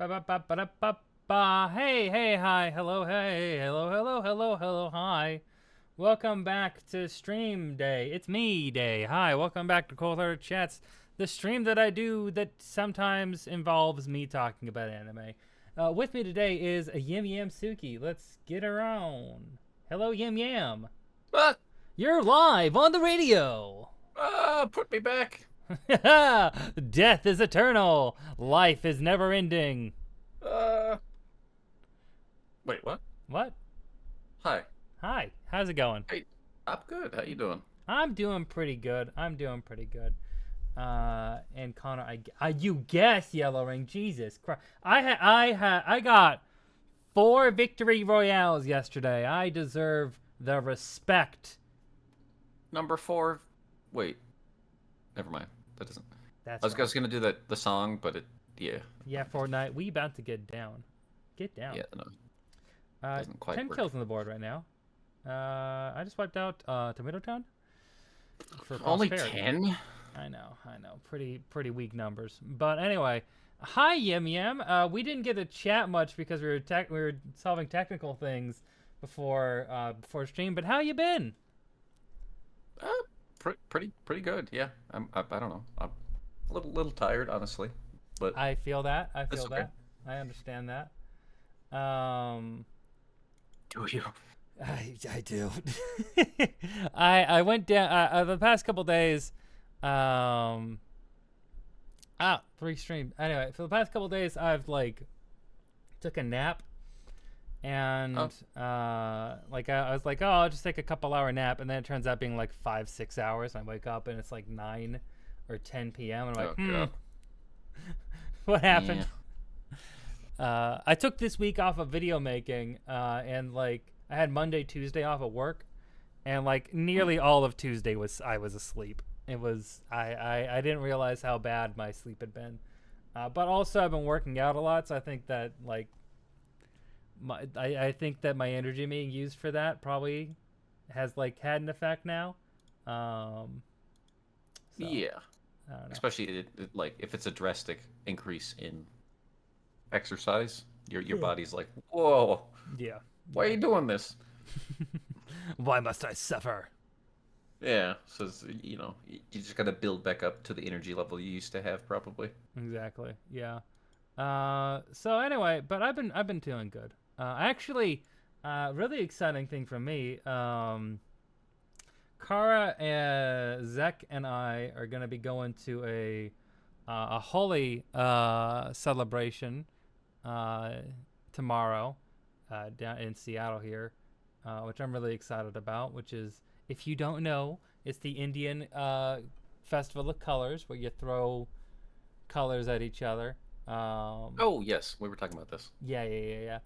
Ba ba ba ba da ba ba. Hey, hey, hi, hello, hey, hello, hello, hello, hello, hi. Welcome back to Stream Day. It's me, Day. Hi, welcome back to Cold Hard Chats, the stream that I do that sometimes involves me talking about anime. With me today is a Yumesuki. Let's get her on. Hello, Yim Yam. Ah, You're live on the radio. put me back. Death is eternal. Life is never ending. Uh, Wait, what? What? Hi. Hi. How's it going? Hey, I'm good. How you doing? I'm doing pretty good. And Connor, you guess, Yellow Ring. Jesus Christ. I got 4 victory royales yesterday. I deserve the respect. Number 4. Wait. Never mind. That doesn't. That's I was gonna do the song, but yeah. Yeah, Fortnite. We about to get down. Get down. Yeah, no. Doesn't quite 10 work. kills on the board right now. I just wiped out Tomato Town. For Only prosperity. 10? I know. Pretty weak numbers. But anyway, hi Yim Yam. We didn't get to chat much because we were solving technical things before stream. But how you been? Pretty good. Yeah. I don't know. I'm a little tired, honestly. But I feel that. I feel okay. that. I understand that. Do you? I do. I went down the past couple days. 3 streams. Anyway, for the past couple days, I've took a nap, and I was like, oh, I'll just take a couple-hour nap, and then it turns out being like 5-6 hours. And I wake up and it's like 9 or 10 p.m. and I'm like, God. What happened? Yeah. I took this week off of video making, and I had Monday, Tuesday off at work, and nearly all of Tuesday I was asleep. It was I didn't realize how bad my sleep had been, but also I've been working out a lot, so I think that I think that my energy being used for that probably has had an effect now. Yeah. I don't know. Especially if it's a drastic increase in exercise, your body's like, whoa. Yeah. Why are you doing this? Why must I suffer? Yeah, so you just gotta build back up to the energy level you used to have, probably. Exactly. Yeah. So anyway, but I've been feeling good. Actually, really exciting thing for me. Kara, Zek, and I are gonna be going to a holy celebration tomorrow down in Seattle here, which I'm really excited about. Which is, if you don't know, it's the Indian Festival of Colors, where you throw colors at each other. Oh yes, we were talking about this. Yeah.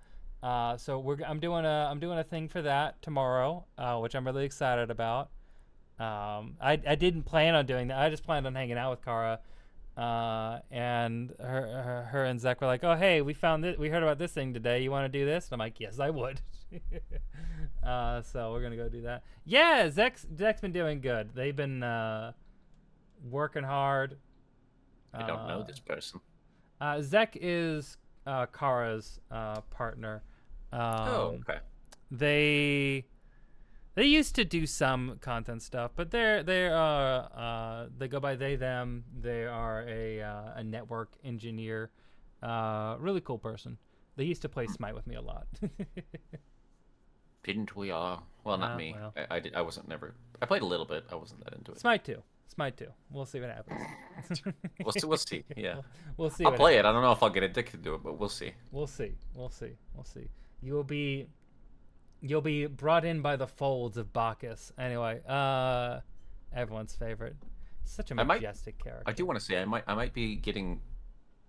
So I'm doing a thing for that tomorrow, which I'm really excited about. I didn't plan on doing that. I just planned on hanging out with Kara, and her and Zach were like, "Oh hey, we heard about this thing today. You want to do this?" And I'm like, "Yes, I would." So we're gonna go do that. Yeah, Zach's been doing good. They've been working hard. I don't know this person. Zach is Kara's partner. Okay. They used to do some content stuff, but they go by they them. They are a network engineer. Really cool person. They used to play Smite with me a lot. Didn't we all? Well, not me. Well. I wasn't never. I played a little bit. I wasn't that into it. Smite 2. We'll see what happens. We'll see. Yeah. We'll see. I'll play it. I don't know if I'll get addicted to it, but we'll see. We'll see. You'll be brought in by the folds of Bacchus. Anyway, everyone's favorite. Such a majestic character. I do want to say I might be getting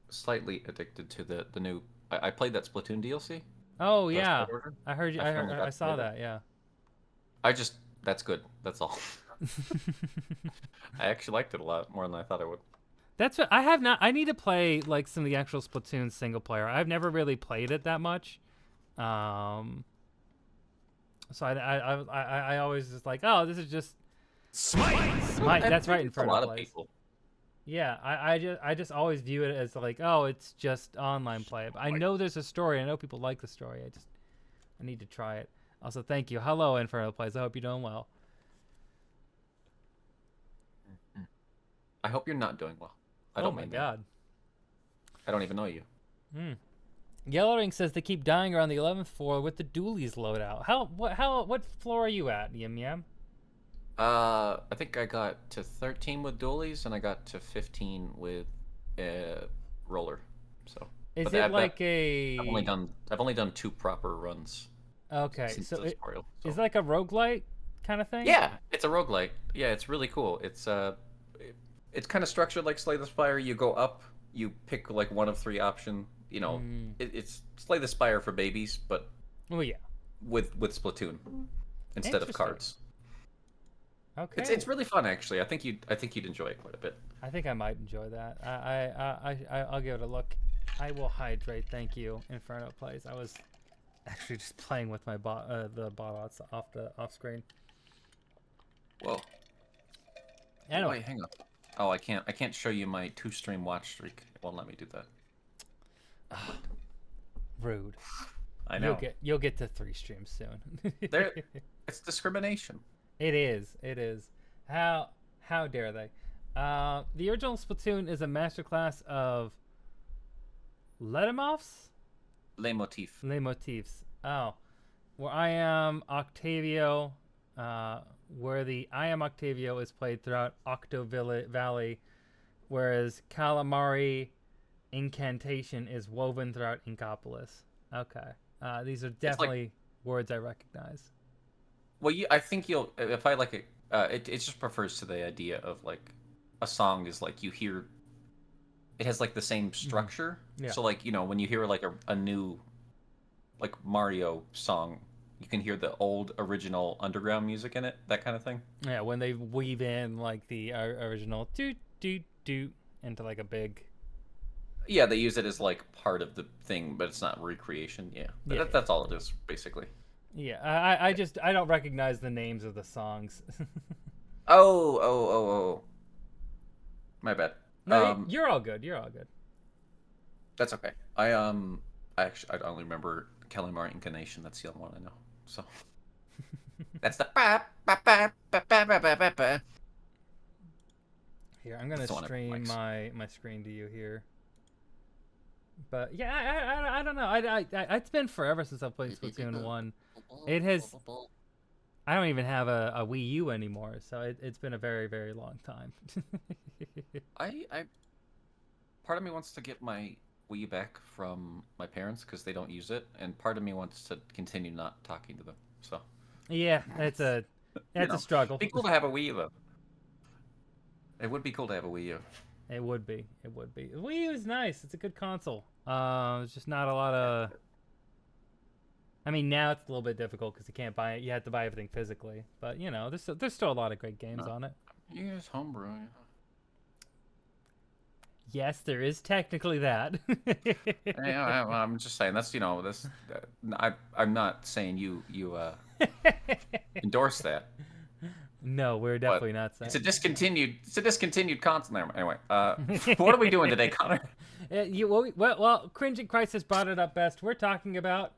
slightly addicted to the new. I played that Splatoon DLC. Oh yeah, I heard you. I saw that. Yeah. That's good. That's all. I actually liked it a lot more than I thought I would. That's what I have not. I need to play some of the actual Splatoon single player. I've never really played it that much. So I always just oh, this is just Smite. That's right in front of people. Yeah, I just always view it as like, oh, it's just online play. But I know there's a story. I know people like the story. I need to try it. Also, thank you. Hello, Inferno Plays. I hope you're doing well. I hope you're not doing well. I Oh don't my mean that. God. I don't even know you. Hmm. Yellow Ring says they keep dying around the 11th floor with the dualies loadout. What floor are you at, Yim Yam? I think I got to 13 with dualies, and I got to 15 with roller. So, Is but it that, like I've a only done 2 proper runs okay? since So the tutorial. is So it like a roguelite kind of thing? yeah, it's a roguelite. Yeah, it's really cool. It's kind of structured like Slay the Spire. You go up, you pick like one of 3 option. Mm, It's Slay the Spire for babies, but oh yeah. with Splatoon instead of Interesting. cards. Okay. It's really fun actually. I think you'd enjoy it quite a bit. I think I might enjoy that. I'll give it a look. I will hydrate. Thank you, Inferno Plays. I was actually just playing with my the bots off screen. Whoa. Anyway, Wait, hang on. Oh, I can't show you my 2-stream watch streak. It won't let me do that. rude. I know. You'll get to 3 streams soon. There, it's discrimination. It is. It is. How dare they? The original Splatoon is a masterclass of Ledemoffs? Les motifs. Les motifs. Oh. Where I am Octavio, where the I am Octavio is played throughout Octo Valley, whereas Calamari Incantation is woven throughout Inkopolis. Okay. These are definitely words I recognize. Well, I think you'll if I like it. It just refers to the idea of like a song is like you hear. It has like the same structure. Yeah. So like when you hear like a new, like Mario song, you can hear the old original underground music in it. That kind of thing. Yeah, when they weave in like the original doot doot doot into like a big. Yeah, they use it as like part of the thing, but it's not recreation. Yeah, Yeah, that's all it is basically. Yeah, I don't recognize the names of the songs. Oh. My bad. No, you're all good. You're all good. That's okay. I only remember Kelly Martin Incarnation. That's the only one I know. So that's the Here, I'm gonna That's the one that stream likes. my screen to you here. But yeah, I don't know. It's been forever since I've played Splatoon 1. It has. I don't even have a Wii U anymore, so it's been a very, very long time. I part of me wants to get my Wii back from my parents because they don't use it, and part of me wants to continue not talking to them. So Yeah, it's a know, struggle. it'd be cool to have a Wii U though. It would be cool to have a Wii U. It would be. It would be. The Wii U is nice. It's a good console. It's just not a lot of. I mean, now it's a little bit difficult because you can't buy it. You have to buy everything physically. But there's still a lot of great games on it. You use homebrew. Yes, there is technically that. Yeah, I'm just saying that's this. I'm not saying you endorse that. No, we're definitely not saying. It's a discontinued console. Anyway, what are we doing today, Connor? Well, Cringing Crisis brought it up best. We're talking about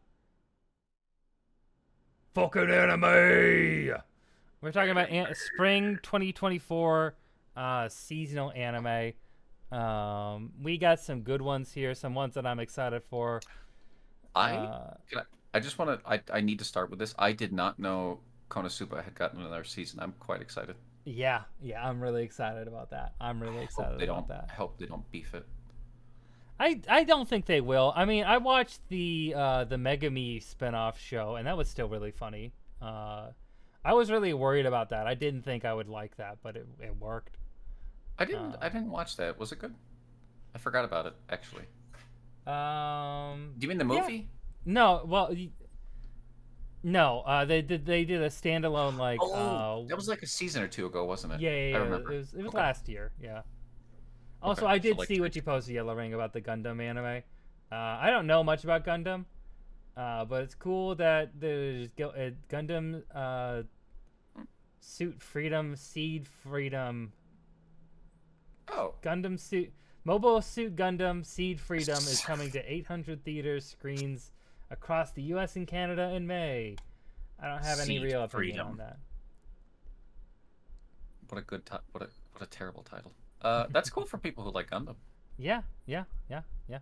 fucking anime. We're talking about spring 2024 seasonal anime. We got some good ones here, some ones that I'm excited for. I just want to. I need to start with this. I did not know Konosuba had gotten another season. I'm quite excited. Yeah, I'm really excited about that. I'm really excited about that. I hope they don't beef it. I don't think they will. I mean, I watched the Megami spinoff show, and that was still really funny. I was really worried about that. I didn't think I would like that, but it worked. I didn't watch that. Was it good? I forgot about it actually. Do you mean the movie? Yeah. No, well, no. They did a standalone like. That was like a season or 2 ago, wasn't it? Yeah. I remember. It was Okay. last year. Yeah. Also, Okay, I did so, like, see what you posted, Yellow Ring, about the Gundam anime. I don't know much about Gundam, but it's cool that there's Gundam Suit Freedom, Seed Freedom Oh, Gundam Suit Mobile Suit Gundam Seed Freedom is coming to 800 theaters screens across the U.S. and Canada in May. I don't have any Seed real opinion Freedom. on that. What a good what a terrible title. That's cool for people who like Gundam. Yeah, yeah, yeah, yeah.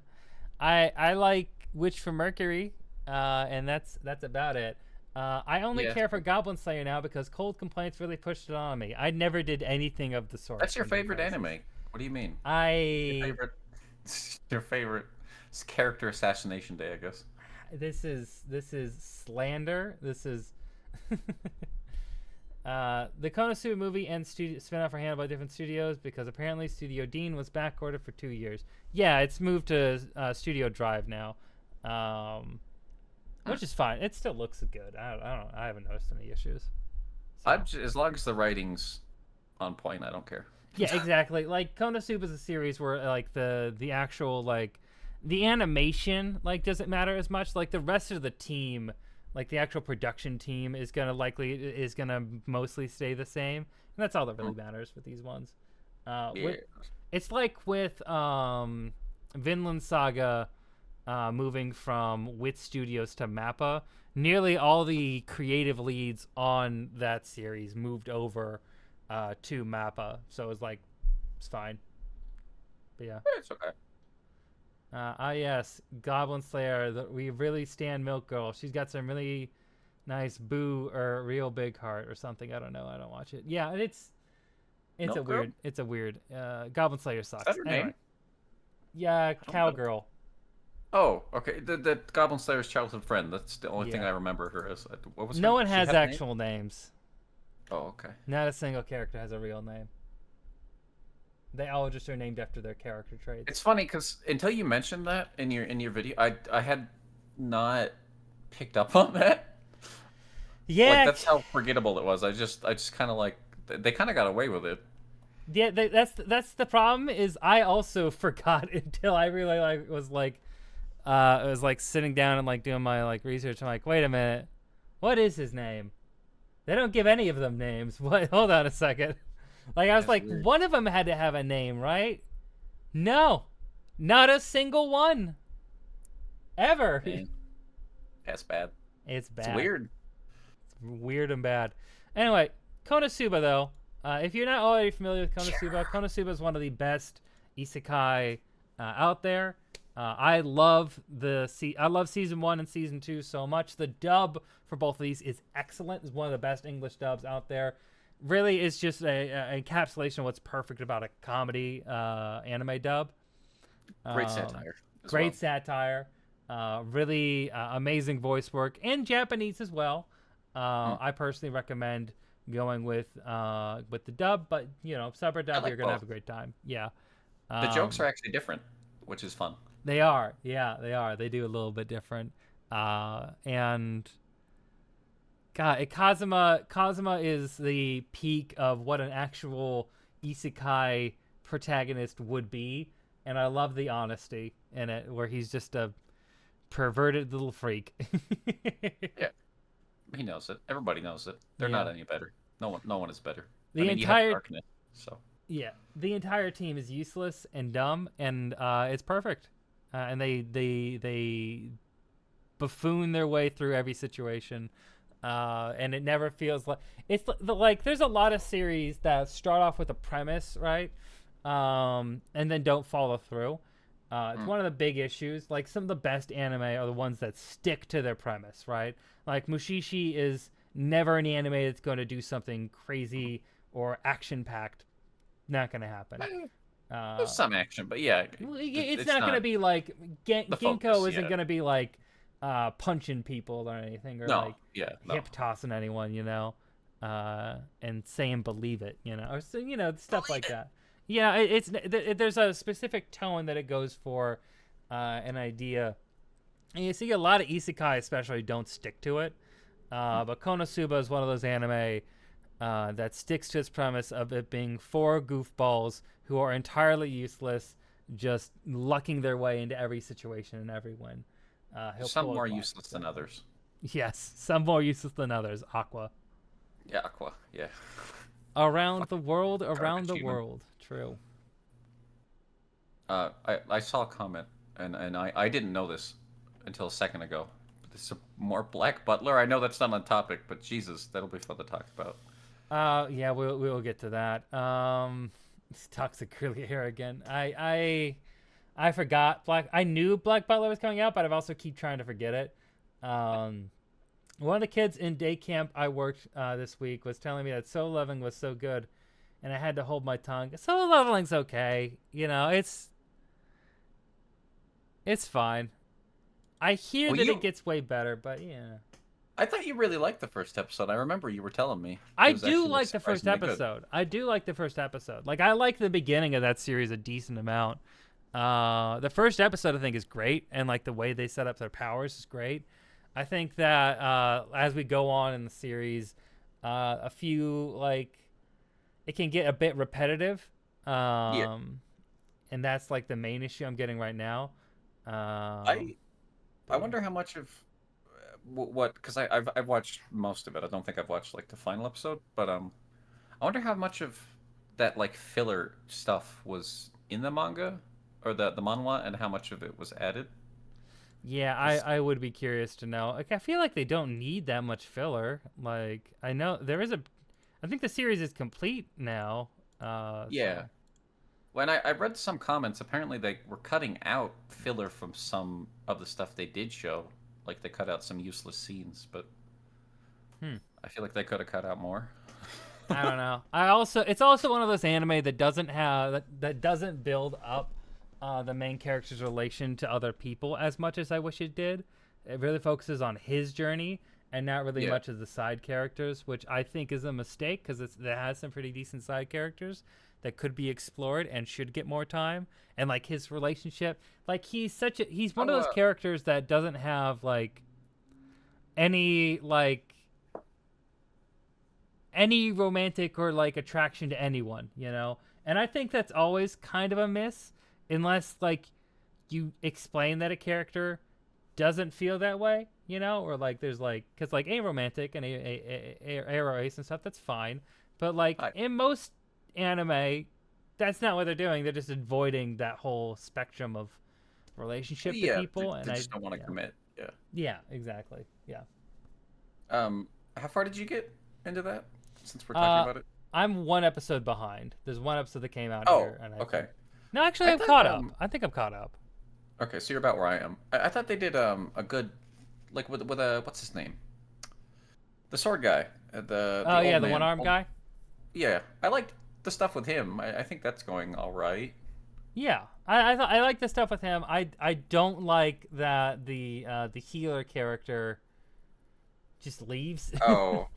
I like Witch from Mercury, and that's about it. I only Yeah, care for Goblin Slayer now because Cold Complaints really pushed it on me. I never did anything of the sort. that's your in favorite Crisis. anime. What do you mean? Your I favorite, your favorite character assassination day, I guess. this is slander. This is the Konosuba movie and spin-off are handled by different studios because apparently Studio Dean was backordered for 2 years. Yeah, it's moved to Studio Drive now, which is fine. It still looks good. I haven't noticed any issues. So. As long as the writing's on point, I don't care. Yeah, exactly. Like Konosuba is a series where like the actual like the animation like doesn't matter as much. Like the rest of the team, like the actual production team is gonna mostly stay the same, and that's all that really matters with these ones. It's like with Vinland Saga moving from WIT Studios to Mappa. Nearly all the creative leads on that series moved over to Mappa, so it's fine. But yeah. It's okay. Yes, Goblin Slayer. We really stand Milk Girl. She's got some really nice boo or real big heart or something. I don't know. I don't watch it. Yeah, it's Milk a Girl? weird. It's a weird. Goblin Slayer sucks. Is that her name? Yeah, Cowgirl. Oh, okay. The Goblin Slayer's childhood friend. That's the only thing I remember her as. What was No her? one She has had a name? actual names. Oh, okay. Not a single character has a real name. They all just are named after their character traits. It's funny because until you mentioned that in your video, I had not picked up on that. Yeah, Like, that's how forgettable it was. I just kind of like they kind of got away with it. Yeah, that's the problem. Is I also forgot until I really was sitting down and like doing my like research. I'm like, wait a minute, what is his name? They don't give any of them names. What? Hold on a second. Like I was like, weird. one of them had to have a name, right? No, not a single one. Ever. Man, that's bad. It's bad. It's weird. It's weird and bad. Anyway, Konosuba though. If you're not already familiar with Konosuba, Konosuba is one of the best isekai out there. I love season 1 and season 2 so much. The dub for both of these is excellent. It's one of the best English dubs out there. Really, it's just a encapsulation of what's perfect about a comedy anime dub. Great satire. Great satire. Really amazing voice work and Japanese as well. I personally recommend going with the dub, but sub or dub, like you're gonna both. have a great time. Yeah. The jokes are actually different, which is fun. They are. Yeah, they are. They do a little bit different. And God, Kazuma is the peak of what an actual isekai protagonist would be, and I love the honesty in it, where he's just a perverted little freak. Yeah, he knows it. Everybody knows it. They're not any better. No one is better. The you have entire darkness, so yeah, the entire team is useless and dumb, and it's perfect. And they buffoon their way through every situation. And it never feels like it's like there's a lot of series that start off with a premise, right? And then don't follow through. It's one of the big issues. Like some of the best anime are the ones that stick to their premise, right? Like Mushishi is never an anime that's going to do something crazy or action packed. Not going to happen. there's some action, but yeah, it's not going to be like Ginkgo focus, isn't yeah. going to be like punching people or anything, or hip tossing anyone, and saying believe it, or stuff like that. Yeah, there's a specific tone that it goes for, an idea. And you see a lot of isekai especially don't stick to it, but Konosuba is one of those anime that sticks to its premise of it being 4 goofballs who are entirely useless, just lucking their way into every situation and every win. Some more useless than others. Yes, some more useless than others. Aqua. Yeah, Aqua. Yeah. Around the world. True. I saw a comment, and I didn't know this until a second ago. But this is more Black Butler. I know that's not on topic, but Jesus, that'll be fun to talk about. Yeah, we'll get to that. It's toxic curly hair again. I forgot Black. I knew Black Butler was coming out, but I've also keep trying to forget it. Um, One of the kids in day camp I worked this week was telling me that Solo Leveling was so good, and I had to hold my tongue. Solo Leveling's okay, it's fine. I hear Well, that it gets way better, but yeah. I thought you really liked the first episode. I remember you were telling me it I was do actually like like the first surprisingly good. episode. I do like the first episode. Like I like the beginning of that series a decent amount. The first episode I think is great, and like the way they set up their powers is great. I think that as we go on in the series, a few like it can get a bit repetitive, Yeah, and that's like the main issue I'm getting right now. I I But yeah. wonder how much of what because I've watched most of it. I don't think I've watched like the final episode, but I wonder how much of that like filler stuff was in the manga or the manhwa, and how much of it was added. Yeah, I, 'Cause- I would be curious to know. Like, I feel like they don't need that much filler. Like, I know there is a. I think the series is complete now. yeah, So when I read some comments, apparently they were cutting out filler from some of the stuff they did show. Like they cut out some useless scenes, but hmm. I feel like they could have cut out more. I don't know. It's also one of those anime that doesn't have that doesn't build up the main character's relation to other people as much as I wish it did. It really focuses on his journey and not really Yeah. much of the side characters, which I think is a mistake because it has some pretty decent side characters that could be explored and should get more time. And like his relationship, like he's one Oh, of those characters that doesn't have like any like any romantic or like attraction to anyone. And I think that's always kind of a miss unless like you explain that a character doesn't feel that way, or like there's like because like aromantic and aro ace and stuff, that's fine, but like I, in most anime that's not what they're doing. They're just avoiding that whole spectrum of relationship to yeah, people, and they I just don't want to yeah. commit. Yeah. Yeah, exactly. Yeah. How far did you get into that? Since we're talking uh about it. I'm one episode behind. There's one episode that came out Oh, here, and I okay. think no, actually I I'm thought caught up. I think I'm caught up. okay, so you're about where I am. I thought they did a good like with a what's his name? The sword guy, the Oh yeah, old the one man. arm guy. Yeah, I liked the stuff with him. I think that's going all right. Yeah, I like the stuff with him. I don't like that the healer character just leaves. Oh,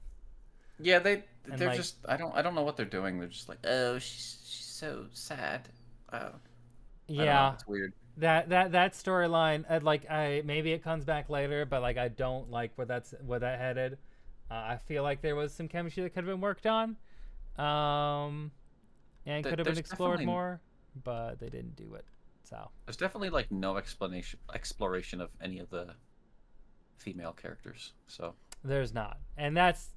yeah, And they're like just I don't know what they're doing. They're just like, oh, she's so sad. Oh, I don't know. yeah, It's weird. that storyline, like I maybe it comes back later, but like I don't like where that headed. I feel like there was some chemistry that could have been worked on, and could have been There's explored definitely more, but they didn't do it. So there's definitely like no exploration of any of the female characters. So there's not, and that's.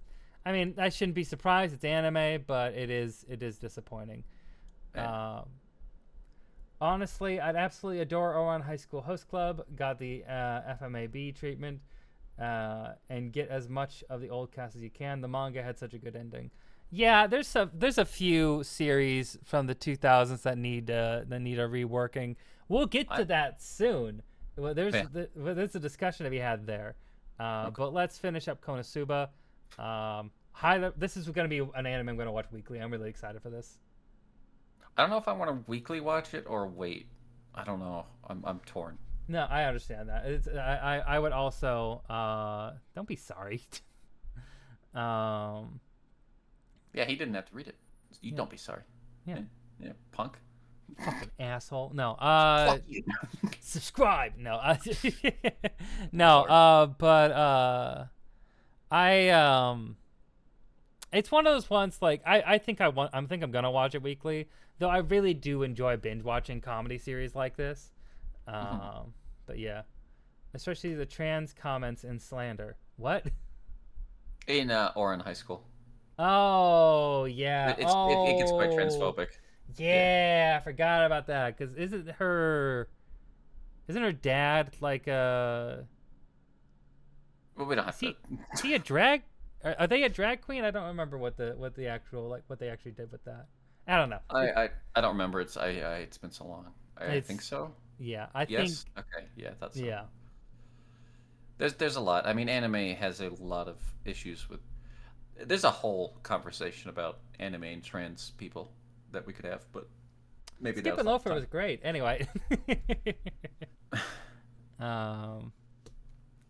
I mean, I shouldn't be surprised. It's anime, but it is disappointing. yeah. Um, Honestly, I'd absolutely adore Oran High School Host Club. Got the FMAB treatment, and get as much of the old cast as you can. The manga had such a good ending. Yeah, there's a few series from the 2000s that need a reworking. We'll get I to that soon. Well, yeah. there's a discussion to be had there. Okay. But let's finish up Konosuba. This is going to be an anime I'm going to watch weekly. I'm really excited for this. I don't know if I want to weekly watch it or wait. I don't know. I'm torn. No, I understand that. I would also don't be sorry. um Yeah, he didn't have to read it. You yeah, don't be sorry. yeah. Yeah, punk. Fucking asshole. No. Fuck you. Subscribe. No. No, Lord. but I it's one of those ones like I think I think I'm gonna watch it weekly. Though I really do enjoy binge watching comedy series like this. Mhm. But yeah. Especially the trans comments and slander. What? In or in high school. Oh yeah. It gets quite Oh transphobic. Yeah. Yeah, I forgot about that. Because isn't her dad like Well, we don't is have to. he a drag? Are they a drag queen? I don't remember what the actual like what they actually did with that. I don't know. I don't remember. It's been so long. I think It's so. yeah. I think Yes. Okay. Yeah, that's so. yeah. There's a lot. I mean, anime has a lot of issues with. There's a whole conversation about anime and trans people that we could have, but maybe Skip and now's not the Loafer time. was great. Anyway. um.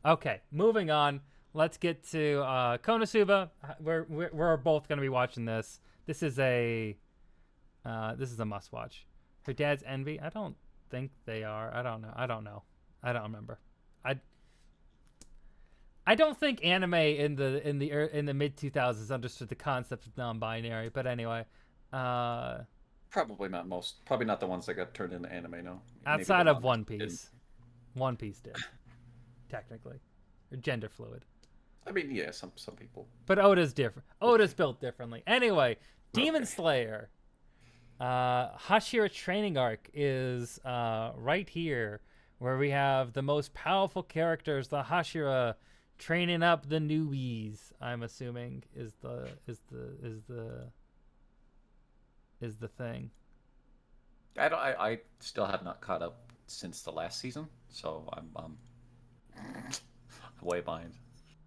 Okay, moving on. Let's get to Konosuba. We're both gonna be watching this. This is a must watch. Her dad's envy. I don't think they are. I don't know. I don't know. I don't remember. I I don't think anime in the mid 2000s understood the concept of non-binary. But anyway, uh, Probably not most. Probably not the ones that got turned into anime. No, maybe the outside of manga One didn't. Piece, One Piece did technically, or gender fluid. I mean, yeah, some people. But Oda's different. Oda's built differently. Anyway, Demon Okay. Slayer. Hashira training arc is right here, where we have the most powerful characters, the Hashira, training up the newbies. I'm assuming is the thing. I still have not caught up since the last season, so I'm way behind.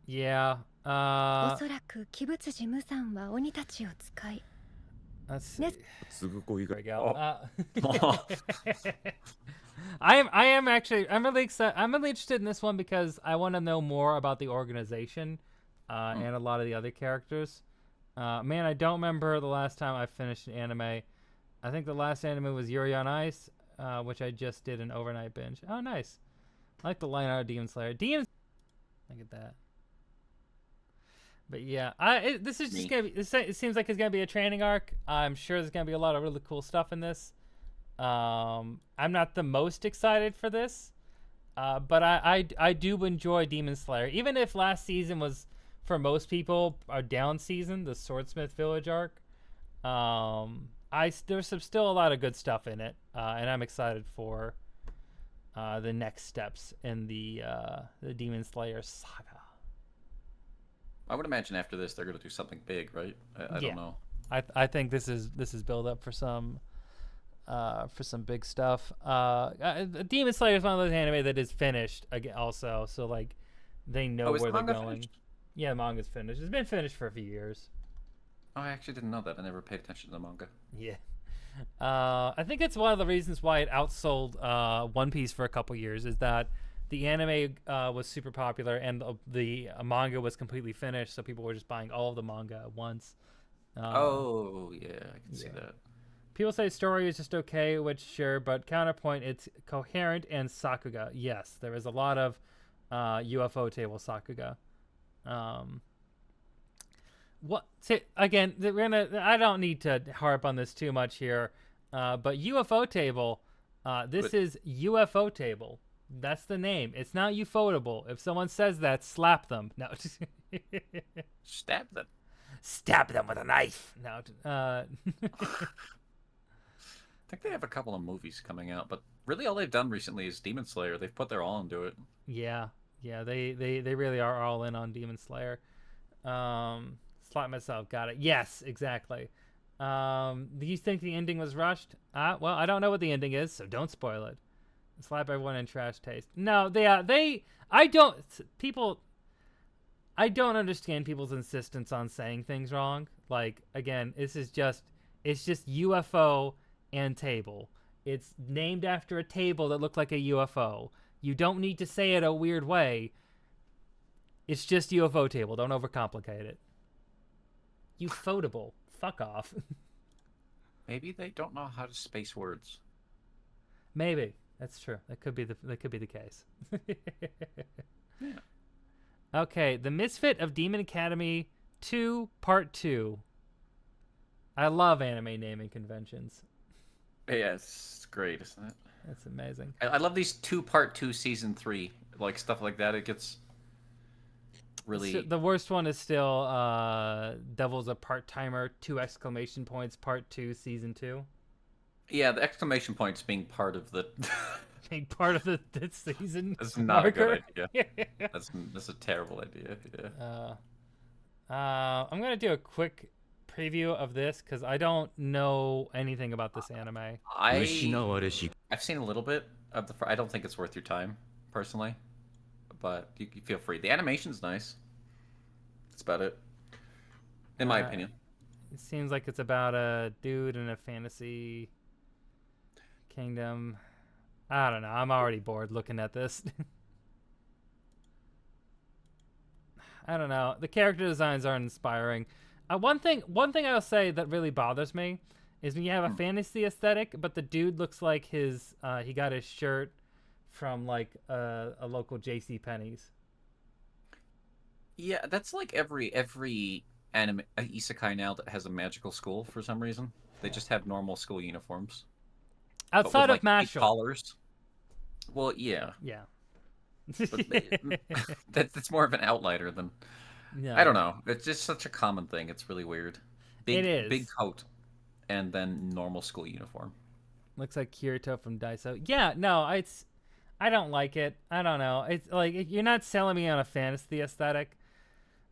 Yeah. おそらく鬼物寺無惨は鬼たちを使い Let's see. ね There we go. Oh. I am actually I'm really excited. I'm really interested in this one because I want to know more about the organization and a lot of the other characters. Man, I don't remember the last time I finished an anime. I think the last anime was Yuri on Ice, which I just did an overnight binge. Oh, nice. I like the line out of Demon Slayer. Demon. Look at that. But yeah, this is just Me. gonna be. It seems like it's gonna be a training arc. I'm sure there's gonna be a lot of really cool stuff in this. I'm not the most excited for this, but I do enjoy Demon Slayer. Even if last season was for most people a down season, the Swordsmith Village arc. There's still a lot of good stuff in it, and I'm excited for the next steps in the Demon Slayer saga. I would imagine after this they're gonna do something big, right? I Yeah. don't know. I think this is build up for some big stuff. Demon Slayer is one of those anime that is finished again also, so like they know Oh, is where the they're manga going. finished? Yeah, the manga's finished. It's been finished for a few years. Oh, I actually didn't know that. I never paid attention to the manga. Yeah. I think it's one of the reasons why it outsold One Piece for a couple years is that the anime was super popular and the manga was completely finished, so people were just buying all of the manga at once. Oh, yeah, I can see yeah. that. People say story is just okay, which sure, but counterpoint, it's coherent and sakuga. Yes, there is a lot of UFO table sakuga. What again? I don't need to harp on this too much here, but UFO table. This But is UFO table. That's the name. It's not ufotable. If someone says that, slap them. No. stab them. Stab them with a knife. No. I think they have a couple of movies coming out, but really all they've done recently is Demon Slayer. They've put their all into it. Yeah, they really are all in on Demon Slayer. Slap myself, got it. Yes, exactly. Do you think the ending was rushed? Well, I don't know what the ending is, so don't spoil it. Slap everyone in trash taste. No, I don't understand people's insistence on saying things wrong. Like again, it's just UFO and table. It's named after a table that looked like a UFO. You don't need to say it a weird way. It's just UFO table. Don't overcomplicate it. Ufotable. Fuck off. Maybe they don't know how to space words. Maybe that's true. That could be the case. Yeah. Okay, The Misfit of Demon Academy 2 Part 2. I love anime naming conventions. Yeah, it's great, isn't it? That's amazing. I love these part two, season 3, like stuff like that. It gets really. The worst one is still Devil's a Part Timer, 2 exclamation points, Part 2, Season 2. Yeah, the exclamation points being part of the Being part of the this season that's not a marker. good idea. That's a terrible idea. Yeah. I'm gonna do a quick preview of this because I don't know anything about this anime. I've seen a little bit of the. I don't think it's worth your time, personally, but you feel free. The animation's nice. That's about it, in my opinion. It seems like it's about a dude in a fantasy kingdom. I don't know. I'm already bored looking at this. I don't know. The character designs aren't inspiring. One thing I'll say that really bothers me is when you have a fantasy aesthetic, but the dude looks like he got his shirt from like a local J.C. Penney's. Yeah, that's like every anime isekai now that has a magical school for some reason. They just have normal school uniforms, but with Outside of like big Mashal. collars. Well, yeah, Yeah. but that's more of an outlier than Yeah. I don't know. It's just such a common thing. It's really weird. It Big is. coat and then normal school uniform. Looks like Kirito from Daiso. Yeah, no, I don't like it. I don't know. It's like you're not selling me on a fantasy aesthetic.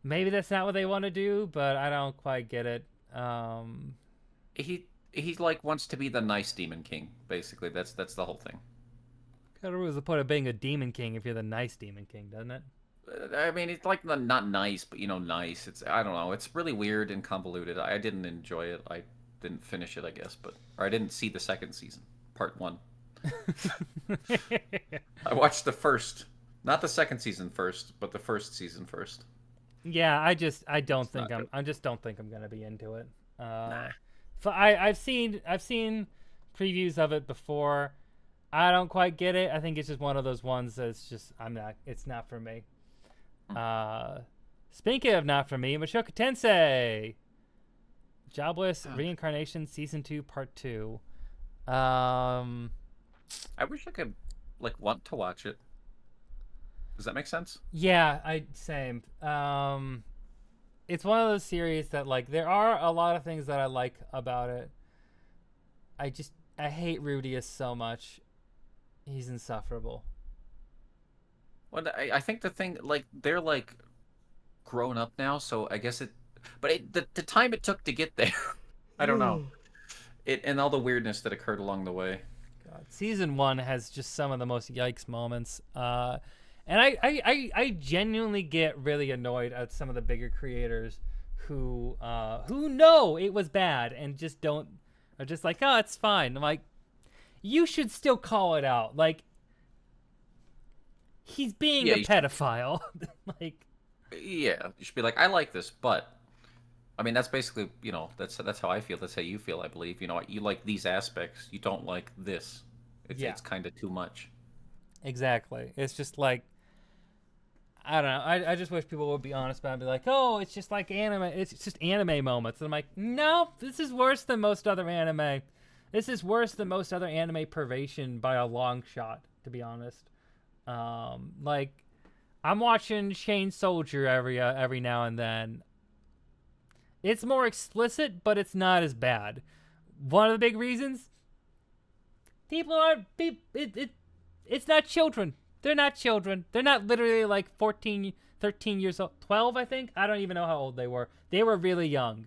Maybe that's not what they want to do, but I don't quite get it. He like wants to be the nice demon king. Basically, that's the whole thing. Kind of was the point of being a demon king if you're the nice demon king, doesn't it? I mean, it's like not nice, but nice. It's I don't know. It's really weird and convoluted. I didn't enjoy it. I didn't finish it, I guess, or I didn't see the second season, part 1. I watched the first, not the second season first, but the first season first. Yeah, I just don't It's not think good. I just don't think I'm gonna be into it. Nah. I've seen previews of it before. I don't quite get it. I think it's just one of those ones that's just it's not for me. Speaking of not for me, Mushoku Tensei, Jobless Reincarnation Season 2 Part 2. I wish I could want to watch it. Does that make sense? Yeah, same. It's one of those series that there are a lot of things that I like about it. I hate Rudius so much. He's insufferable. Well, I think the thing they're grown up now, so I guess the time it took to get there, I don't know. It and all the weirdness that occurred along the way. God, season 1 has just some of the most yikes moments. And I genuinely get really annoyed at some of the bigger creators who know it was bad and are just like, oh, it's fine. I'm like, you should still call it out. Like, he's being a pedophile. Yeah, you should be like, I like this, but I mean that's basically that's how I feel. That's how you feel, I believe. You like these aspects. You don't like this. It's kind of too much. Exactly. It's just like, I don't know. I just wish people would be honest about it and be like, oh, it's just like anime. It's just anime moments. And I'm like, no, this is worse than most other anime. This is worse than most other anime pervasion by a long shot, to be honest. I'm watching Shane Soldier every now and then. It's more explicit, but it's not as bad. One of the big reasons, it's not children. They're not children. They're not literally 14, 13 years old. 12, I think? I don't even know how old they were. They were really young.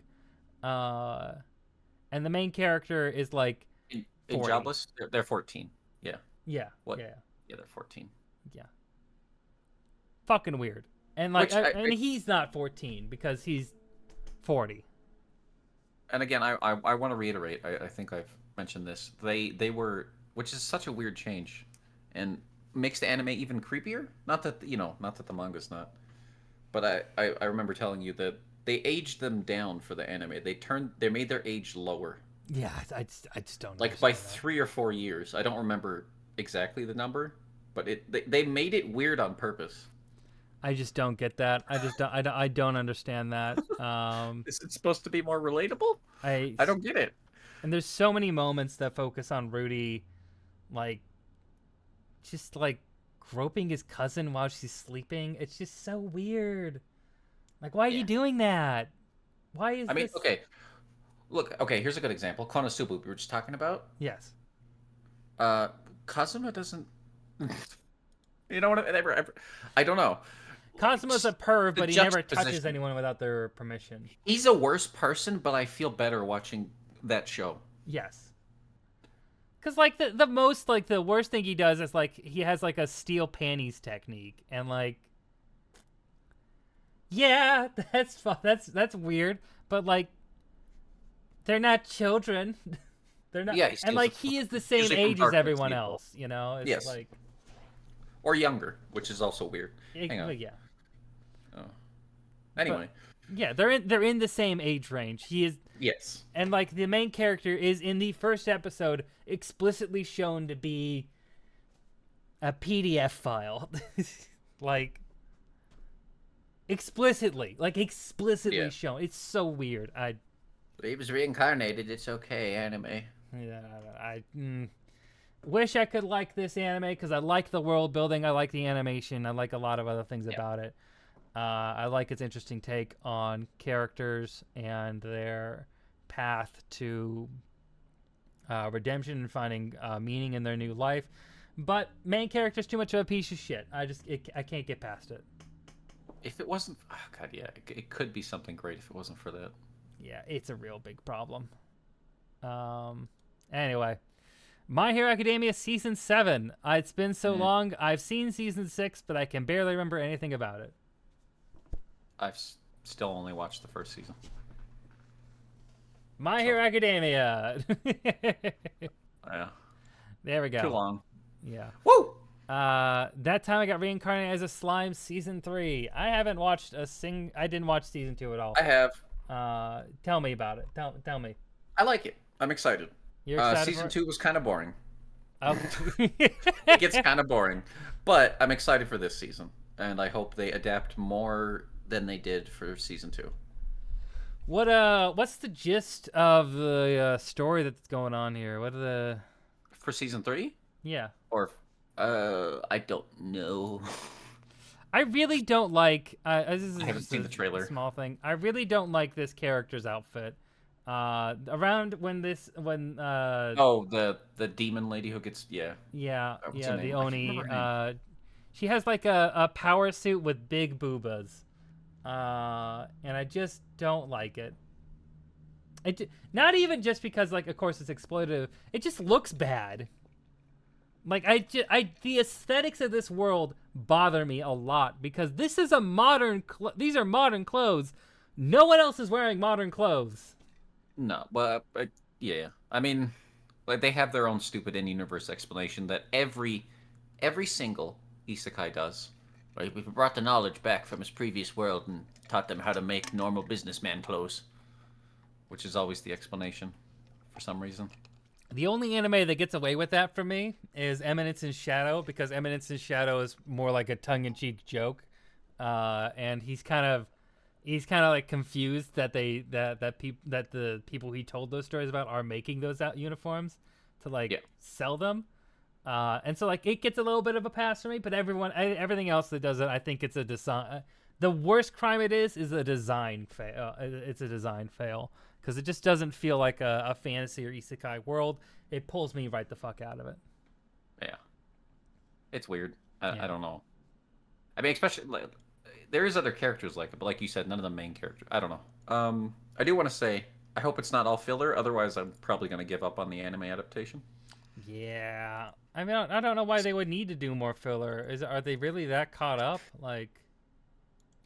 And the main character is In 40. Jobless, they're 14. Yeah. Yeah. What? Yeah. Yeah, they're 14. Yeah. Fucking weird. And and he's not 14 because he's 40. And again, I want to reiterate. I think I've mentioned this. They were, which is such a weird change, and makes the anime even creepier. Not that the manga's not, but I remember telling you that they aged them down for the anime. They made their age lower. Yeah, I just don't Like by understand that. 3 or 4 years. I don't remember exactly the number, but they made it weird on purpose. I just don't get that. I don't understand that. Is it supposed to be more relatable? I don't get it. And there's so many moments that focus on Rudy, just groping his cousin while she's sleeping. It's just so weird. Why are you doing that? Why is I mean, this? okay. Look, okay, here's a good example. Konosuba, we were just talking about. Yes. Uh, Kazuma doesn't. You know what? I don't know. Kazuma's a perv, The but he never touches juxtaposition. anyone without their permission. He's a worse person, but I feel better watching that show. Yes. Because, like, the most, like, the worst thing he does is, like, he has, like, a steel panties technique. And, like, yeah, that's weird. But, like, they're not children. They're not. Yeah, And, like, he is the same usually from age as dark-skinned everyone people. else, you know? It's Yes. like, Or younger, which is also weird. Hang on. yeah. Oh. Anyway, Yeah, they're in the same age range. He is. yes. And, like, the main character is, in the first episode, explicitly shown to be a PDF file. Like, explicitly Yeah. shown. It's so weird. He was reincarnated. It's okay, anime. I wish I could like this anime because I like the world building. I like the animation. I like a lot of other things about it. I like its interesting take on characters and their path to redemption and finding meaning in their new life. But main character's too much of a piece of shit. I can't get past it. If it wasn't, oh god, yeah, it could be something great if it wasn't for that. Yeah, it's a real big problem. Anyway, My Hero Academia Season 7. It's been so long. I've seen Season 6, but I can barely remember anything about it. I've still only watched the first season. My Hero Academia. Yeah. There we go. Too long. Yeah. Woo! That time I got reincarnated as a slime. Season 3. I haven't watched I didn't watch Season 2 at all. I have. Tell me about it. Tell me. I like it. I'm excited. You're excited Season for it? 2 was kind of boring. Oh. It gets kind of boring, but I'm excited for this season, and I hope they adapt more than they did for Season 2. What's the gist of the story that's going on here? What are the For Season 3? Yeah. Or, I don't know. I really don't like. This is I haven't just seen a the trailer. Small thing. I really don't like this character's outfit. Around when Oh, the demon lady who gets yeah what's her the name? I can't Oni remember her name. she has like a power suit with big boobas, and I just don't like it. Not even just because, like, of course it's exploitative. It just looks bad. Like, the aesthetics of this world bother me a lot because this is a modern. These are modern clothes. No one else is wearing modern clothes. No, but yeah. I mean, like they have their own stupid in-universe explanation that every single isekai does. Right? We brought the knowledge back from his previous world and taught them how to make normal businessman clothes, which is always the explanation for some reason. The only anime that gets away with that for me is Eminence in Shadow, because Eminence in Shadow is more like a tongue-in-cheek joke, and he's kind of like confused that the people he told those stories about are making those uniforms to sell them, and so like it gets a little bit of a pass for me. But everything else that does it, I think it's a design. The worst crime it is a design fail. It's a design fail because it just doesn't feel like a fantasy or isekai world. It pulls me right the fuck out of it. Yeah, it's weird. I don't know. I mean, especially like, there is other characters like it, but like you said, none of the main characters. I don't know. I do want to say I hope it's not all filler. Otherwise, I'm probably going to give up on the anime adaptation. Yeah, I mean, I don't know why they would need to do more filler. Are they really that caught up? Like,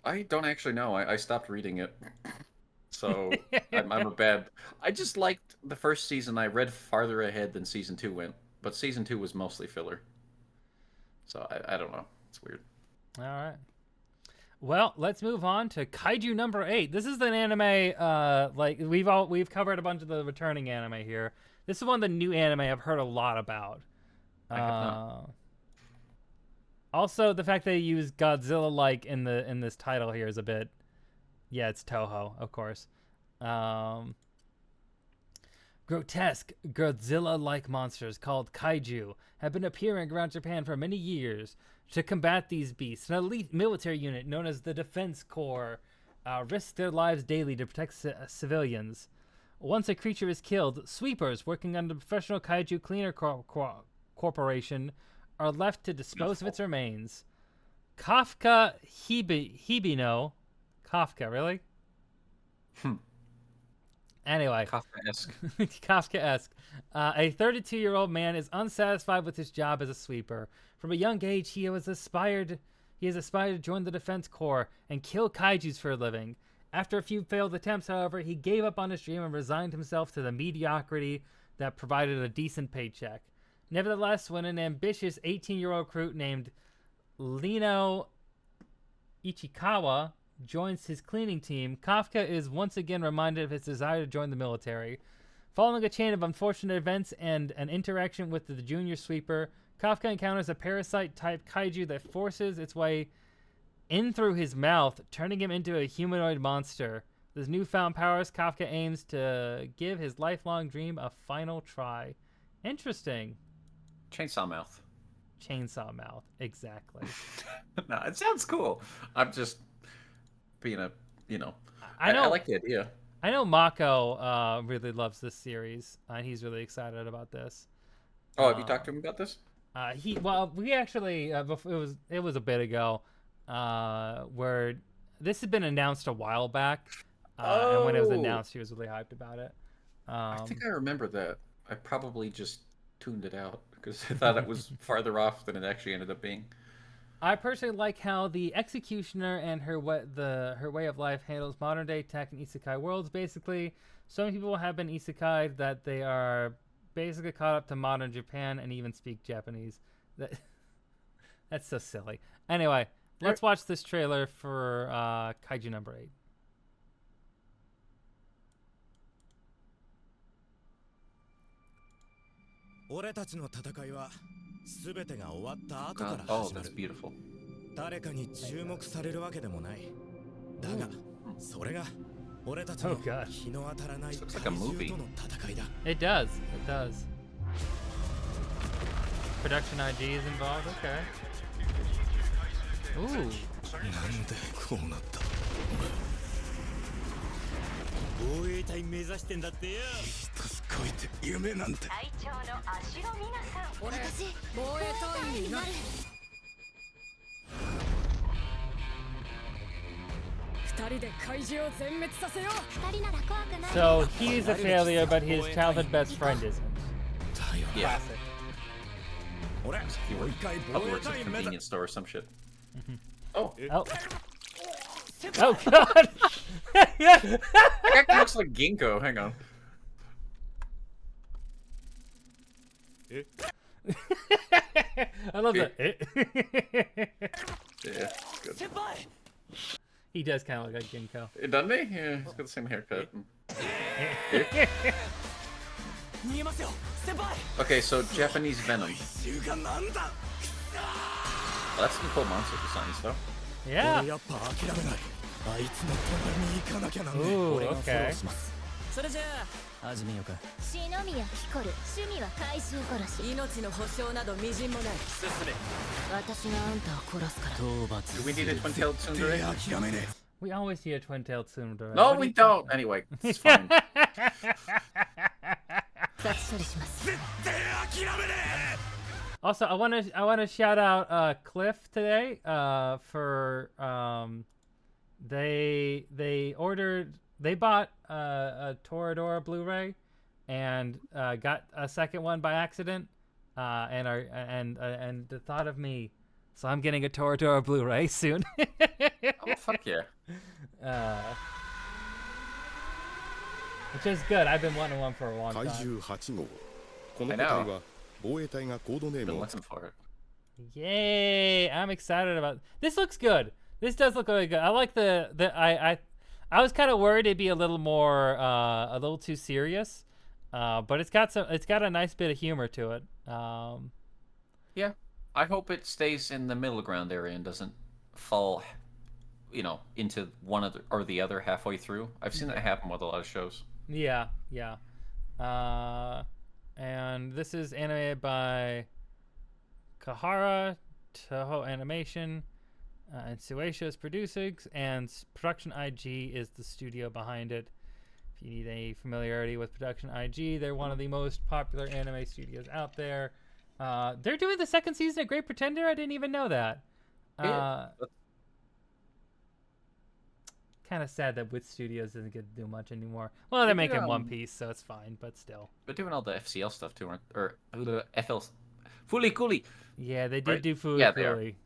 I don't actually know. I stopped reading it, so I'm a bad. I just liked the first season. I read farther ahead than Season 2 went, but Season 2 was mostly filler. So I don't know. It's weird. All right. Well, let's move on to Kaiju number 8. This is an anime, like we've covered a bunch of the returning anime here. This is one of the new anime I've heard a lot about. I have not. Also, the fact they use Godzilla-like in this title here is a bit. Yeah, it's Toho, of course. Grotesque Godzilla-like monsters called kaiju have been appearing around Japan for many years. To combat these beasts, an elite military unit known as the Defense Corps risks their lives daily to protect civilians. Once a creature is killed, sweepers working under the Professional Kaiju Cleaner Corporation are left to dispose of its remains. Kafka Hibino. Kafka, really? Anyway. Kafka-esque. Kafka-esque. A 32-year-old man is unsatisfied with his job as a sweeper. From a young age, he has aspired to join the Defense Corps and kill kaijus for a living. After a few failed attempts, however, he gave up on his dream and resigned himself to the mediocrity that provided a decent paycheck. Nevertheless, when an ambitious 18-year-old recruit named Lino Ichikawa joins his cleaning team, Kafka is once again reminded of his desire to join the military. Following a chain of unfortunate events and an interaction with the junior sweeper, Kafka encounters a parasite-type kaiju that forces its way in through his mouth, turning him into a humanoid monster. With his newfound powers, Kafka aims to give his lifelong dream a final try. Interesting. Chainsaw mouth. Chainsaw mouth, exactly. No, it sounds cool. I'm just being a, I know. I like the idea. I know Mako really loves this series, and he's really excited about this. Oh, have you talked to him about this? We actually it was a bit ago, where this had been announced a while back, and when it was announced, he was really hyped about it. I think I remember that. I probably just tuned it out because I thought it was farther off than it actually ended up being. I personally like how the Executioner and her way of life handles modern day tech and isekai worlds. Basically, some people have been isekai'd that they are basically caught up to modern Japan and even speak Japanese. That's so silly. Anyway, let's watch this trailer for Kaiju number 8. Oh, that's beautiful. 誰かに注目されるわけでもない。だが、それが俺たちの日の当たらない怪獣との戦いだ。It does. It does. Production IG is involved. Okay. Ooh. なんでこうなった。防衛隊目指してんだってよ。一つこいて夢なんて。隊長の足の皆さん。私防衛隊員になる。So he's a failure, but his childhood best friend isn't. Yeah. Classic. He works at a convenience store or some shit. Oh. Oh. Oh God. That guy looks like Ginkgo. Hang on. I love that. Yeah, good. He does kind of look like Ginkgo. Doesn't he? Yeah, he's got the same haircut. Okay, so Japanese Venom. Oh, that's some cool monster designs, though. Yeah. Ooh, okay. それじゃあ始めようか。篠宮ピコル、趣味は怪獣殺し。命の保証など微塵もない。進め。私があんたを殺すから。討伐。 Do we need a twin-tailed tsundere? We always see a twin-tailed tsundere. No, we don't. Anyway, it's fine. Also, I want to shout out Cliff today for they bought a Toradora Blu-ray and got a second one by accident and the thought of me, so I'm getting a Toradora Blu-ray soon. Oh fuck yeah! Which is good. I've been wanting one for a long time. I know. Been looking for it. Yay! I'm excited about this. Looks good. This does look really good. I like I was kind of worried it'd be a little more a little too serious, but it's got a nice bit of humor to it. Yeah, I hope it stays in the middle ground area and doesn't fall, into one or the other halfway through. I've seen that happen with a lot of shows. Yeah. And this is animated by Kahara, Toho Animation, and Sueisha is producing, and Production IG is the studio behind it. If you need any familiarity with Production IG, they're one of the most popular anime studios out there. They're doing the second season of Great Pretender. I didn't even know that. Kind of sad that Wit Studios doesn't get to do much anymore. Well, they're making One Piece, so it's fine, but still. They're doing all the FCL stuff too, or FL. Fooly Cooly. Yeah, they did right? do Fooly Yeah, Cooly.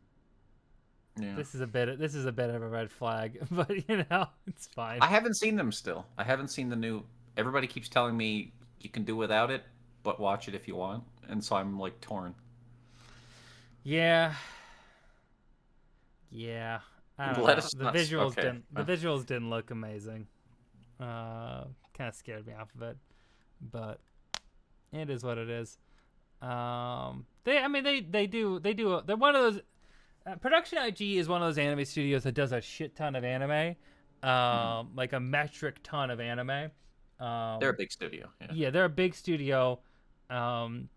Yeah. This is a bit of a red flag, but it's fine. I haven't seen them still. I haven't seen the new. Everybody keeps telling me you can do without it, but watch it if you want, and so I'm like torn. Yeah. I don't know. The visuals didn't look amazing. Kind of scared me off of it, but it is what it is. They're one of those. Production IG is one of those anime studios that does a shit ton of anime, like a metric ton of anime. They're a big studio. Yeah, they're a big studio. And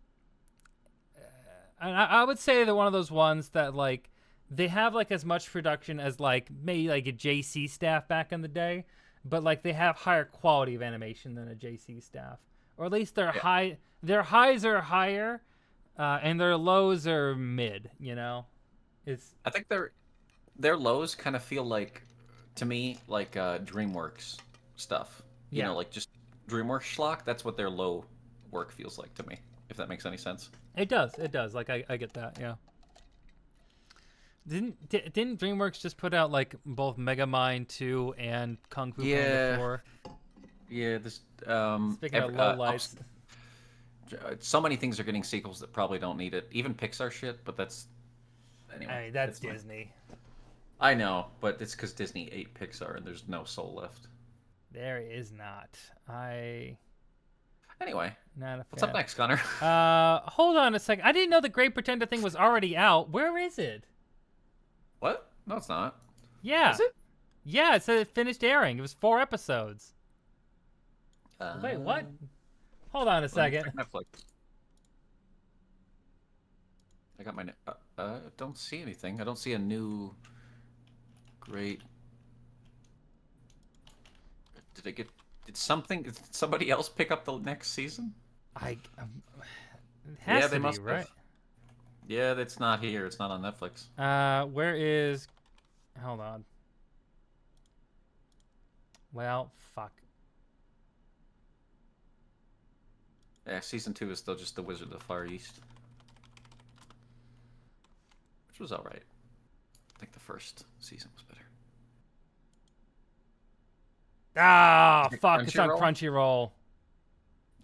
I would say they're one of those ones that like they have like as much production as like maybe like a JC staff back in the day, but like they have higher quality of animation than a JC staff, or at least their highs are higher, and their lows are mid. I think their lows kind of feel like, to me, like DreamWorks stuff. You know, like just DreamWorks schlock. That's what their low work feels like to me, if that makes any sense. It does. Like I get that. Yeah. Didn't DreamWorks just put out like both Megamind 2 and Kung Fu Panda 4? Yeah. This speaking of low lights. So many things are getting sequels that probably don't need it. Even Pixar shit, but that's anyway. I mean, that's Disney. I know, but it's because Disney ate Pixar and there's no soul left. There is not. Anyway, not a what's up next, Connor? Hold on a second. I didn't know the Great Pretender thing was already out. Where is it? What? No, it's not. Yeah. Is it? Yeah, it said it finished airing. It was 4 episodes. Wait, what? Hold on a second. Netflix. I got my. Don't see anything. I don't see a new. Great. Did somebody else pick up the next season? It has to they be, must right? have. Yeah, it's not here. It's not on Netflix. Where is? Hold on. Well, fuck. Yeah, season 2 is still just The Wizard of the Far East, which was all right. I think the first season was better. Ah, fuck! It's on Crunchyroll.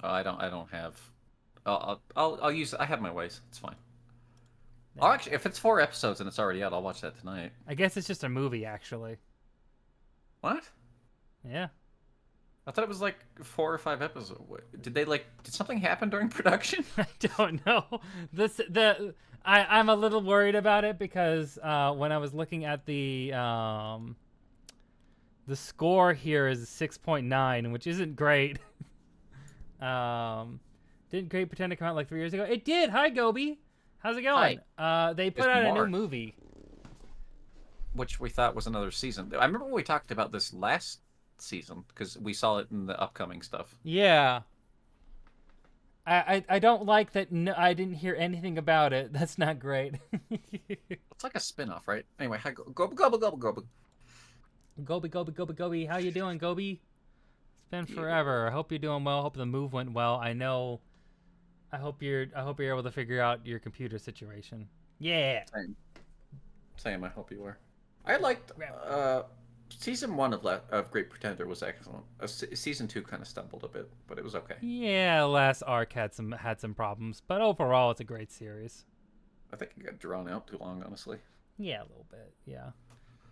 Oh, I don't have. I'll use. I have my ways. It's fine. I'll actually, if it's 4 episodes and it's already out, I'll watch that tonight. I guess it's just a movie, actually. What? Yeah. I thought it was like 4 or 5 episodes. Did something happen during production? I don't know. I'm a little worried about it because when I was looking at the score here is 6.9, which isn't great. Didn't Great Pretender come out like 3 years ago? It did. Hi, Gobi. How's it going? They put out a new movie, which we thought was another season. I remember we talked about this last season because we saw it in the upcoming stuff. Yeah. I don't like that. No, I didn't hear anything about it. That's not great. It's like a spin-off, right? Anyway, hi, Gobi, Gobi, Gobi, Gobi. Gobi, Gobi, Gobi, Gobi. How you doing, Gobi? It's been forever. I hope you're doing well. Hope the move went well. I hope you're able to figure out your computer situation. Yeah. Same. I hope you were. I liked season 1 of Great Pretender was excellent. Season 2 kind of stumbled a bit, but it was okay. Yeah, last arc had some problems, but overall it's a great series. I think it got drawn out too long, honestly. Yeah, a little bit. Yeah.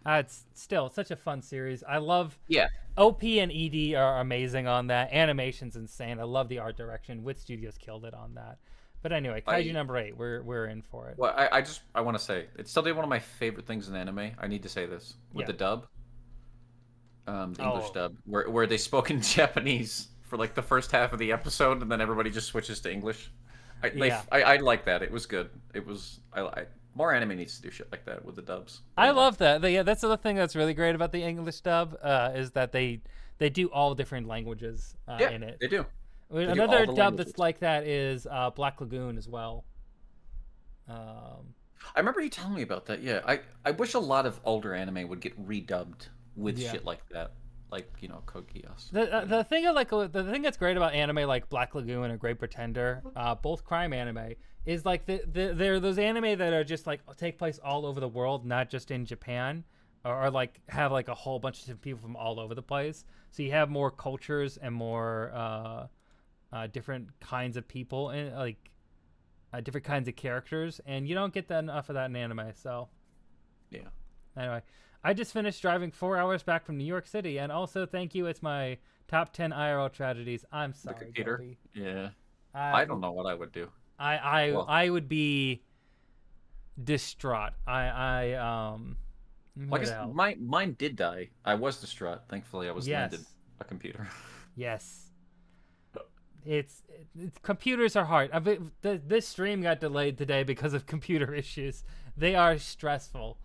It's still such a fun series. I love. Yeah. OP and ED are amazing on that. Animation's insane. I love the art direction. Wit Studios killed it on that. But anyway, Kaiju number 8. We're in for it. Well, I want to say it's still one of my favorite things in anime. I need to say this with the dub, the English dub, where they spoke in Japanese for like the first half of the episode, and then everybody just switches to English. I like that. It was good. It was more anime needs to do shit like that with the dubs. I love that. Yeah, that's the other thing that's really great about the English dub is that they they do all different languages in it. They do. Another dub that's like that is Black Lagoon as well. I remember you telling me about that. Yeah, I wish a lot of older anime would get redubbed with shit like that, like Code Geass. The thing that's great about anime like Black Lagoon and Great Pretender, both crime anime, is like they're those anime that are just like take place all over the world, not just in Japan, or like have like a whole bunch of people from all over the place. So you have more cultures and more different kinds of people and like different kinds of characters, and you don't get that enough of that in anime. So yeah. Anyway, I just finished driving 4 hours back from New York City, and also thank you. It's my top 10 IRL tragedies. I'm sorry, the computer. Kobe. Yeah. I don't know what I would do. I would be distraught. I guess mine did die. I was distraught. Thankfully, I was landed a computer. Yes. It's computers are hard. This stream got delayed today because of computer issues. They are stressful.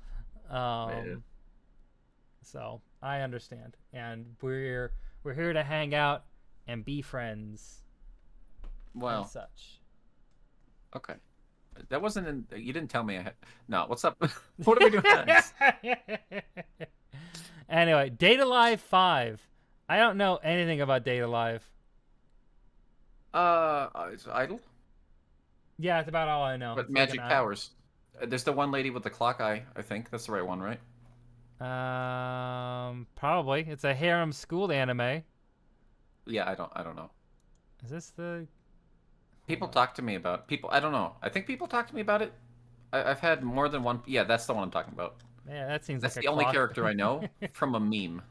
So I understand, and we're here to hang out and be friends. Well, and such. Okay, that wasn't in. You didn't tell me. No, what's up? What are we doing next? Anyway, Data Live 5. I don't know anything about Data Live. It's Idle. Yeah, it's about all I know. But magic powers. There's the one lady with the clock eye. I think that's the right one, right? Probably. It's a harem school anime. Yeah, I don't know. Is this the? People talk to me about people. I don't know. I think people talk to me about it. I've had more than one. Yeah, that's the one I'm talking about. Yeah, that seems. That's like the only character I know from a meme.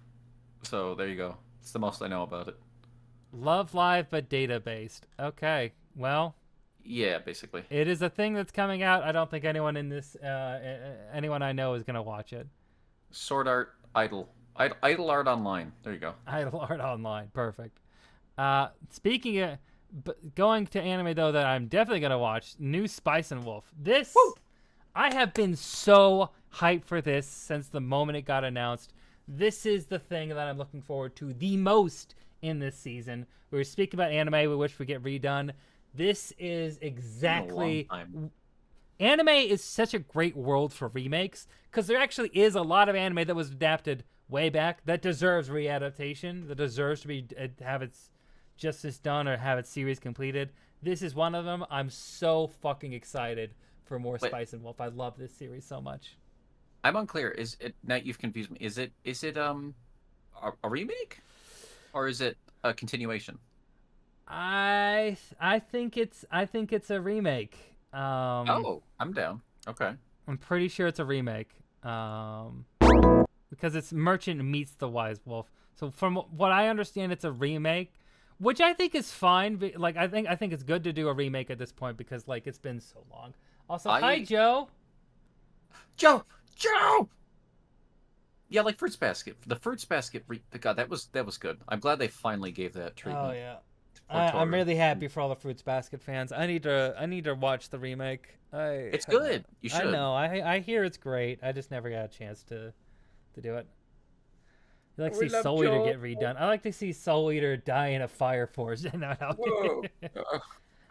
So there you go. It's the most I know about it. Love Live, but data based. Okay, well. Yeah, basically. It is a thing that's coming out. I don't think anyone in this, anyone I know is gonna watch it. Sword Art Idol. Idol Art Online. There you go. Idol Art Online. Perfect. Speaking of going to anime though, that I'm definitely gonna watch. New Spice and Wolf. This. Woo! I have been so hyped for this since the moment it got announced. This is the thing that I'm looking forward to the most in this season. We were speaking about anime we wish would get redone. This is exactly... Anime is such a great world for remakes, because there actually is a lot of anime that was adapted way back that deserves readaptation, that deserves to be have its justice done or have its series completed. This is one of them. I'm so fucking excited for more Spice and Wolf. I love this series so much. I'm unclear. Is it now? You've confused me. Is it a remake, or is it a continuation? I think it's a remake. Oh, I'm down. Okay. I'm pretty sure it's a remake. Because it's Merchant meets the Wise Wolf. So from what I understand, it's a remake, which I think is fine. Like I think it's good to do a remake at this point because like it's been so long. Also, hi Joe. Joe. Yeah, like Fruits Basket. The Fruits Basket. God, that was good. I'm glad they finally gave that treatment. Oh yeah. I'm really happy for all the Fruits Basket fans. I need to watch the remake. It's good. You should. I know. I hear it's great. I just never got a chance to do it. I like to see Soul Eater get redone. I like to see Soul Eater die in a fire force. Whoa.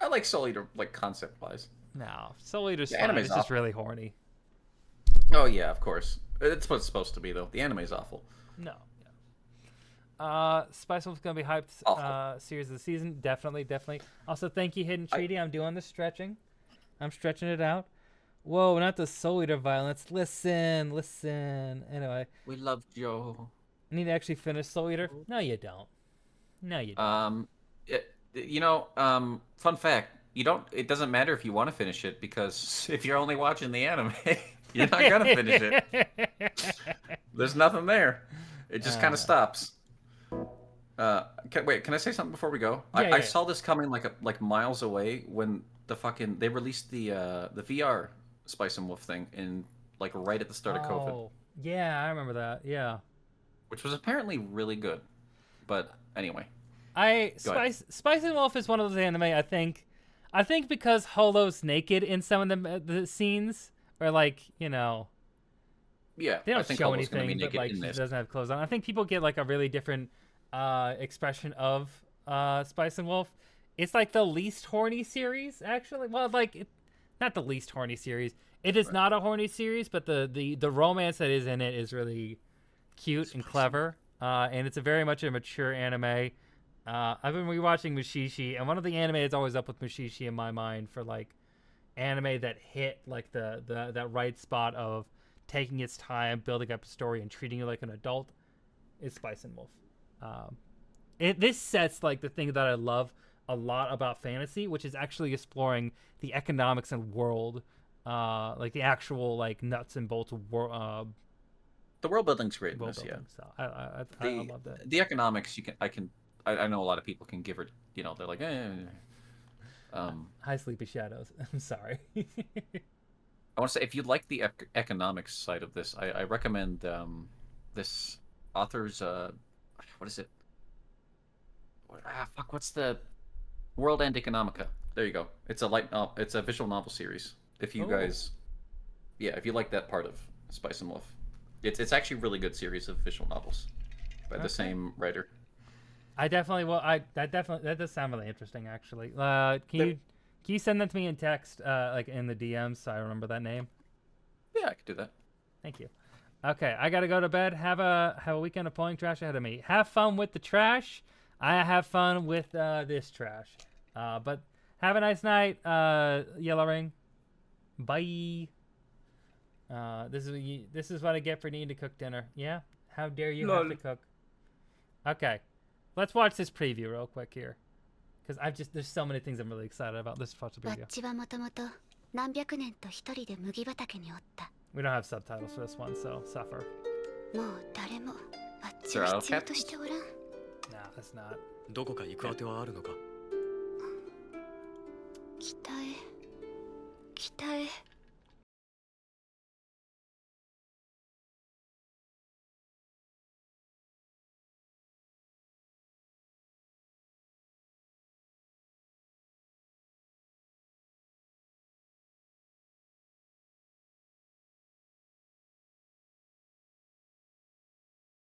I like Soul Eater like concept wise. No, Soul Eater's fine. It's just really horny. Oh yeah, of course. It's what it's supposed to be though. The anime's awful. No. Spice Wolf's gonna be hyped. Series of the season, definitely. Also, thank you, Hidden Treaty. I'm doing the stretching. I'm stretching it out. Whoa, not the Soul Eater violence. Listen. Anyway, we love Joe. I need to actually finish Soul Eater. No, you don't. Fun fact. It doesn't matter if you want to finish it because if you're only watching the anime, you're not gonna finish it. There's nothing there. It just kind of stops. Can I say something before we go? I saw this coming like miles away when they released the VR Spice and Wolf thing in like right at the start of COVID. Oh, yeah, I remember that. Yeah. Which was apparently really good. But anyway. Spice and Wolf is one of those anime I think because Holo's naked in some of the scenes or like, yeah, they don't show anything, but like he doesn't have clothes on. I think people get like a really different expression of Spice and Wolf. It's like the least horny series, actually. Well, like not the least horny series. It is not a horny series, but the romance that is in it is really cute and clever. And it's a very much a mature anime. I've been rewatching Mushishi, and one of the anime that's always up with Mushishi in my mind for like anime that hit like that right spot of taking its time, building up a story, and treating you like an adult is Spice and Wolf. This sets like the thing that I love a lot about fantasy, which is actually exploring the economics and world, like the actual like nuts and bolts of the world building's great in this, yeah. So I love that. The economics, I know a lot of people can give it, you know, they're like, Hi, Sleepy Shadows. I'm sorry. I want to say, if you like the economics side of this, I recommend this author's, what is it? What's the World End Economica? There you go. It's a visual novel series. If you guys, if you like that part of Spice and Wolf, it's actually a really good series of visual novels by the same writer. I definitely will. That does sound really interesting, actually. Can you send that to me in text, like in the DMs, so I remember that name? Yeah, I could do that. Thank you. Okay, I gotta go to bed. Have a weekend of pulling trash ahead of me. Have fun with the trash. I have fun with this trash. But have a nice night, Yellow Ring. Bye. This is what I get for needing to cook dinner. Yeah? How dare you have to cook? Okay. Let's watch this preview real quick here. Because there's so many things I'm really excited about. Let's watch the preview. We don't have subtitles for this one, so suffer. No, that's not. どこか行くあてはあるのか?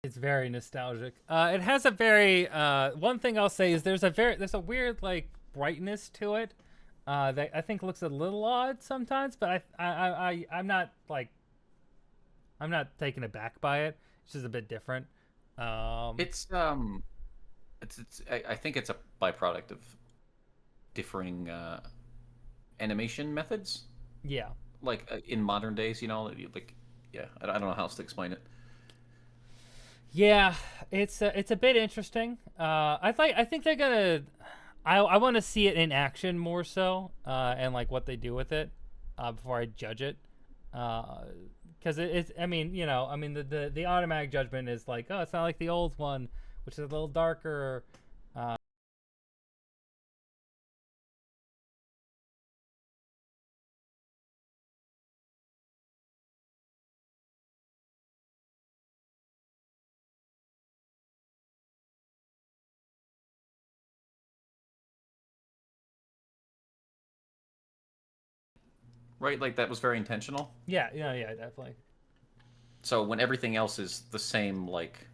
It's very nostalgic. It has a very one thing I'll say is there's a weird like brightness to it that I think looks a little odd sometimes, but I'm not taken aback by it. It's just a bit different. I think it's a byproduct of differing animation methods. Yeah. Like in modern days, you know, like I don't know how else to explain it. Yeah, it's a bit interesting. I think they're gonna. I want to see it in action more so, and like what they do with it, before I judge it. Because it's. I mean, you know, I mean the automatic judgment is like, oh, it's not like the old one, which is a little darker. Right, like that was very intentional. Yeah, definitely. So when everything else is the same, like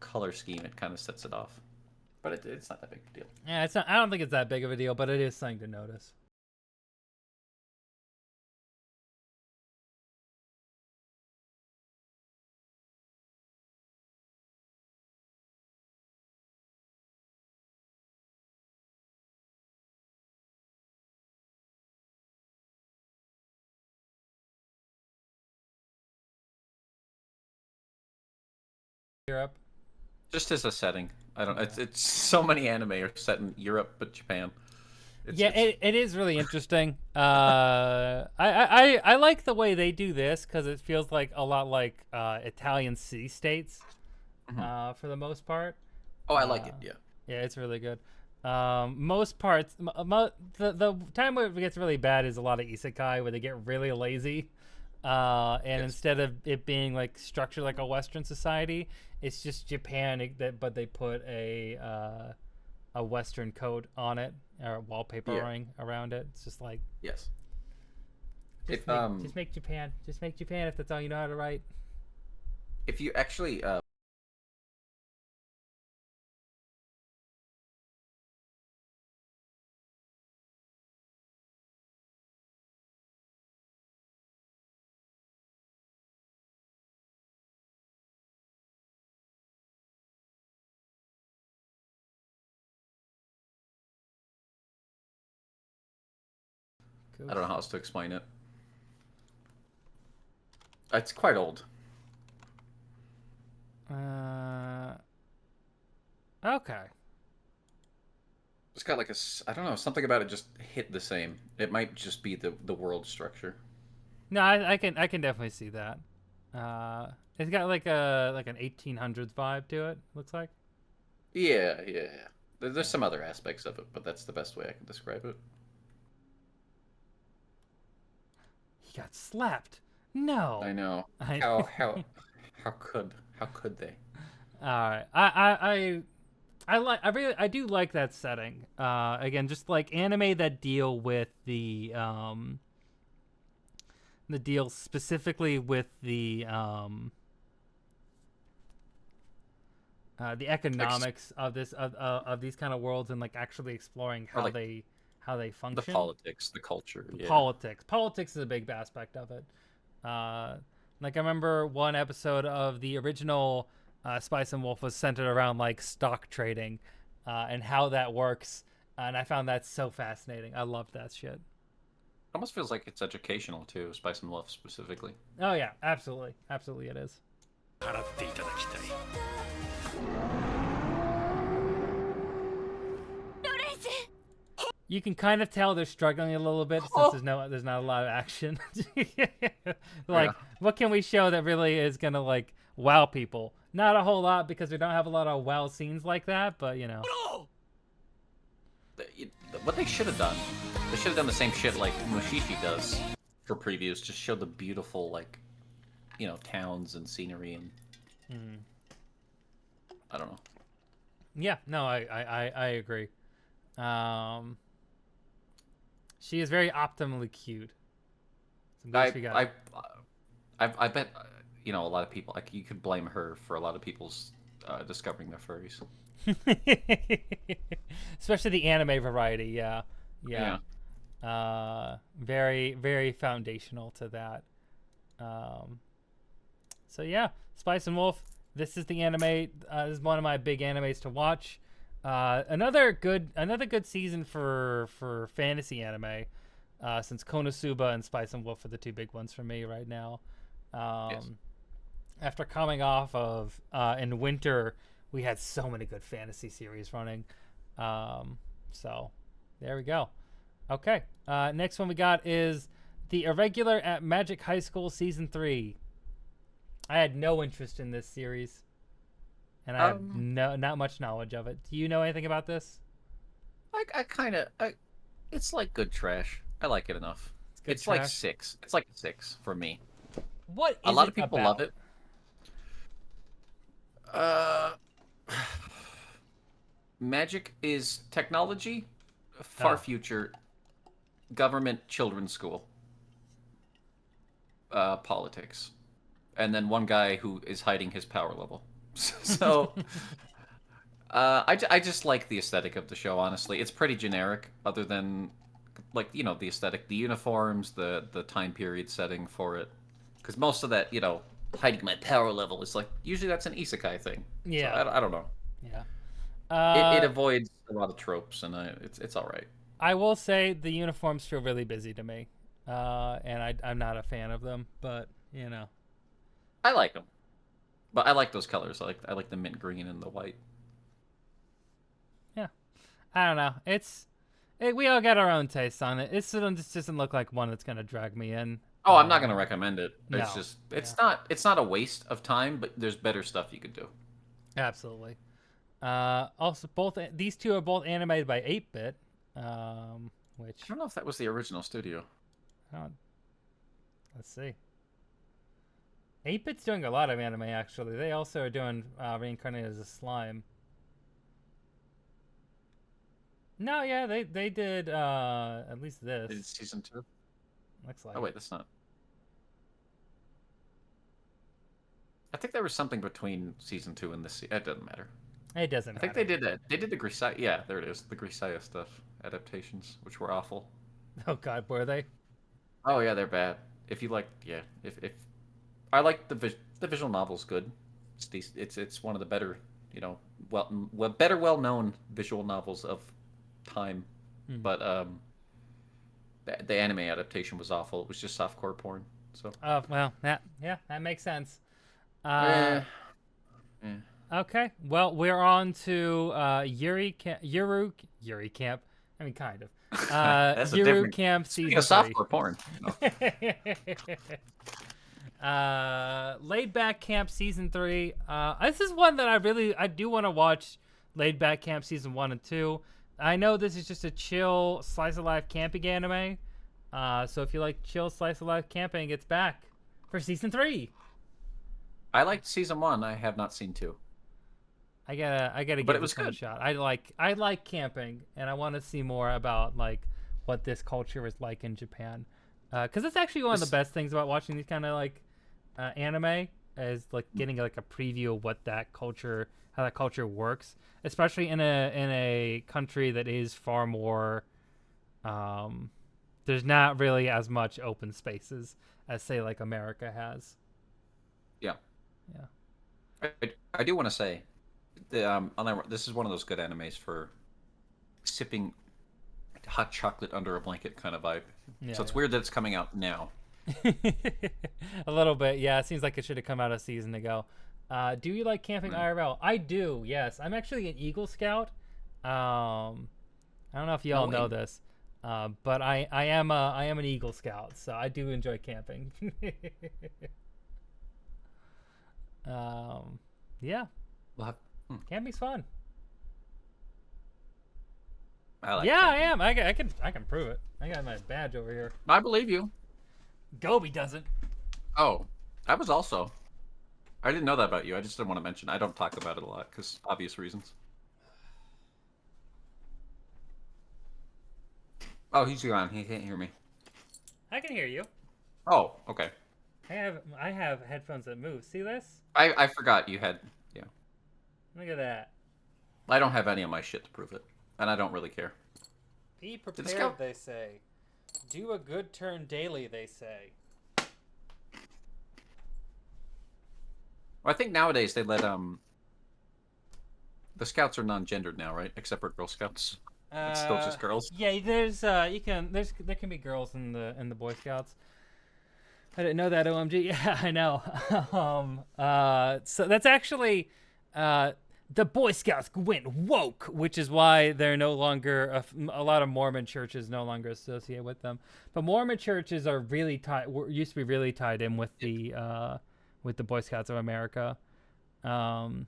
color scheme, it kind of sets it off. But it's not that big a deal. Yeah, it's not. I don't think it's that big of a deal, but it is something to notice. Europe. Just as a setting, I don't. It's so many anime are set in Europe, but Japan. It is really interesting. I like the way they do this because it feels like a lot like Italian city states, for the most part. Oh, I like it. Yeah. Yeah, it's really good. Most parts, the time where it gets really bad is a lot of isekai where they get really lazy. And instead of it being like structured like a Western society, it's just Japan but they put a Western coat on it or wallpapering around it. It's just like just make Japan if that's all you know how to write. If you actually I don't know how else to explain it. It's quite old. Okay. It's got like I don't know, something about it just hit the same. It might just be the world structure. No, I can definitely see that. It's got like an 1800s vibe to it. Looks like. Yeah. There's some other aspects of it, but that's the best way I can describe it. He got slapped. No. I know. How could they? All right. I do like that setting. Again, just like anime that deal with the deal specifically with the economics of this of these kind of worlds, and like actually exploring how like they function. The politics, the culture. The politics. Politics is a big aspect of it. Like I remember one episode of the original Spice and Wolf was centered around like stock trading and how that works, and I found that so fascinating. I loved that shit. Almost feels like it's educational too, Spice and Wolf specifically. Oh yeah, absolutely it is. You can kind of tell they're struggling a little bit since there's not a lot of action. What can we show that really is gonna like wow people? Not a whole lot, because we don't have a lot of wow scenes like that, but you know. What they should have done, they should have done the same shit like Mushishi does for previews. Just show the beautiful, like, you know, towns and scenery and I don't know. Yeah, no, I agree. She is very optimally cute. I bet, you know, a lot of people, like, you could blame her for a lot of people's discovering their furries. Especially the anime variety, yeah. Very, very foundational to that. So yeah, Spice and Wolf. This is the anime. This is one of my big animes to watch. Another good season for fantasy anime. Since Konosuba and Spice and Wolf are the two big ones for me right now. Yes. After coming off of in winter, we had so many good fantasy series running. So there we go. Okay. Next one we got is The Irregular at Magic High School Season 3. I had no interest in this series, and I have not much knowledge of it. Do you know anything about this? I kind of, it's like good trash. I like it enough. It's like 6. It's like 6 for me. What is a lot of people about? love it. Magic is technology, far future, government, children's school, politics, and then one guy who is hiding his power level. So, I just like the aesthetic of the show. Honestly, it's pretty generic, other than, like, you know, the aesthetic, the uniforms, the time period setting for it, because most of that, you know, hiding my power level is like usually that's an isekai thing. Yeah, so I don't know. Yeah. It avoids a lot of tropes, and it's all right. I will say the uniforms feel really busy to me, and I'm not a fan of them. But you know, I like them, but I like those colors. I like the mint green and the white. Yeah, I don't know. We all got our own tastes on it. This doesn't look like one that's gonna drag me in. Oh, I'm not gonna recommend it. No. It's just it's not a waste of time, but there's better stuff you could do. Absolutely. Also, these two are both animated by 8-Bit, which I don't know if that was the original studio. Let's see. 8-Bit's doing a lot of anime, actually. They also are doing Reincarnated as a Slime. No, yeah, they did at least this. They did season 2. Looks like. Oh wait, that's not. I think there was something between season 2 and this. It doesn't matter. It doesn't matter. I think they did that. They did the Grisaya. Yeah, there it is. The Grisaya stuff adaptations, which were awful. Oh God, were they? Oh yeah, they're bad. If you like, yeah, if I like the visual novel's good. It's one of the better, you know, well known visual novels of time. But the anime adaptation was awful. It was just softcore porn. So. Oh well, that makes sense. Yeah. Okay, well we're on to Yuri Camp. I mean, kind of. That's Yuru a different. Camp Speaking of season 3. softcore porn. No. Laid Back Camp season 3. This is one that I do want to watch. Laid Back Camp season 1 and 2. I know this is just a chill slice of life camping anime. So if you like chill slice of life camping, it's back for season 3. I liked season 1. I have not seen 2. I gotta give this one a shot. I like camping, and I want to see more about like what this culture is like in Japan, because it's actually one of the best things about watching these kind of like anime is like getting like a preview of what how that culture works, especially in a country that is far more. There's not really as much open spaces as say like America has. Yeah. Yeah. I do want to say. This is one of those good animes for sipping hot chocolate under a blanket kind of vibe. Yeah, so it's weird that it's coming out now. A little bit, yeah. It seems like it should have come out a season ago. Do you like camping IRL? I do, yes. I'm actually an Eagle Scout. I don't know if you all know this, but I am an Eagle Scout, so I do enjoy camping. Yeah. Camping's fun. I like yeah, camping. I am. I can prove it. I got my badge over here. I believe you. Gobi doesn't. Oh, I was also. I didn't know that about you. I just didn't want to mention. I don't talk about it a lot because obvious reasons. Oh, he's gone. He can't hear me. I can hear you. Oh, okay. I have headphones that move. See this? I forgot you had. Yeah. Look at that. I don't have any of my shit to prove it, and I don't really care. Be prepared, they say. Do a good turn daily, they say. Well, I think nowadays they let the scouts are non-gendered now, right? Except for Girl Scouts. It's still just girls. Yeah, there can be girls in the Boy Scouts. I didn't know that. OMG. Yeah, I know. So that's actually the Boy Scouts went woke, which is why they're no longer a lot of Mormon churches no longer associate with them. But Mormon churches are really used to be really tied in with the Boy Scouts of America. That's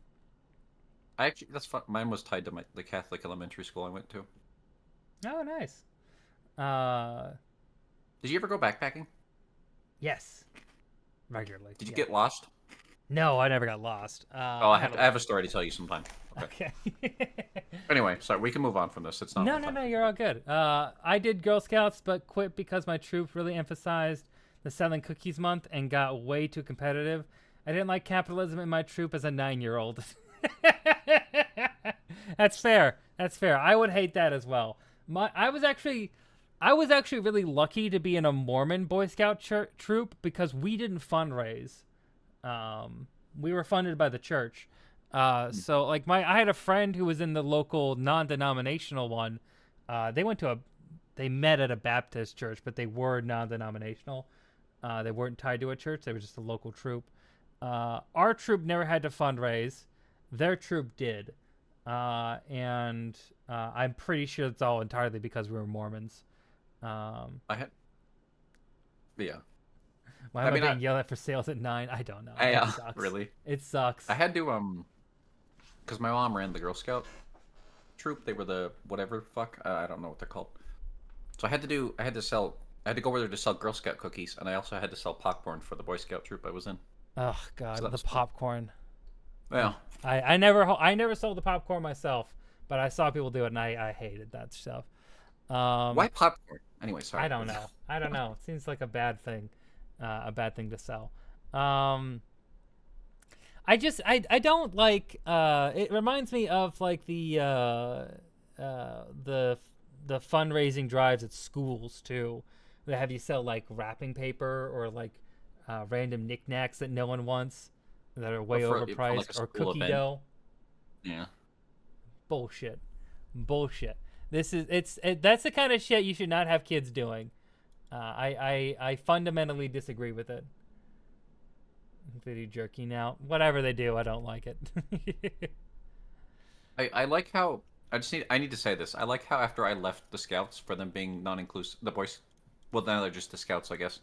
fun. Mine was tied to the Catholic elementary school I went to. Oh, nice. Did you ever go backpacking? Yes. Regularly. Did you get lost? No, I never got lost. I have a story to tell you sometime. Okay. Anyway, sorry, we can move on from this. It's not. No, you're all good. I did Girl Scouts, but quit because my troop really emphasized the selling cookies month and got way too competitive. I didn't like capitalism in my troop as a 9-year-old. That's fair. I would hate that as well. I was actually really lucky to be in a Mormon Boy Scout troop because we didn't fundraise. We were funded by the church. So like I had a friend who was in the local non-denominational one. They met at a Baptist church, but they were non-denominational. They weren't tied to a church. They were just a local troop. Our troop never had to fundraise. Their troop did. And I'm pretty sure it's all entirely because we were Mormons. Yeah. Why am I being yelled at for sales at 9? I don't know. It sucks. Really? It sucks. I had to because my mom ran the Girl Scout troop. They were the whatever fuck. I don't know what they're called. So I had to go over there to sell Girl Scout cookies, and I also had to sell popcorn for the Boy Scout troop I was in. Oh God, so the popcorn. Yeah. I never sold the popcorn myself, but I saw people do it, and I hated that stuff. Why popcorn? Anyway, sorry. I don't know. It seems like a bad thing to sell. I don't like. It reminds me of like the fundraising drives at schools too. They have you sell like wrapping paper or like random knickknacks that no one wants that are way overpriced, like or cookie dough. Yeah. Bullshit. That's the kind of shit you should not have kids doing. I fundamentally disagree with it. Video jerky now. Whatever they do, I don't like it. I like how I need to say this. I like how after I left the Scouts for them being non-inclusive, the boys, well now they're just the Scouts, I guess.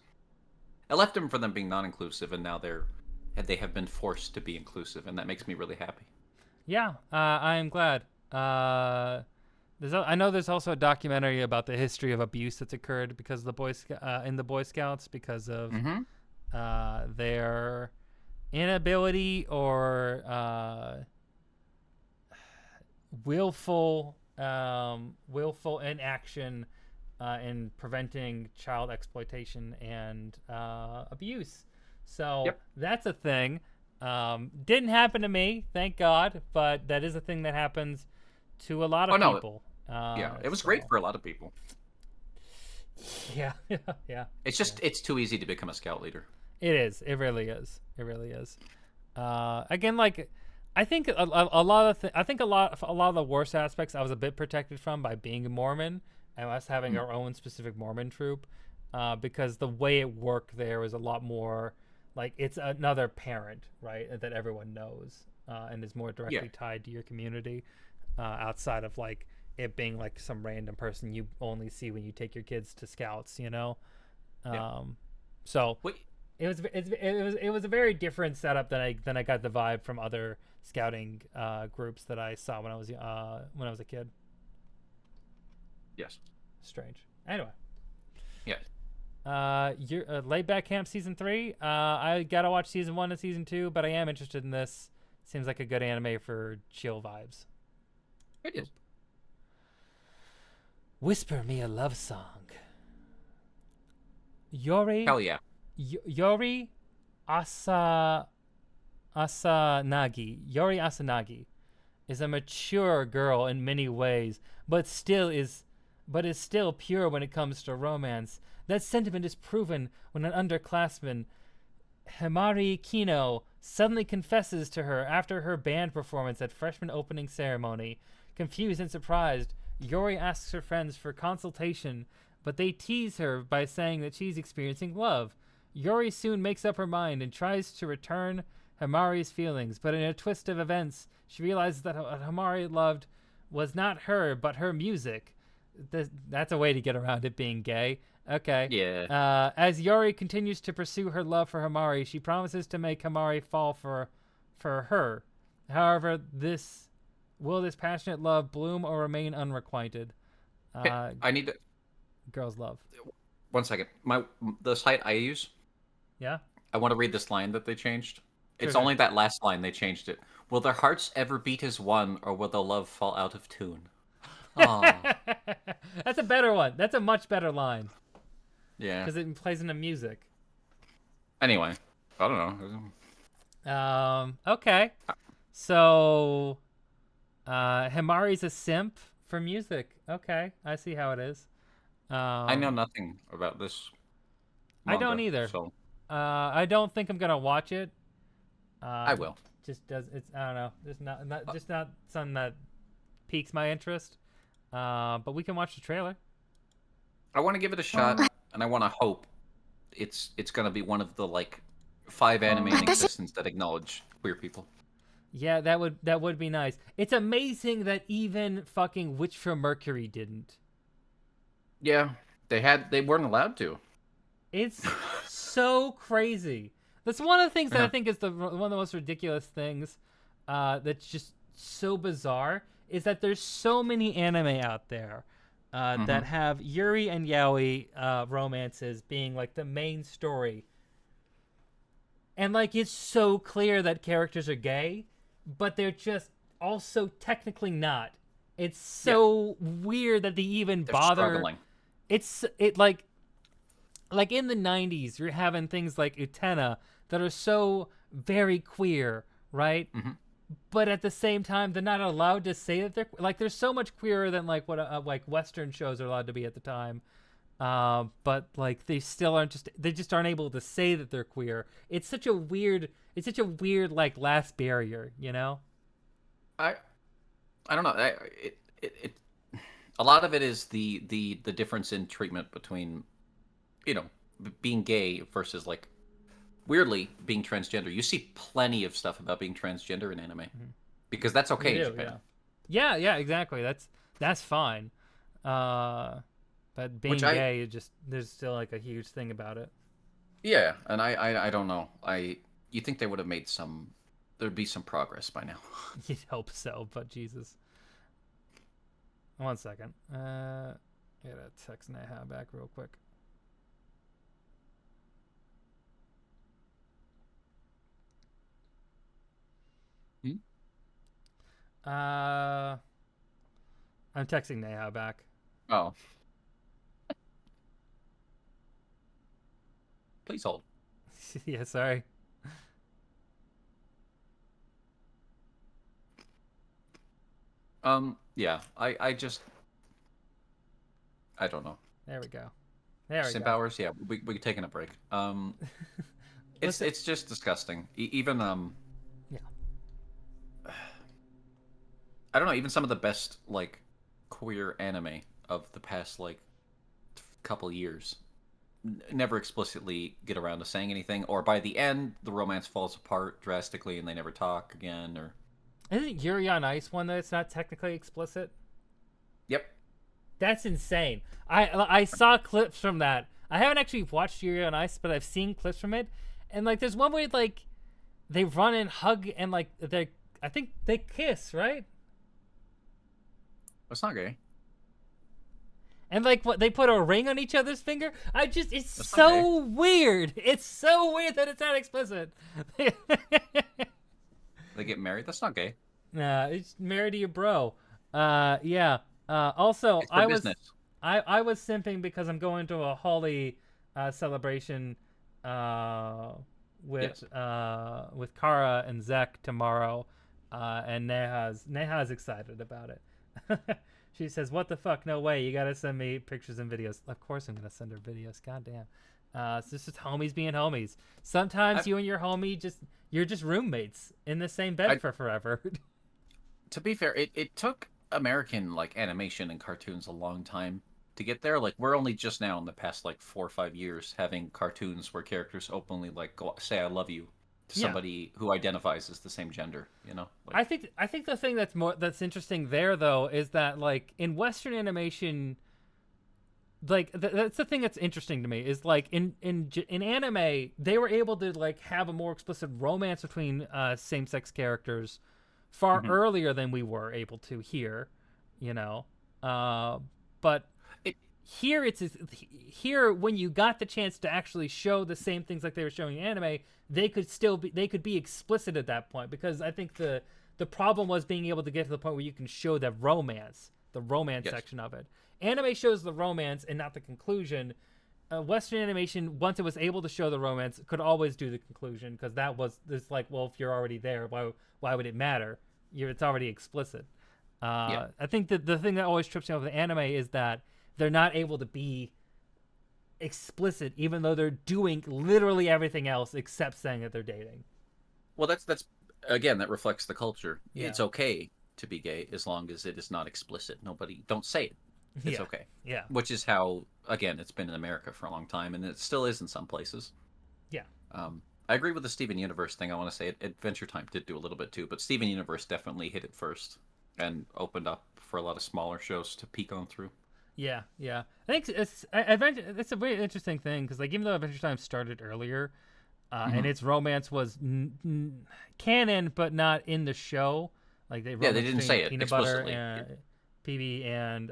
I left them for them being non-inclusive, and now they have been forced to be inclusive, and that makes me really happy. Yeah, I am glad. I know there's also a documentary about the history of abuse that's occurred because of the in the Boy Scouts because of their inability or willful inaction in preventing child exploitation and abuse. So that's a thing. Didn't happen to me, thank God, but that is a thing that happens to a lot of people. It was great for a lot of people. Yeah. It's too easy to become a scout leader. It is. It really is. It really is. Again, like I think a lot of the worst aspects I was a bit protected from by being a Mormon and us having our own specific Mormon troop, because the way it worked there was a lot more like it's another parent, right, that everyone knows and is more directly tied to your community, outside of like it being like some random person you only see when you take your kids to Scouts, you know. So it was a very different setup than I got the vibe from other scouting groups that I saw when I was a kid. Yes. Strange. Anyway. Yes. You're Laid Back Camp season 3. I gotta watch season 1 and season 2, but I am interested in this. Seems like a good anime for chill vibes. It is. Whisper me a love song. Yori. Hell yeah. Yori Asanagi is a mature girl in many ways, but is still pure when it comes to romance. That sentiment is proven when an underclassman, Himari Kino, suddenly confesses to her after her band performance at freshman opening ceremony. Confused and surprised, Yori asks her friends for consultation, but they tease her by saying that she's experiencing love. Yori soon makes up her mind and tries to return Himari's feelings, but in a twist of events, she realizes that what Himari loved was not her, but her music. That's a way to get around it being gay. Okay. Yeah. As Yori continues to pursue her love for Himari, she promises to make Himari fall for her. However, this passionate love bloom or remain unrequited? I need to... Girls love. 1 second. The site I use. Yeah. I want to read this line that they changed. It's Sure. only that last line they changed it. Will their hearts ever beat as one, or will their love fall out of tune? Oh. That's a better one. That's a much better line. Yeah. Because it plays into music. Anyway, I don't know. Okay. So, Himari's a simp for music. Okay, I see how it is. I know nothing about this manga, I don't either. So I don't think I'm gonna watch it. I will. It's I don't know. Just not something that piques my interest. But we can watch the trailer. I want to give it a shot, and I want to hope it's gonna be one of the like 5 anime in existence that acknowledge queer people. Yeah, that would be nice. It's amazing that even fucking Witch from Mercury didn't. Yeah, they weren't allowed to. It's so crazy. That's one of the things that I think is one of the most ridiculous things. That's just so bizarre is that there's so many anime out there that have Yuri and Yaoi romances being like the main story, and like it's so clear that characters are gay, but they're just also technically not. It's so weird that they even bother. Struggling. It like in the 90s, you're having things like Utena that are so very queer, right? Mm-hmm. But at the same time, they're not allowed to say that they're like. They're so much queerer than like what like Western shows are allowed to be at the time. But like they still aren't they just aren't able to say that they're queer. It's such a weird like last barrier, you know? I don't know. A lot of it is the difference in treatment between you know, being gay versus like weirdly being transgender. You see plenty of stuff about being transgender in anime because that's okay in Japan. Yeah, exactly. That's fine. But being gay, there's still like a huge thing about it. Yeah, and I don't know. You think they would have made there'd be some progress by now. You'd hope so, but Jesus. 1 second. I gotta text Neha back real quick. I'm texting Neha back. Oh. Please hold. Yeah, sorry. Yeah, I don't know. There we go. There we Simp go. hours, yeah, we're taking a break. It's just disgusting. Even yeah. I don't know, even some of the best like queer anime of the past like couple years never explicitly get around to saying anything, or by the end the romance falls apart drastically and they never talk again. Or isn't Yuri on Ice one that's not technically explicit? Yep. That's insane. I saw clips from that. I haven't actually watched Yuri on Ice, but I've seen clips from it, and like there's one where like they run and hug and like I think they kiss, right? That's not gay. And like what they put a ring on each other's finger. It's so weird. It's so weird that it's not explicit. They get married. That's not gay. Nah, it's married to your bro. Yeah. Also, I was simping because I'm going to a Holly celebration with Kara and Zek tomorrow, and Neha's excited about it. She says, "What the fuck? No way! You gotta send me pictures and videos." Of course, I'm gonna send her videos. Goddamn. So this is homies being homies. Sometimes you and your homie you're just roommates in the same bed for forever. To be fair, it took American like animation and cartoons a long time to get there. Like we're only just now in the past like 4 or 5 years having cartoons where characters openly like say "I love you" to somebody who identifies as the same gender. You know. Like, I think the thing that's interesting there though is that like in Western animation, like that's the thing that's interesting to me is like in anime they were able to like have a more explicit romance between same-sex characters far earlier than we were able to here, you know. But here when you got the chance to actually show the same things like they were showing in anime, they could be explicit at that point, because I think the problem was being able to get to the point where you can show the romance section of it. Anime shows the romance and not the conclusion. Western animation, once it was able to show the romance, could always do the conclusion, because it's like, well, if you're already there, why would it matter? It's already explicit. I think that the thing that always trips me up with anime is that they're not able to be explicit, even though they're doing literally everything else except saying that they're dating. Well, that's again, that reflects the culture. Yeah. It's okay to be gay as long as it is not explicit. Don't say it. It's okay. Yeah. Which is how, again, it's been in America for a long time, and it still is in some places. Yeah. I agree with the Steven Universe thing. I want to say Adventure Time did do a little bit too, but Steven Universe definitely hit it first and opened up for a lot of smaller shows to peek on through. Yeah. I think it's a very interesting thing, because like even though Adventure Time started earlier, and its romance was canon but not in the show, like they didn't say it peanut explicitly. butter and PB and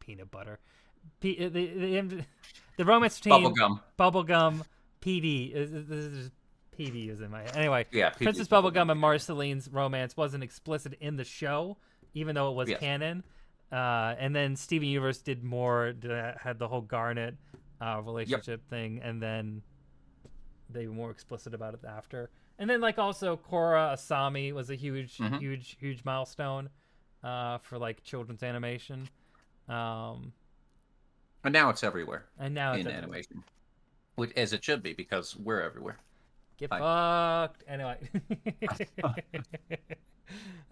peanut butter. The romance between Bubblegum, PD PB is in my head. Anyway, Princess Bubblegum and Marceline's romance wasn't explicit in the show, even though it was canon. And then Steven Universe did more, had the whole Garnet relationship thing, and then they were more explicit about it after. And then like also Korra Asami was a huge milestone for like children's animation. And now it's everywhere. And now it's in animation, which, as it should be, because we're everywhere. Get fucked. Anyway.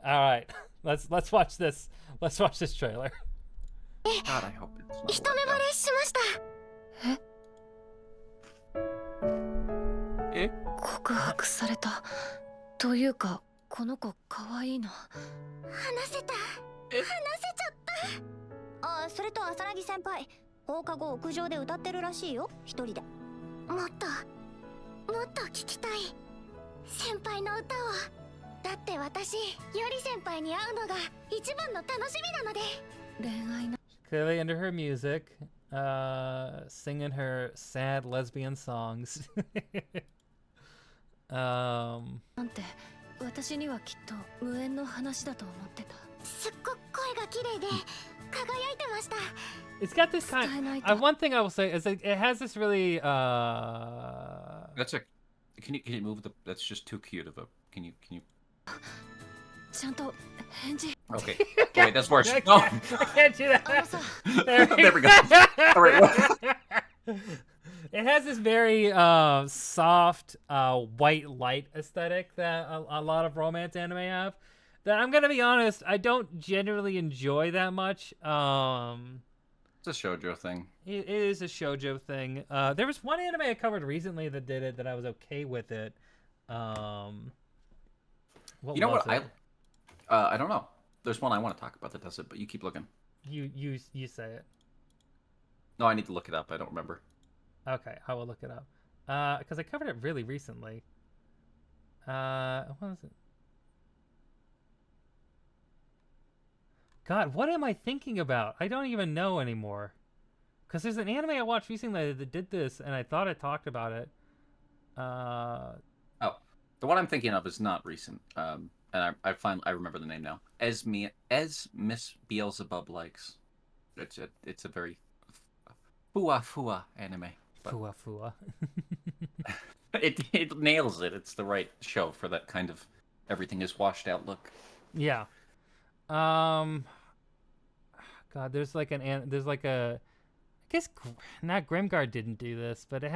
All right, let's watch this. Let's watch this trailer. God, I hope it's not. 告白されたというかこの子可愛いな。話せた。話せちゃった。あ、それと浅葱先輩、放課後屋上で歌ってるらしいよ、一人で。もっと聞きたい先輩の歌を。だって私より先輩に会うのが一番の楽しみなので。恋愛な。 Clearly into her music, singing her sad lesbian songs. なんて私にはきっと無縁の話だと思ってた。すっごく声が綺麗で輝いてました。 It's got this kind. One thing I will say is it has this really. That's a. Can you move the? That's just too cute of a. Can you? ちゃんと返事。 Okay. Oh, wait, that's worse. No. I can't do that. There we go. All right. It has this very soft white light aesthetic that a lot of romance anime have. That I'm gonna be honest, I don't generally enjoy that much. It's a shoujo thing. It is a shoujo thing. There was one anime I covered recently that did it that I was okay with it. What you know was what? it? I don't know. There's one I want to talk about that does it, but you keep looking. You say it. No, I need to look it up. I don't remember. Okay, I will look it up. Because I covered it really recently. What is it? God, what am I thinking about? I don't even know anymore. Because there's an anime I watched recently that did this, and I thought I talked about it. Oh, the one I'm thinking of is not recent. And I remember the name now. As Miss Beelzebub likes. It's a very fua anime. Fua fua. It nails it. It's the right show for that kind of everything is washed out look. Yeah. God, there's like I guess not Grimguard didn't do this, but it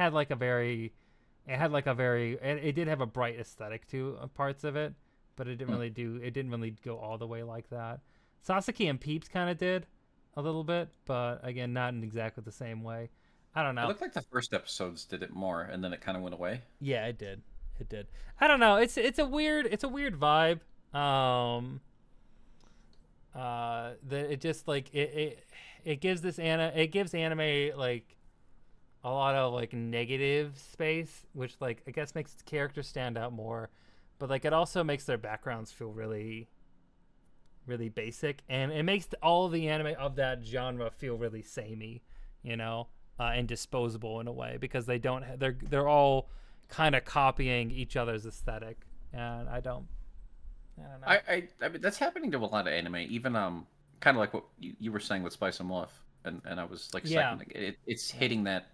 did have a bright aesthetic to parts of it, but it didn't really go all the way like that. Sasaki and Peeps kind of did a little bit, but again, not in exactly the same way. I don't know. It looked like the first episodes did it more, and then it kind of went away. Yeah, it did. I don't know. It's a weird vibe. That it just like it gives anime like a lot of like negative space, which like I guess makes its characters stand out more, but like it also makes their backgrounds feel really basic, and it makes all the anime of that genre feel really samey, you know, and disposable in a way, because they're all kind of copying each other's aesthetic, and I don't know. I mean, that's happening to a lot of anime, even kind of like what you were saying with Spice and Wolf, and I was like, it's hitting that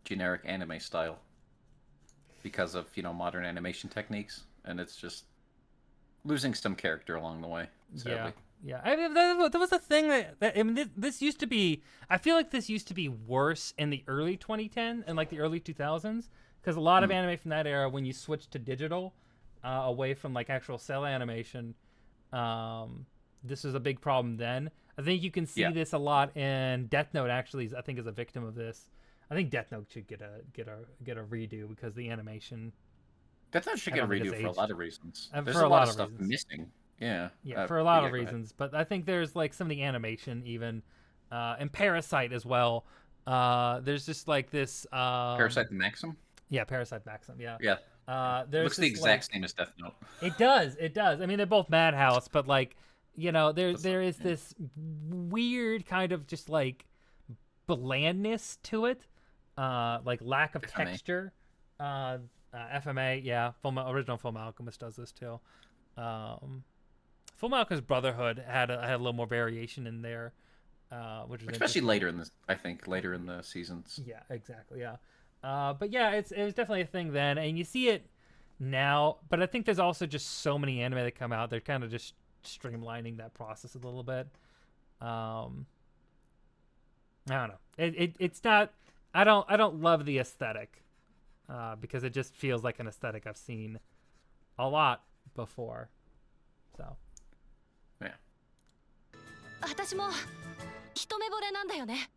generic anime style because of modern animation techniques, and it's just losing some character along the way. Sadly. Yeah. I mean, there was a thing that I mean, this used to be. I feel like this used to be worse in the early 2010s and like the early 2000s, because a lot of anime from that era, when you switched to digital. Away from like actual cell animation, this was a big problem then. I think you can see this a lot in Death Note. Actually, I think is a victim of this. I think Death Note should get a redo because the animation. Death Note should get a redo for a lot of reasons. There's a lot of stuff missing. Yeah. For a lot of reasons, but I think there's like some of the animation even, and Parasite as well. There's just like this. Parasite Maxim. Yeah, Parasite Maxim. Yeah. Yeah. Looks the exact same as Death Note. It does. I mean, they're both Madhouse, but like, there is this weird kind of just like blandness to it, like lack of FMA. texture. FMA, yeah. Original Full Alchemist does this too. Full Alchemist Brotherhood had a little more variation in there, which was especially later in the seasons. Yeah, exactly. Yeah. But yeah, it was definitely a thing then, and you see it now. But I think there's also just so many anime that come out. They're kind of just streamlining that process a little bit. I don't know. It's not. I don't love the aesthetic, because it just feels like an aesthetic I've seen a lot before. So. Yeah. 私も一目惚れなんだよね。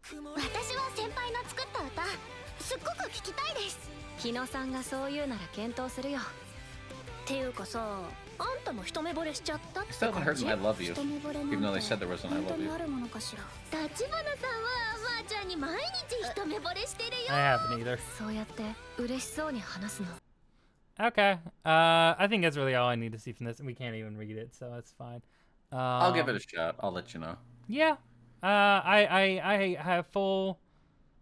私は先輩の作った歌すっごく聞きたいです。日野さんがそう言うなら検討するよ。っていうかさ、あんたも一目惚れしちゃったって感 Still haven't じ。 heard an I love you, 一目惚れ even なん though they て said there was an I 本当 love に you. あるものかしら。立花さんはおばあちゃんに毎日一目惚れしてるよ。 I haven't either. そうやって嬉しそうに話すの。 Okay. I think that's really all I need to see from this. We can't even read it, so that's fine. I'll give it a shot. I'll let you know. Yeah. I have full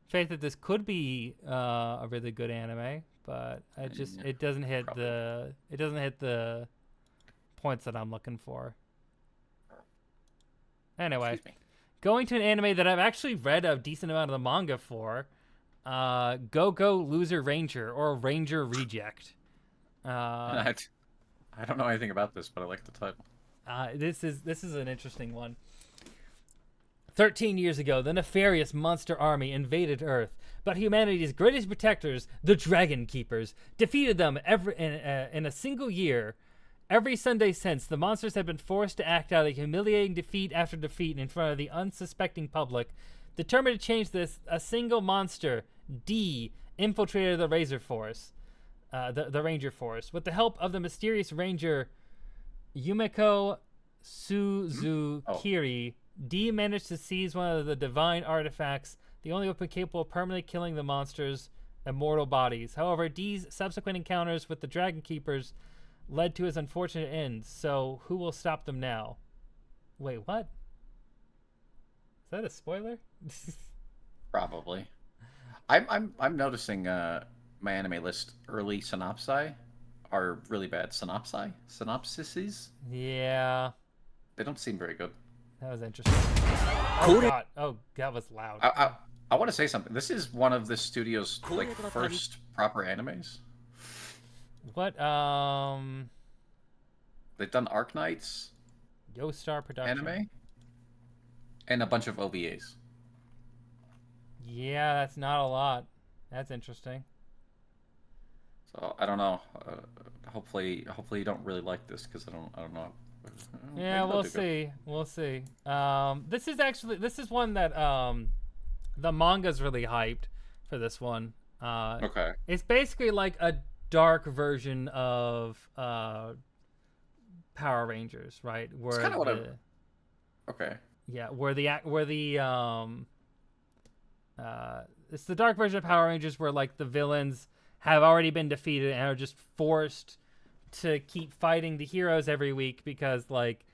faith that this could be a really good anime, but it doesn't hit the points that I'm looking for. Anyway, going to an anime that I've actually read a decent amount of the manga for, Go Go Loser Ranger or Ranger Reject. I don't know anything about this, but I like the title. This is an interesting one. 13 years ago, the nefarious monster army invaded Earth, but humanity's greatest protectors, the Dragon Keepers, defeated them in a single year. Every Sunday since, the monsters have been forced to act out a humiliating defeat after defeat in front of the unsuspecting public. Determined to change this, a single monster, D, infiltrated the Razor Force. The Ranger Force. With the help of the mysterious Ranger Yumeko Suzukiri, D managed to seize one of the divine artifacts, the only weapon capable of permanently killing the monster's immortal bodies. However, D's subsequent encounters with the Dragon Keepers led to his unfortunate end, so who will stop them now? Wait, what? Is that a spoiler? Probably. I'm noticing my anime list early synopsi are really bad. Synopsises? Yeah. They don't seem very good. That was interesting. Oh god. Oh, that was loud. I want to say something. This is one of the studio's like first proper animes. What? They've done Arc Knights, Yostar Production. anime, and a bunch of OVAs. Yeah, that's not a lot. That's interesting. So I don't know. Hopefully you don't really like this because I don't know. Yeah, we'll see. We'll see. This is one that the manga's really hyped for this one. Okay. It's basically like a dark version of Power Rangers, right? Where It's kind of what Okay. Yeah, it's the dark version of Power Rangers where like the villains have already been defeated and are just forced to keep fighting the heroes every week because like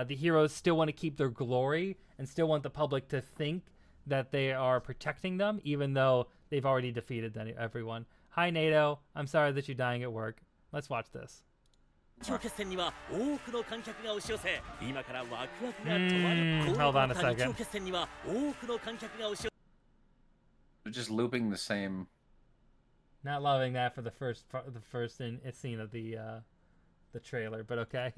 the heroes still want to keep their glory and still want the public to think that they are protecting them even though they've already defeated everyone. Hi NATO, I'm sorry that you're dying at work. Let's watch this. Hold on a second. They're just looping the same. Not loving that for the first scene of the trailer, but okay.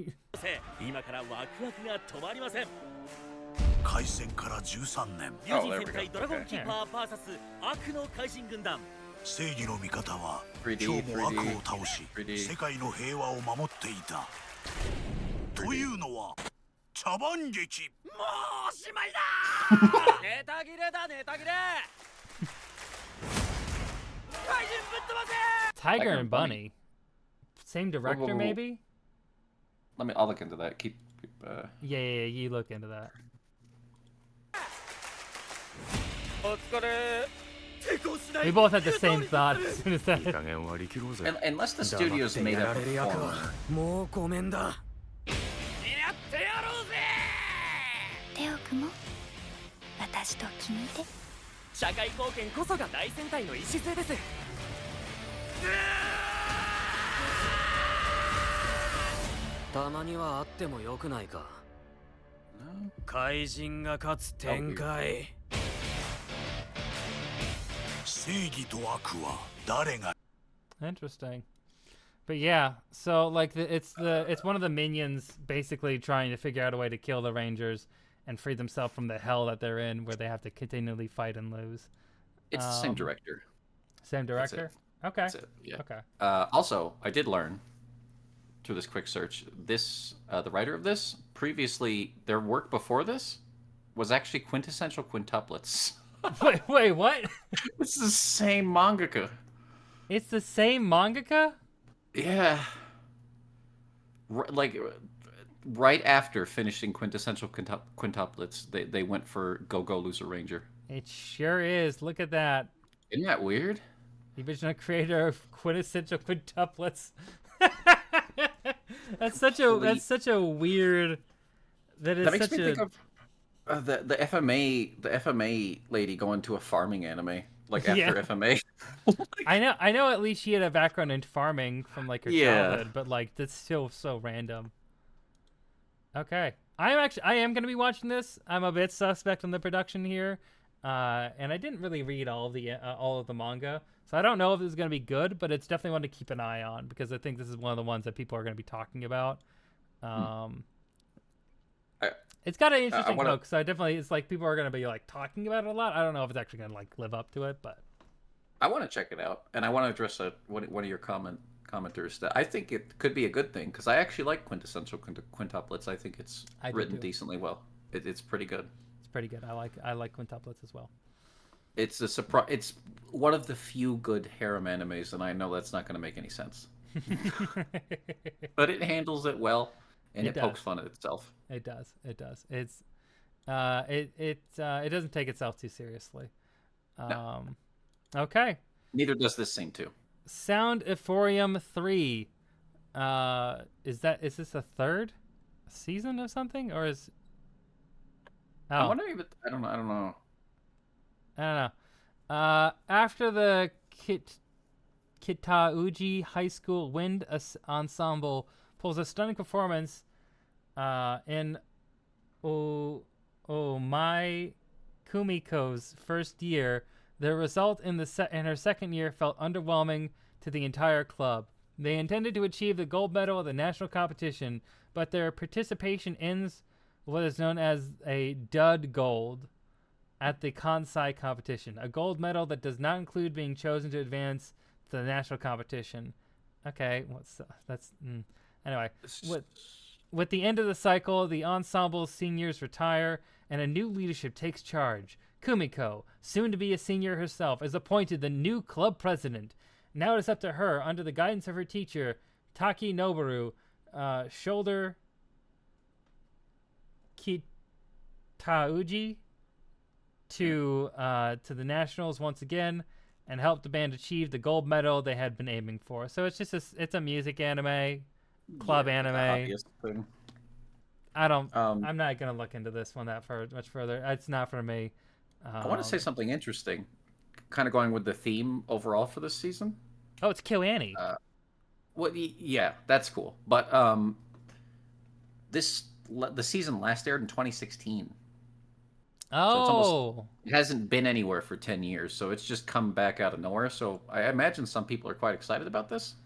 開戦から13年 Oh, there we go. Okay. 正義の味方は 3D 今日も悪を 3D 倒し 3D 世界の平和を守っていたというのは茶番劇もうおしまいだネタ切れだネタ切れ Tiger and Bunny. Same director, Whoa. maybe? I'll look into that. Keep Yeah, you look into that. We both had the same thought as soon as that. Unless the studio's made up of foreigner. もうごめんだテオ君も私と決めて社会貢献こそが大戦隊の礎ですたまにはあってもよくないか怪人が勝つ展開正義と悪は誰が Interesting. But yeah, so like it's one of the minions basically trying to figure out a way to kill the Rangers and free themselves from the hell that they're in where they have to continually fight and lose. It's the same director. Same director? Okay. That's it. Yeah. Okay. Also, I did learn through this quick search. This the writer of this previously their work before this was actually quintessential quintuplets. Wait, what? This is the same mangaka. It's the same mangaka? Yeah. Like, right after finishing Quintessential Quintuplets, they went for Go Go Loser Ranger. It sure is. Look at that. Isn't that weird? The original creator of Quintessential Quintuplets. That's such a weird. That makes me think of the FMA lady going to a farming anime like after FMA. I know. At least she had a background in farming from like her childhood, but like that's still so random. Okay, I am gonna be watching this. I'm a bit suspect on the production here, and I didn't really read all of the manga, so I don't know if this is gonna be good. But it's definitely one to keep an eye on because I think this is one of the ones that people are gonna be talking about. It's got an interesting hook, so it's like people are gonna be like talking about it a lot. I don't know if it's actually gonna like live up to it, but I want to check it out, and I want to address one of your commenters that I think it could be a good thing because I actually like Quintessential Quintuplets. I think it's written decently well. It's pretty good. It's pretty good. I like Quintuplets as well. It's a surprise. It's one of the few good harem animes, and I know that's not going to make any sense, but it handles it well. And it pokes fun at itself. It does. It's it doesn't take itself too seriously. No. Okay. Neither does this scene too. Sound Euphorium 3. Is this a third season of something or is? Oh. I wonder if I don't know. After the Kitauji High School Wind Ensemble pulls a stunning performance in Mai Kumiko's first year, the result in her second year felt underwhelming to the entire club. They intended to achieve the gold medal at the national competition, but their participation ends what is known as a dud gold at the Kansai competition, a gold medal that does not include being chosen to advance to the national competition. Okay, Anyway, with the end of the cycle, the ensemble's seniors retire, and a new leadership takes charge. Kumiko, soon to be a senior herself, is appointed the new club president. Now it is up to her, under the guidance of her teacher, Taki Noboru, shoulder Kitauji to the nationals once again, and help the band achieve the gold medal they had been aiming for. So it's just it's a music anime. Club anime. I'm not gonna look into this one much further. It's not for me. I want to say something interesting, kind of going with the theme overall for this season. Oh, it's Kill Annie. Yeah, that's cool. But the season last aired in 2016. Oh, so it hasn't been anywhere for 10 years, so it's just come back out of nowhere. So I imagine some people are quite excited about this.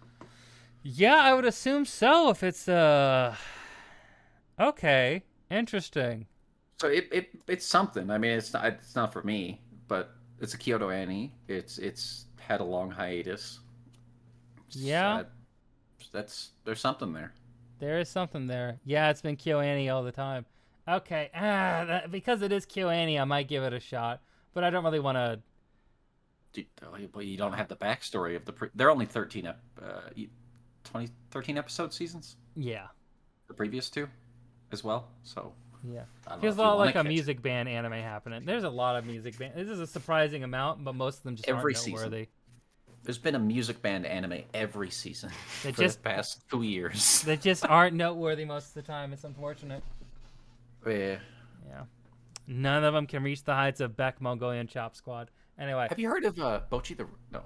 Yeah, I would assume so if it's okay, interesting. So it's something. I mean, it's not for me, but it's a Kyoto Annie. It's had a long hiatus. Yeah. There's something there. There is something there. Yeah, it's been Kyo Annie all the time. Okay, because it is Kyo Annie, I might give it a shot, but I don't really want to. But you don't have the backstory of they're only 13 episode seasons. Yeah. The previous two, as well. So. Yeah. Feels a lot like a music band anime happening. There's a lot of music band. This is a surprising amount, but most of them just aren't noteworthy. Season. There's been a music band anime every season for the past 2 years. They just aren't noteworthy most of the time. It's unfortunate. Yeah. Yeah. None of them can reach the heights of Beck, Mongolian Chop Squad. Anyway. Have you heard of Bocchi the... No.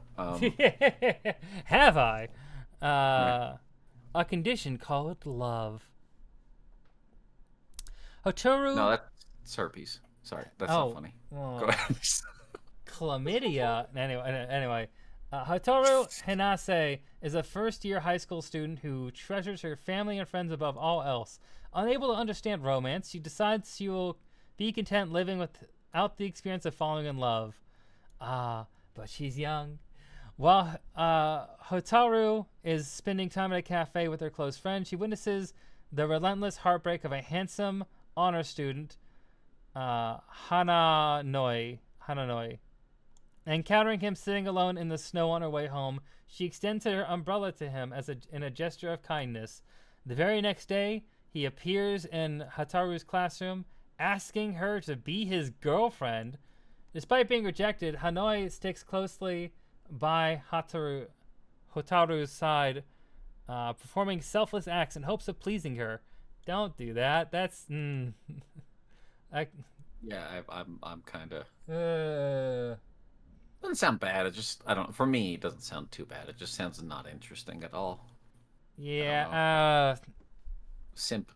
Have I? A condition called love. Hotaru... No, that's herpes. Sorry, that's not funny. Go ahead. Chlamydia. Anyway. Hotaru Hinase is a first-year high school student who treasures her family and friends above all else. Unable to understand romance, she decides she will be content living without the experience of falling in love. But she's young. While Hotaru is spending time at a cafe with her close friend, she witnesses the relentless heartbreak of a handsome honor student, Hananoi. Encountering him sitting alone in the snow on her way home, she extends her umbrella to him in a gesture of kindness. The very next day, he appears in Hataru's classroom, asking her to be his girlfriend. Despite being rejected, Hanoi sticks closely by Hotaru's side, performing selfless acts in hopes of pleasing her. Don't do that. That's Yeah, I'm kind of. Doesn't sound bad. It just For me, it doesn't sound too bad. It just sounds not interesting at all. Yeah. Simp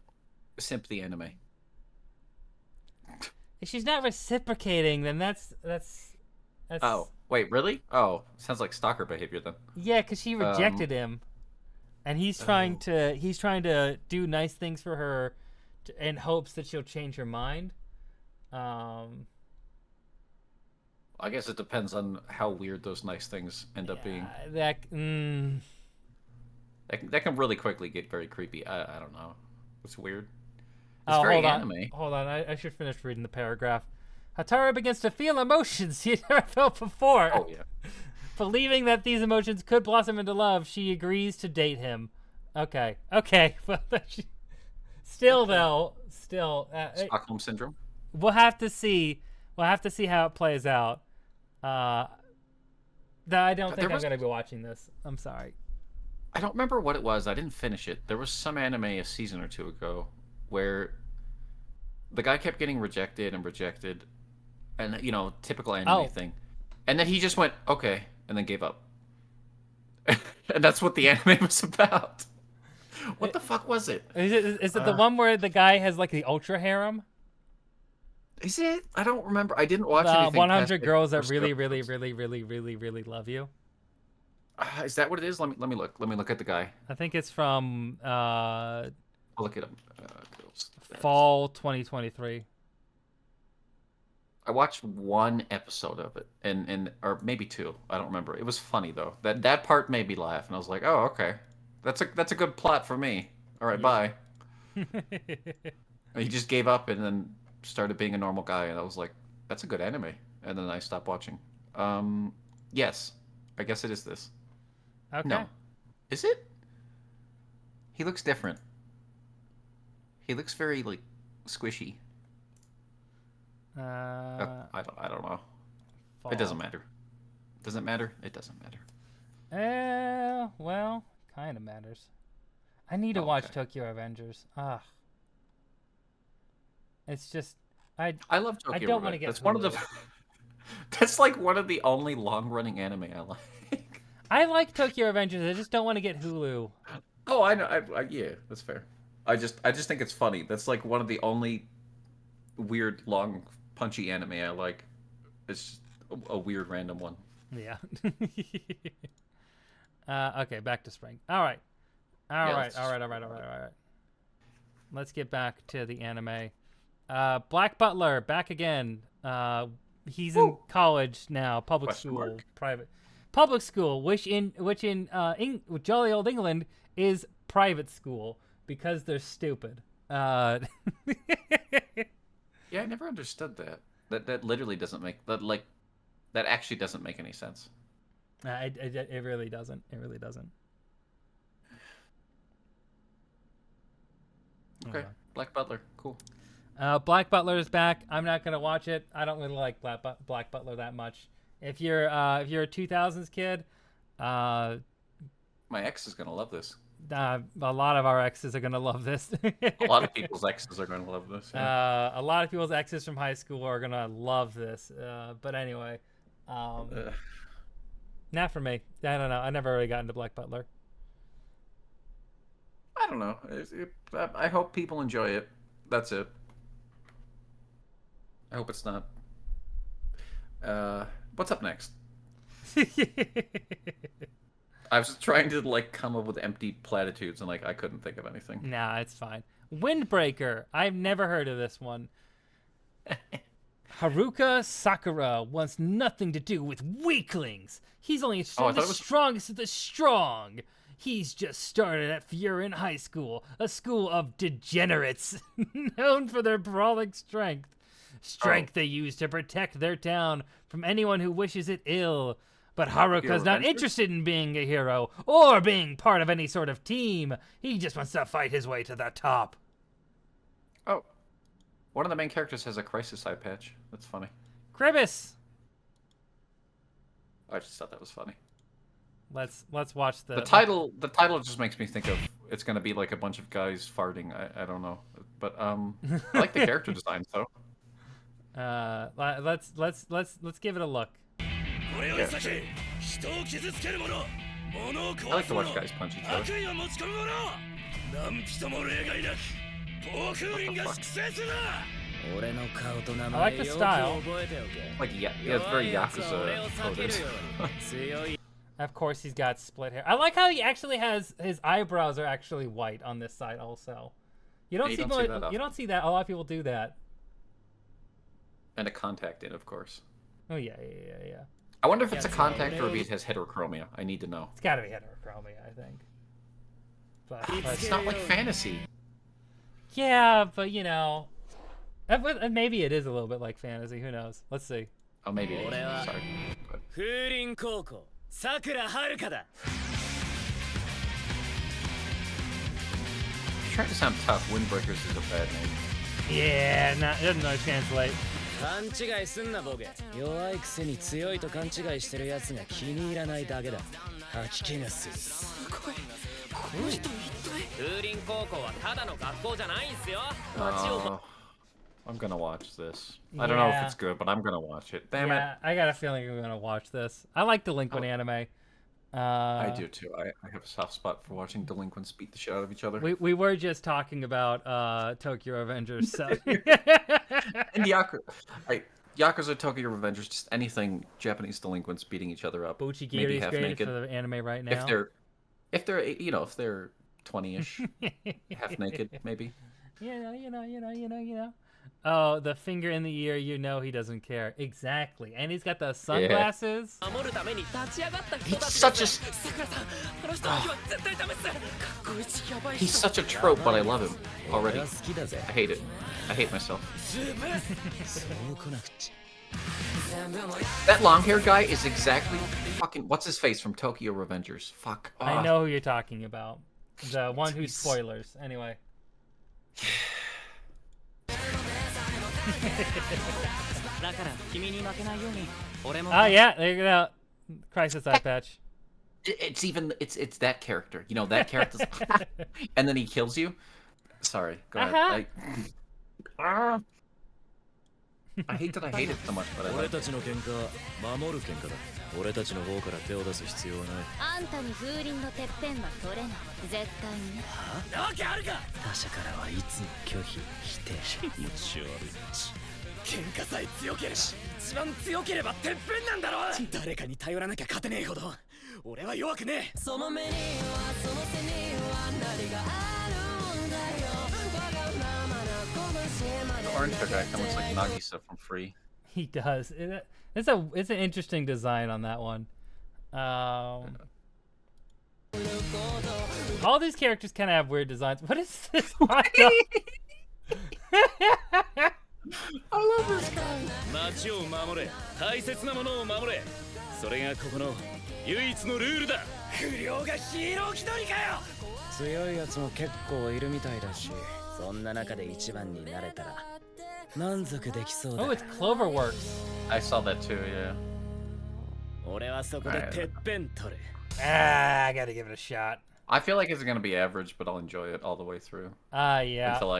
the anime. If she's not reciprocating, then that's. Oh wait, really? Oh, sounds like stalker behavior then. Yeah, because she rejected him, and he's trying to do nice things for her, in hopes that she'll change her mind. I guess it depends on how weird those nice things end up being. That can really quickly get very creepy. I don't know. It's weird. It's very anime. Hold on. I should finish reading the paragraph. Hataru begins to feel emotions he had never felt before. Oh, yeah. Believing that these emotions could blossom into love, she agrees to date him. Okay. But still. Stockholm Syndrome? We'll have to see how it plays out. I don't think I'm going to be watching this. I'm sorry. I don't remember what it was. I didn't finish it. There was some anime a season or two ago where the guy kept getting rejected, and typical anime thing. And then he just went, okay, and then gave up. And that's what the anime was about. What the fuck was it? Is it the one where the guy has like the ultra harem? Is it? I don't remember. I didn't watch anything. 100 girls that really, really, really, really, really, really love you. Is that what it is? Let me look. Let me look at the guy. I think it's from I'll look it up. Fall 2023. I watched one episode of it, and or maybe two. I don't remember. It was funny though. That part made me laugh, and I was like, oh, okay, that's a good plot for me. All right, bye. He just gave up and then started being a normal guy, and I was like, that's a good anime. And then I stopped watching. Yes, I guess it is this. Okay. No, is it? He looks different. He looks very like squishy. I don't know. Fall. It doesn't matter. Does it matter? It doesn't matter. Well, kind of matters. I need to watch Tokyo Avengers. It's just I love Tokyo. I don't want to get. That's one of the. That's like one of the only long-running anime I like. I like Tokyo Avengers. I just don't want to get Hulu. Oh, I know. Yeah, that's fair. I just think it's funny. That's like one of the only weird, long, punchy anime I like. It's a weird, random one. Yeah. Okay, back to spring. All right. All right. Let's get back to the anime. Black Butler back again. He's in college now, public school, which in jolly old England is private school because they're stupid. Yeah, I never understood that. That literally doesn't make that actually doesn't make any sense. It really doesn't. It really doesn't. Okay, Black Butler, cool. Black Butler is back. I'm not gonna watch it. I don't really like Black Butler that much. If you're a 2000s kid, my ex is gonna love this. A lot of our exes are gonna love this. A lot of people's exes are gonna love this. Yeah. A lot of people's exes from high school are gonna love this. But anyway, not for me. I don't know. I never really got into Black Butler. I don't know. I hope people enjoy it. That's it. I hope it's not. What's up next? I was trying to come up with empty platitudes and I couldn't think of anything. Nah, it's fine. Windbreaker. I've never heard of this one. Haruka Sakura wants nothing to do with weaklings. He's only the strongest of the strong. He's just started at Furin High School, a school of degenerates known for their brawling strength. Strength they use to protect their town from anyone who wishes it ill. But Haruka's not interested in being a hero or being part of any sort of team. He just wants to fight his way to the top. Oh. One of the main characters has a crisis eye patch. That's funny. Kribis! I just thought that was funny. Let's watch the title. The title just makes me think of it's going to be like a bunch of guys farting. I don't know, but I like the character design. So let's give it a look. Yeah. I like to watch guys punch each other. I like the style. Like yeah, it's very Yakuza coded. Of course, he's got split hair. I like how he actually has his eyebrows are actually white on this side also. You don't see that. A lot of people do that. And a contact in, of course. Oh yeah. I wonder if it's a contact or if it has heterochromia. I need to know. It's got to be heterochromia, I think. But it's not like fantasy. Yeah, but you know, maybe it is a little bit like fantasy. Who knows? Let's see. Oh, maybe it is. Sorry. Sakura Haruka da. Trying to sound tough. Windbreakers is a bad name. Yeah, it doesn't really translate. 勘違いすんなボケ。弱いくせに強いと勘違いしてるやつが気に入らないだけだ。吐き気がする。すごい。この人一体。風林高校はただの学校じゃないんすよ。街を。I'm gonna watch this. I don't know if it's good, but I'm gonna watch it. Damn it. I got a feeling I'm gonna watch this. I like delinquent anime. I do too. I have a soft spot for watching delinquents beat the shit out of each other. We were just talking about Tokyo Revengers, so and Yakuza, Tokyo Revengers, just anything Japanese delinquents beating each other up. Buchigiri is great for the anime right now. If they're 20-ish, half naked maybe. You know. Oh, the finger in the ear, you know he doesn't care. Exactly. And he's got the sunglasses. He's such a trope, but I love him already. I hate it. I hate myself. That long-haired guy is exactly fucking... What's his face from Tokyo Revengers? Fuck. I know who you're talking about. The one who's spoilers. Anyway. Oh yeah, there you go. Crisis eye patch. It's that character. You know that character. And then he kills you. Sorry. Go ahead. I hate that I hate it so much, but I love it. 俺たちの方から手を出す必要はない。あんたに風鈴のてっぺんは取れない。絶対にね。なわけあるか。他者からはいつも拒否、否定。持ち悪い。喧嘩さえ強ければ、一番強ければてっぺんなんだろ。誰かに頼らなきゃ勝てねえほど、俺は弱くねえ。その目にはその背には何があるんだよ。わがままな拳まで。 The orange guy kind of looks like Nagisa from Free. He does. It's an interesting design on that one. All these characters kind of have weird designs. What is this? I love this guy. 街を守れ、大切なものを守れ。それがここの唯一のルールだ。不良がヒーロー気取りかよ。強いやつも結構いるみたいだし、そんな中で一番になれたら。 Oh, it's Cloverworks. I saw that too, yeah. I gotta give it a shot. I feel like it's gonna be average, but I'll enjoy it all the way through. Yeah. Until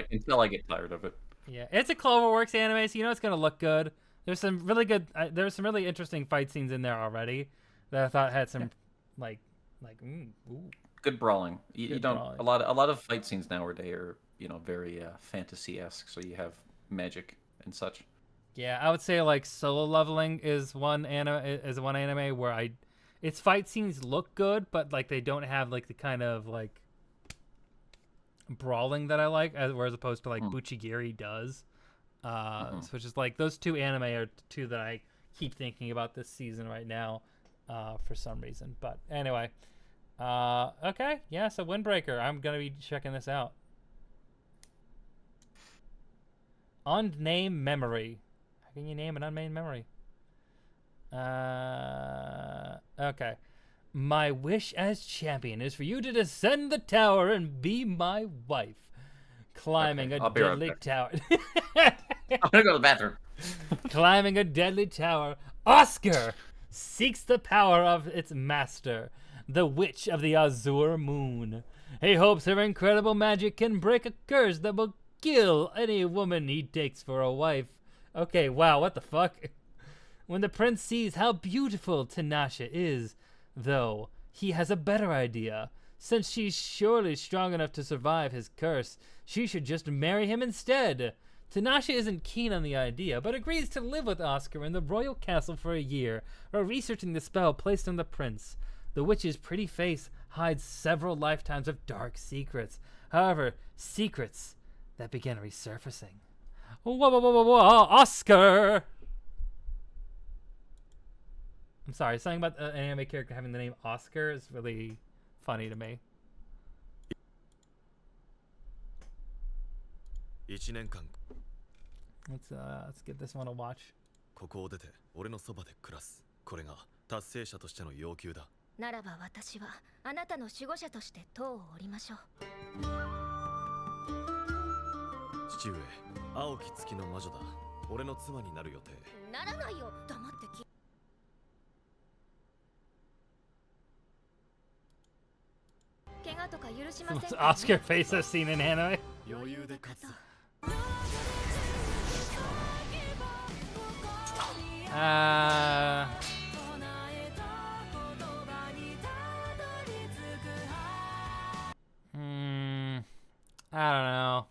I get tired of it. Yeah, it's a Cloverworks anime, so you know it's gonna look good. There's some really good. There's some really interesting fight scenes in there already that I thought had some good brawling. You don't brawling. a lot of fight scenes nowadays are very fantasy-esque. So you have magic and such. Yeah, I would say like Solo Leveling is one anime where its fight scenes look good, but like they don't have like the kind of like brawling that I like, as opposed to like Buchigiri does. So it's just like those two anime are two that I keep thinking about this season right now, for some reason. But anyway, okay, yeah. So Windbreaker, I'm gonna be checking this out. Unnamed Memory. can you name an unmade memory? Okay. My wish as champion is for you to descend the tower and be my wife. Climbing a deadly tower. I'm gonna go to the bathroom. Climbing a deadly tower, Oscar seeks the power of its master, the Witch of the Azure Moon. He hopes her incredible magic can break a curse that will kill any woman he takes for a wife. Okay, wow, what the fuck? When the prince sees how beautiful Tinashe is, though, he has a better idea. Since she's surely strong enough to survive his curse, she should just marry him instead. Tinashe isn't keen on the idea, but agrees to live with Oscar in the royal castle for a year, while researching the spell placed on the prince. The witch's pretty face hides several lifetimes of dark secrets. However, secrets that begin resurfacing. Whoa, whoa, whoa, whoa, whoa, Oscar! I'm sorry, something about an anime character having the name Oscar is really funny to me. 1年間 Let's give this one a watch. ここを出て俺のそばで暮らす。これが達成者としての要求だ。ならば私はあなたの守護者として塔を降りましょう。父上、青き月の魔女だ。俺の妻になる予定。ならないよ、黙ってき。怪我とか許しません。Oscar face I've seen in anime. 余裕で勝つ。I don't know.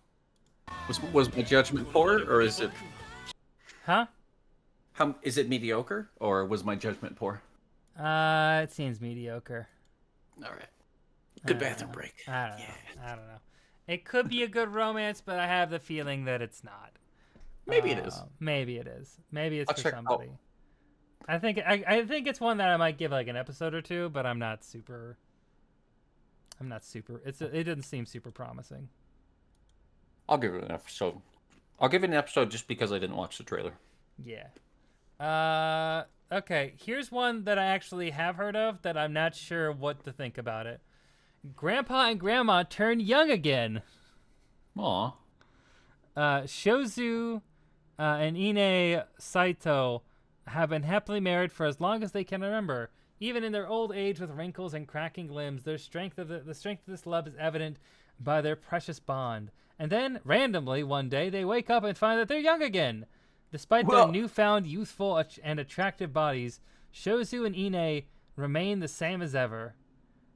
Was my judgment poor, or is it? Huh? How is it mediocre, or was my judgment poor? It seems mediocre. All right. Good bathroom break. I don't know. I don't know. It could be a good romance, but I have the feeling that it's not. Maybe it is. Maybe it is. Maybe it's I'll for check somebody. I think it's one that I might give like an episode or two, but I'm not super. It doesn't seem super promising. I'll give it an episode. I'll give it an episode just because I didn't watch the trailer. Yeah. Okay. Here's one that I actually have heard of that I'm not sure what to think about it. Grandpa and Grandma turn young again. Aw. Shozu and Ine Saito have been happily married for as long as they can remember. Even in their old age with wrinkles and cracking limbs, the strength of this love is evident by their precious bond. And then, randomly, one day, they wake up and find that they're young again. Despite their newfound youthful and attractive bodies, Shozu and Ine remain the same as ever.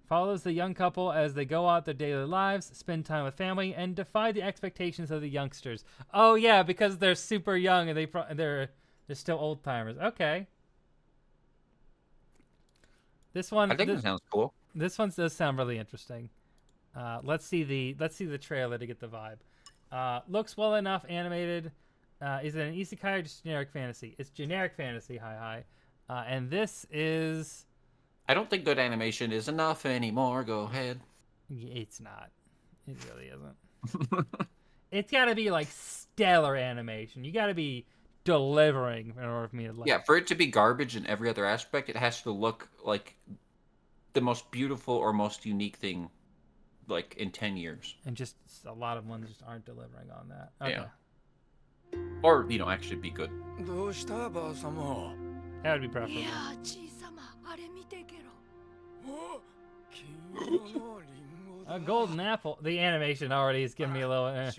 Follows the young couple as they go out their daily lives, spend time with family, and defy the expectations of the youngsters. Oh yeah, because they're super young and they're still old timers. Okay. This one. I think it sounds cool. This one does sound really interesting. Let's see the trailer to get the vibe. Looks well enough animated. Is it an isekai or just generic fantasy? It's generic fantasy. Hi. And this is. I don't think good animation is enough anymore. Go ahead. It's not. It really isn't. It's got to be like stellar animation. You got to be delivering in order for me to like. Yeah, for it to be garbage in every other aspect, it has to look like the most beautiful or most unique thing, like in 10 years. And just a lot of ones just aren't delivering on that. Okay. Yeah. Or actually be good. That would be preferable. A golden apple. The animation already is giving me a little. Yeah.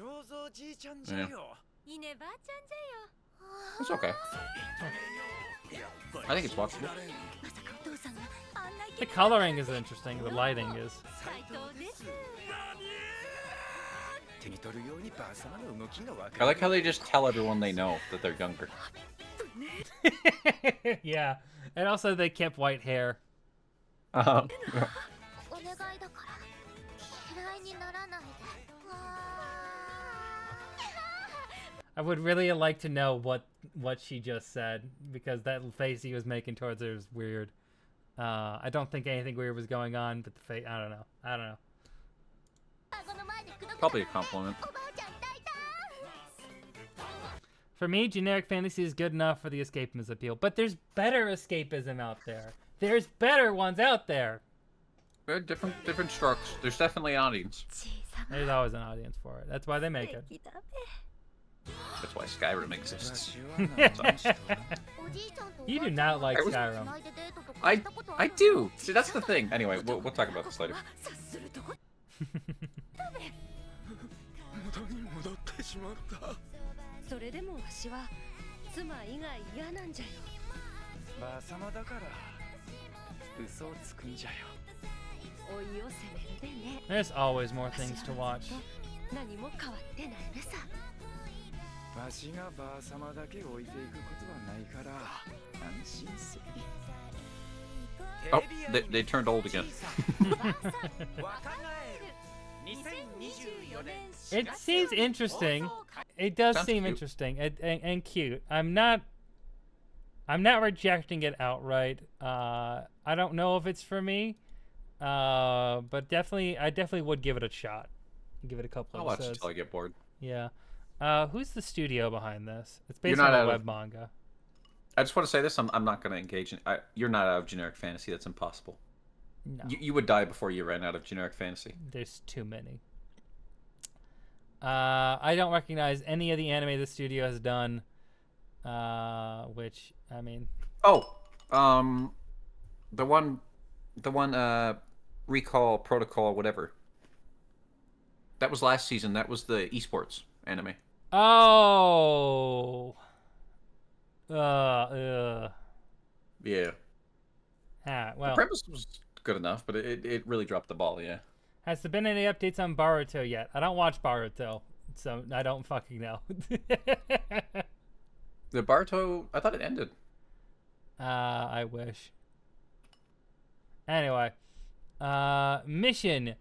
It's okay. I think it's watchable. The coloring is interesting. The lighting is. I like how they just tell everyone they know that they're younger. Yeah, and also they kept white hair. I would really like to know what she just said, because that face he was making towards her is weird. I don't think anything weird was going on, but the face, I don't know. Probably a compliment. For me, generic fantasy is good enough for the escapism appeal, but there's better escapism out there. There's better ones out there. They're different strokes. There's definitely an audience. There's always an audience for it. That's why they make it. That's why Skyrim exists. You do not like Skyrim. I do. See, that's the thing. Anyway, we'll talk about this later. それでもわしは妻以外嫌なんじゃよ。ばあさまだから嘘をつくんじゃよ。老いを責めるでね。 There's always more things to watch. 何も変わってないべさ。わしがばあさまだけ置いていくことはないから安心せい。 Oh, they turned old again. It seems interesting. It does Sounds seem cute. interesting and cute. I'm not rejecting it outright. I don't know if it's for me, but I definitely would give it a shot. Give it a couple I'll watch episodes. it till I get bored. Yeah. Who's the studio behind this? It's based You're on not a out web of- manga. I just want to say this. I'm not going to engage in. You're not out of generic fantasy. That's impossible. No, You would die before you ran out of generic fantasy. there's too many. I don't recognize any of the anime the studio has done. Which I mean, Oh, the one, Recall Protocol, whatever. That was last season. That was the esports anime. oh, Yeah. ah, The well, premise was good enough, but it really dropped the ball. Yeah. has there been any updates on Boruto yet? I don't watch Boruto, so I don't fucking know. The Barto, I thought it ended. I wish. Anyway, Mission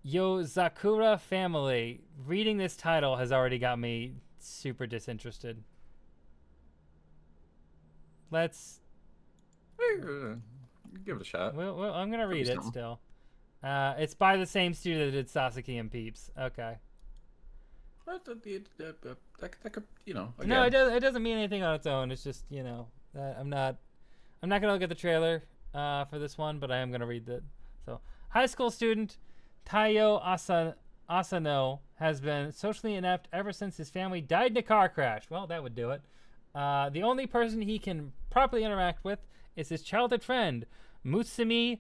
Yozakura Family. Reading this title has already got me super disinterested. Let's. Give it a shot. Well, I'm gonna read it something. still. It's by the same studio that did Sasuke and Peeps. Okay. But that could, you know. No, again, it doesn't mean anything on its own. It's just, I'm not gonna look at the trailer for this one, but I am gonna read it. So, high school student Taiyo Asano has been socially inept ever since his family died in a car crash. Well, that would do it. The only person he can properly interact with is his childhood friend Mutsumi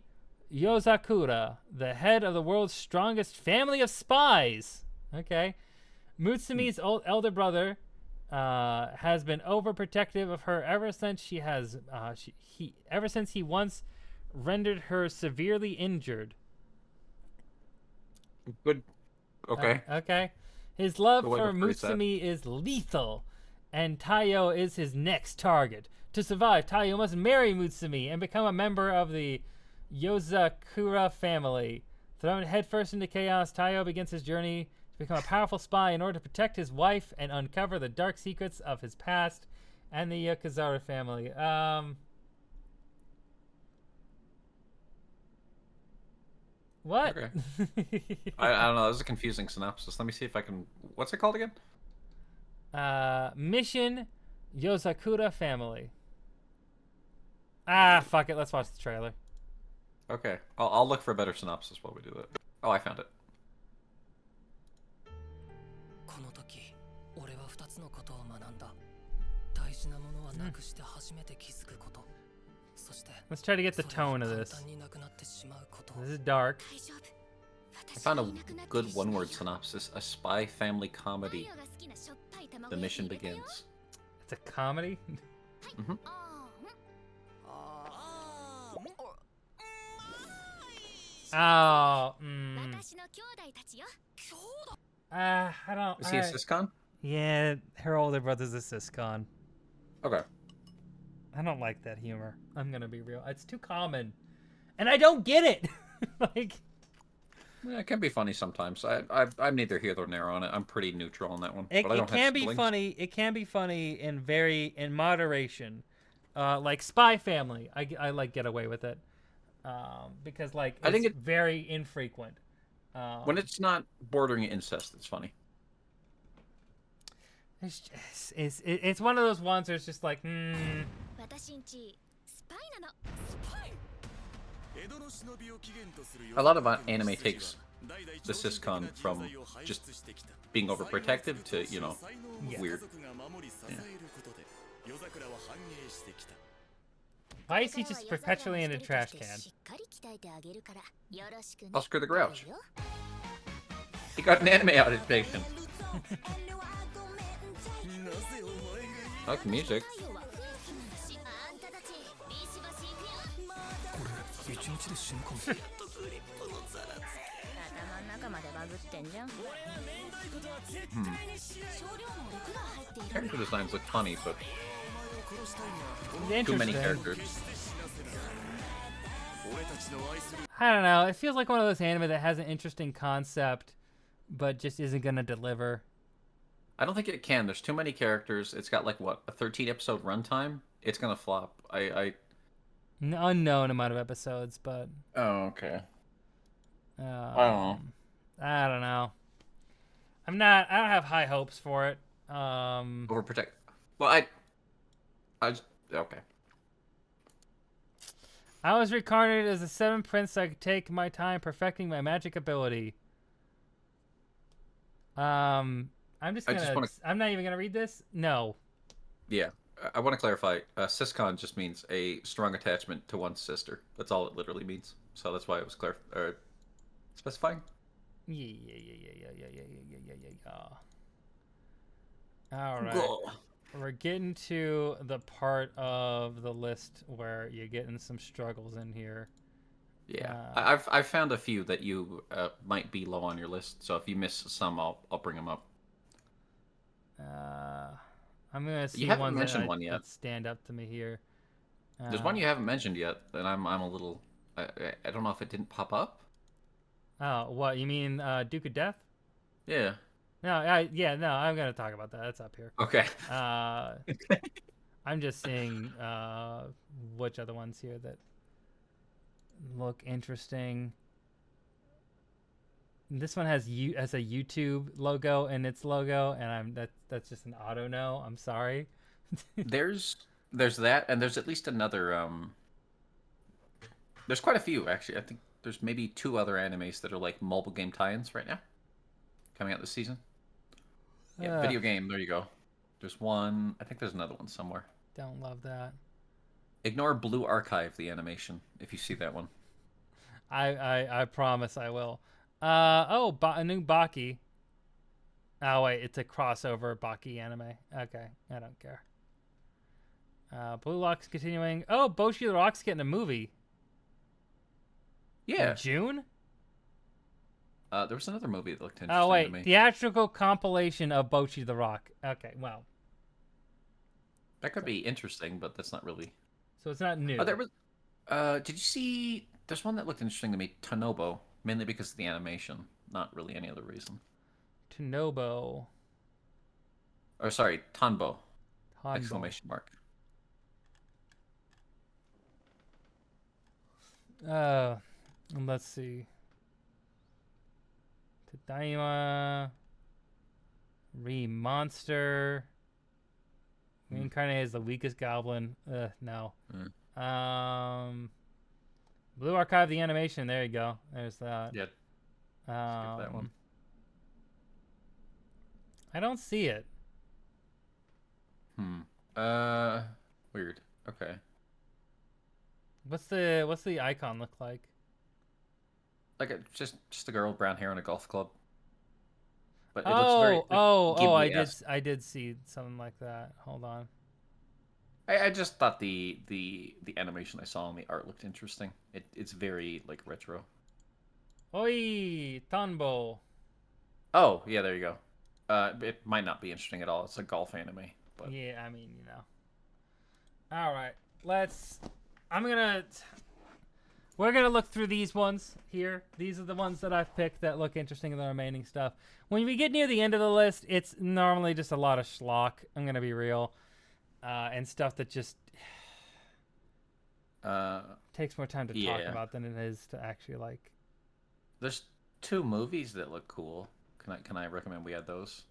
Yozakura, the head of the world's strongest family of spies. Okay. Mutsumi's elder brother has been overprotective of her ever since he once rendered her severely injured. good. Okay. Okay. His love Good way for to phrase that. Mutsumi is lethal, and Taiyo is his next target. To survive, Taiyo must marry Mutsumi and become a member of the Yozakura family. Thrown headfirst into chaos, Taiyo begins his journey to become a powerful spy in order to protect his wife and uncover the dark secrets of his past and the Yakuza family. What? Okay. I don't know. That was a confusing synopsis. Let me see if I can. What's it called again? Mission Yozakura family. Ah, fuck it. Let's watch the trailer. Okay. I'll look for a better synopsis while we do that. Oh, I found it. この時俺は2つのことを学んだ。大事なものはなくして初めて気づくこと。そして Let's try to get the tone of 簡 this. 単になくなってしまうこと。 This is dark. 大丈夫 I found a good one-word synopsis: a spy family comedy. The mission begins. It's a comedy? Oh, 私の兄弟たちよ I don't. Is he a I- syscon? Yeah, her older brother's a syscon. Okay. I don't like that humor. I'm gonna be real. It's too common, and I don't get it. Like, Yeah, it can be funny sometimes. I'm neither here nor there on it. I'm pretty neutral on that one. it but I don't can have be siblings. funny. It can be funny in moderation. Like Spy Family, I like get away with it, because like I think it's very infrequent. When it's not bordering incest, it's funny. It's one of those ones where it's just like, 私んちスパイなの。 A lot of anime takes the siscon from just being overprotective to, you know, weird. Yeah. Why is he just perpetually in a trash can? Oscar the Grouch. He got an anime adaptation. I like the music. Character designs look funny, but too many characters. I don't know. It feels like one of those anime that has an interesting concept, but just isn't gonna deliver. I don't think it can. There's too many characters. It's got like what, a 13-episode runtime. It's gonna flop. An unknown amount of episodes, but. Oh, okay. I don't know. I don't know. I don't have high hopes for it. Overprotect. Well, I just, okay. I was reincarnated as a 7th prince so I could take my time perfecting my magic ability. I'm not even gonna read this. No. Yeah, I want to clarify. Siscon just means a strong attachment to one's sister. That's all it literally means. So that's why it was specifying. Yeah. All right. We're getting to the part of the list where you're getting some struggles in here. Yeah, I've found a few that you might be low on your list. So if you miss some, I'll bring them up. I'm gonna see you haven't ones mentioned one yet. that stand up to me here. There's one you haven't mentioned yet, and I'm a little. I don't know if it didn't pop up. Oh, what you mean, Duke of Death? Yeah. No, I'm gonna talk about that. That's up here. Okay. I'm just seeing which other ones here that look interesting. This one has a YouTube logo in its logo, and that's just an auto no. I'm sorry. There's that, and there's at least another. There's quite a few actually. I think there's maybe 2 other animes that are like mobile game tie-ins right now, coming out this season. Yeah, video game. There you go. There's one. I think there's another one somewhere. Don't love that. Ignore Blue Archive, the animation, if you see that one. I promise I will. A new Baki. Oh wait, it's a crossover Baki anime. Okay, I don't care. Blue Lock's continuing. Oh, Boshi the Rock's getting a movie. Yeah. In June? There was another movie that looked interesting Oh wait, to me. theatrical compilation of Bochi the Rock. Okay, well. That could be interesting, but that's not really. So it's not new. Oh, there was. Did you see? There's one that looked interesting to me. Tanobo, mainly because of the animation, not really any other reason. Tanobo. Or sorry, Tanbo. Tanbo. Exclamation mark. Let's see. Tadaima. Monster. Reincarnated as the weakest goblin. No. Blue Archive, the animation. There you go. There's that. Yeah. Skip that one. I don't see it. Weird. Okay. What's the icon look like? Like just a girl with brown hair and a golf club. But it looks very Ghibli-esque. I did see something like that. Hold on. I just thought the animation I saw and the art looked interesting. It's very like retro. Oi, Tanbo. Oh, yeah, there you go. It might not be interesting at all. It's a golf anime, but yeah, I mean, you know. All right, we're gonna look through these ones here. These are the ones that I've picked that look interesting in the remaining stuff. When we get near the end of the list, it's normally just a lot of schlock. I'm gonna be real, and stuff that just takes more time to talk about than it is to actually like. There's 2 movies that look cool. Can I recommend we add those?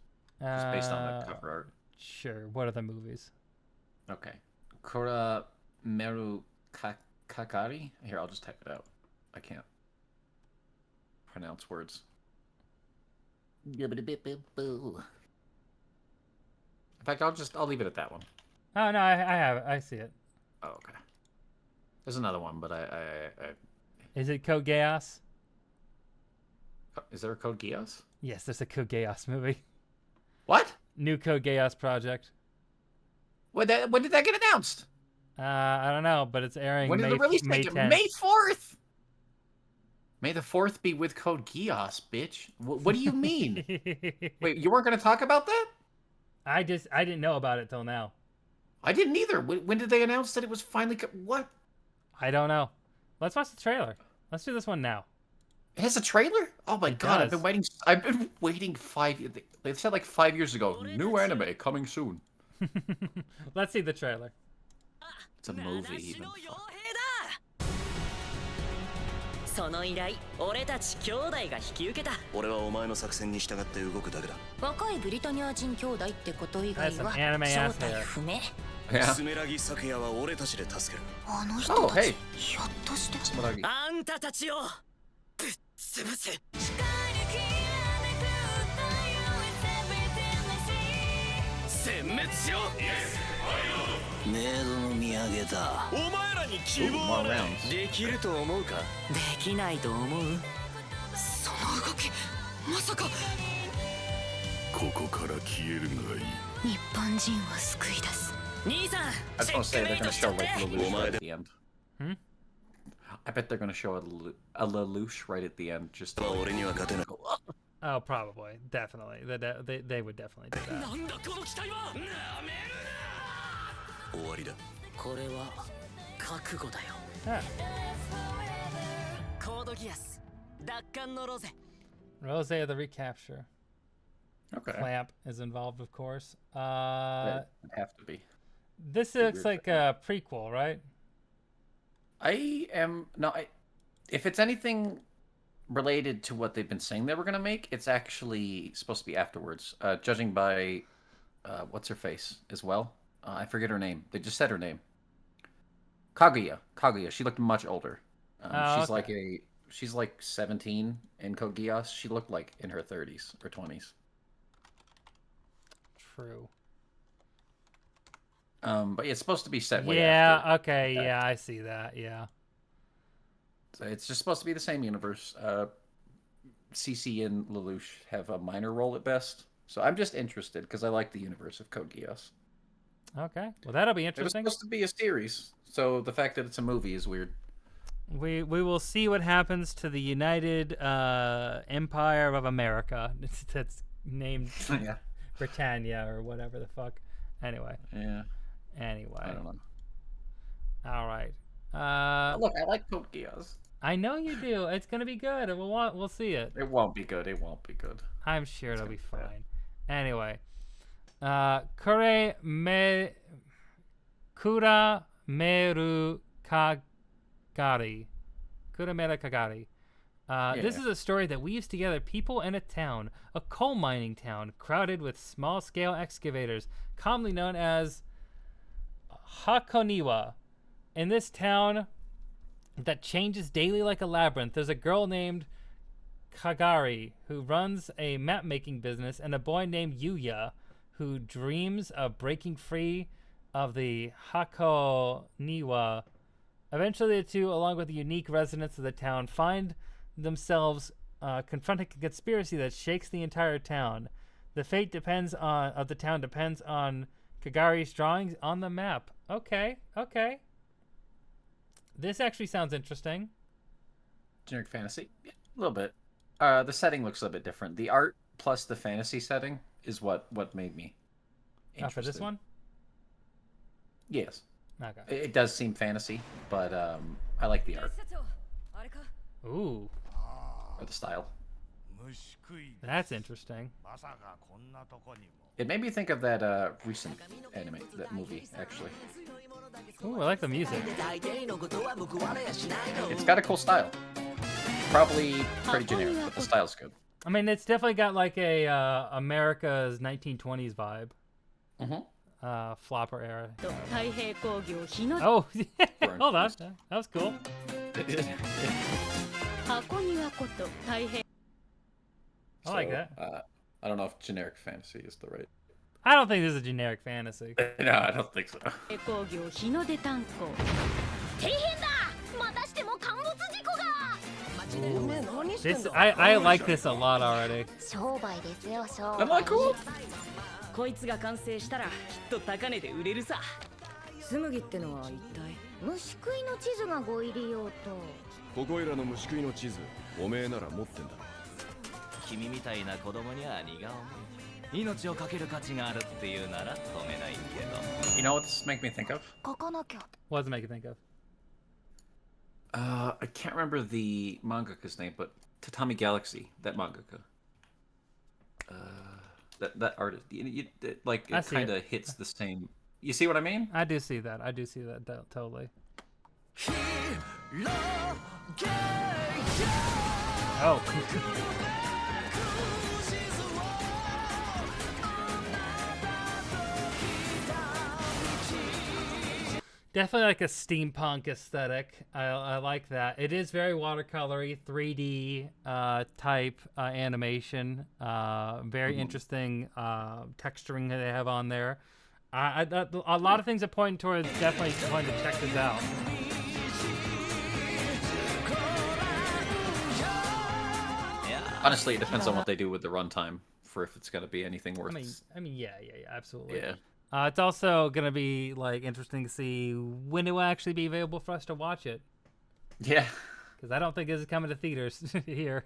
Just based on the cover art. Sure. What are the movies? Okay. Kura Meru Kakari? Here, I'll just type it out. I can't pronounce words. In fact, I'll leave it at that one. Oh, no, I have it. I see it. Oh, okay. There's another one, but I Is it Code Geass? Is there a Code Geass? Yes, there's a Code Geass movie. What? New Code Geass project. When did that get announced? I don't know, but it's airing When did May, the release May date? 10th. May 4th! May the 4th be with Code Geass, bitch. What do you mean? Wait, you weren't going to talk about that? I didn't know about it till now. I didn't either. When did they announce that it was finally... What? I don't know. Let's watch the trailer. Let's do this one now. It has a trailer? Oh my god, does. I've been waiting 5 years. They said like 5 years ago, new anime coming soon. Let's see the trailer. It's a movie even. その依頼、俺たち兄弟が引き受けた。俺はお前の作戦に従って動くだけだ。若いブリタニア人兄弟ってこと以外 That's は some anime ass 正体 hair. 不明。 Yeah. スメラギ咲夜は俺たちで助ける。あの人 Oh, たち、 hey. ひょっとして Tsuragi. あんたたちをぶっ潰せ。殲滅しろ。メイドの土産だ。お前らに希 Ooh, 望 more はない。 rounds. できると思うか。できないと思う。その動きまさかここから消えるがいい。日本人を救い出す兄さん、 I just want to チェッ say クメ they're イ going ト to しちゃ show って。 like Lelouch right at the end. Hmm? I bet they're going to show a Lelouch right at the end. Just to, 俺には勝てない。 Oh, probably. Definitely. They would definitely do that. なんだこの機体は。なめるな。終わりだ。これは覚悟だよ。 Ah, コードギアス、奪還のロゼ。 Rose of the recapture. okay. Clamp is involved, of course. It'd have to be. This looks like a prequel, right? If it's anything related to what they've been saying they were going to make, it's actually supposed to be afterwards. Judging by what's her face as well. I forget her name. They just said her name. Kaguya. She looked much older. She's like 17 in Code Geass. She looked like in her 30s or 20s. True. But yeah, it's supposed to be set way Yeah, after. okay, yeah, I see that, yeah. So it's just supposed to be the same universe. CC and Lelouch have a minor role at best. So I'm just interested because I like the universe of Code Geass. Okay, well that'll be It was interesting. supposed to be a series, so the fact that it's a movie is weird. We will see what happens to the United Empire of America. That's named Yeah. Britannia or whatever the fuck. Anyway. Yeah. Anyway. I don't know. All right. Look, I like Code Geass. I know you do. It's gonna be good. We'll see it. It won't be good. It won't be good. I'm sure it'll gonna be be bad. fine. Anyway. Kurameru Kagari. Kurameru Kagari. This Yeah. is a story that weaves together people in a town, a coal mining town, crowded with small-scale excavators, commonly known as Hakoniwa. In this town that changes daily like a labyrinth, there's a girl named Kagari who runs a map-making business, and a boy named Yuya who dreams of breaking free of the Hakoniwa. Eventually, the two, along with the unique residents of the town, find themselves confronting a conspiracy that shakes the entire town. The fate of the town depends on Kagari's drawings on the map. Okay. This actually sounds interesting. Generic fantasy? Yeah, a little bit. The setting looks a little bit different. The art plus the fantasy setting is what made me interested. For this one? Yes. Okay. It does seem fantasy, but I like the art Ooh, or the style. that's interesting. It made me think of that recent anime, that movie, actually. Ooh, I like the music. It's got a cool style. Probably pretty generic, but the style's good. I mean, it's definitely got like a America's 1920s vibe. flopper era. 太平工業日野 Oh, hold on. That was cool. 箱庭こと太平 I like that. I don't know if generic fantasy is the right. I don't think this is a generic fantasy. No, I don't think so. 工業日の出炭鉱底辺だまたしても陥没事故が This I like this a lot already. 商売ですよ商 Am I cool? こいつが完成したらきっと高値で売れるさ。紬ってのは一体虫食いの地図がご入り用とここいらの虫食いの地図おめえなら持ってんだろ。君みたいな子供には荷が重い。命をかける価値があるっていうなら止めないけど。 You know what this make me think of? 書かなきゃ What does it make you think of? I can't remember the mangaka's name, but Tatami Galaxy, that mangaka. That artist, like I it see kind it. of hits the same. You see what I mean? I do see that. I do see that totally. Oh. Definitely like a steampunk aesthetic. I like that. It is very watercolory, 3D type animation. Very interesting texturing that they have on there. A lot of things are pointing towards definitely going to check this out. Honestly, it depends on what they do with the runtime for if it's going to be anything worth. I mean, yeah, absolutely. Yeah. It's also gonna be like interesting to see when it will actually be available for us to watch it. Yeah. Because I don't think this is coming to theaters here.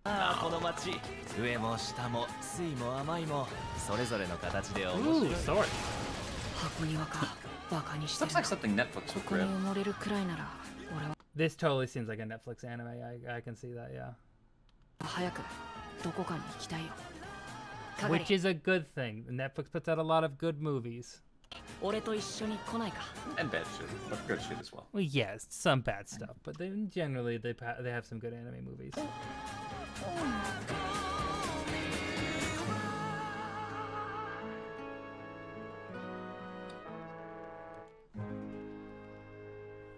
この町、上も下も水も甘いもそれぞれの形で面 Ooh, 白い。 sword. 箱庭かバカにして Looks る like something Netflix そ would こに grab. 埋もれるくらいなら俺は This totally seems like a Netflix anime. I can see that, yeah. 早くどこかに行きたいよ Which is a good thing. Netflix puts out a lot of good movies. 俺と一緒に来ないか And bad shit. But good shit as well. Well, yes, some bad stuff, but generally they have some good anime movies.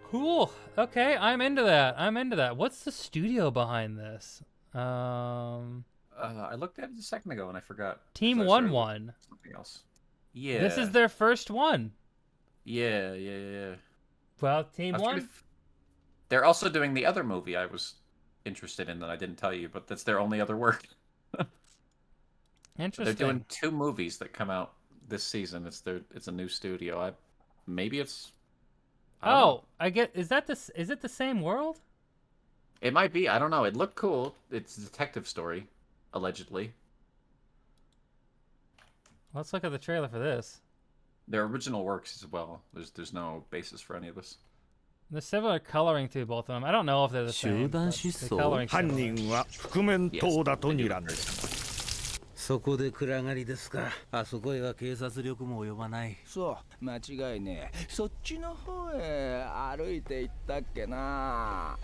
Cool. Okay, I'm into that. What's the studio behind this? I looked at it a second ago and I forgot. Team 'Cause I started 1-1. looking at Something else. Yeah. This is their first one. Yeah. Well, Team I was 1. trying to They're also doing the other movie I was interested in that I didn't tell you, but that's their only other work. Interesting. They're doing 2 movies that come out this season. It's a new studio. Maybe it's. I don't know. I get. Is it the same world? It might be. I don't know. It looked cool. It's a detective story, allegedly. Let's look at the trailer for this. Their original works as well. There's no basis for any of this. There's similar coloring to both of them. I don't know if they're the same. 集団 but 失 the 踪 coloring's 犯 similar. 人は覆面等だと睨んでる。そこで暗がりですか。あそこへは警察力も及ばない。そう間違いねえそっちの方へ歩いて行ったっけな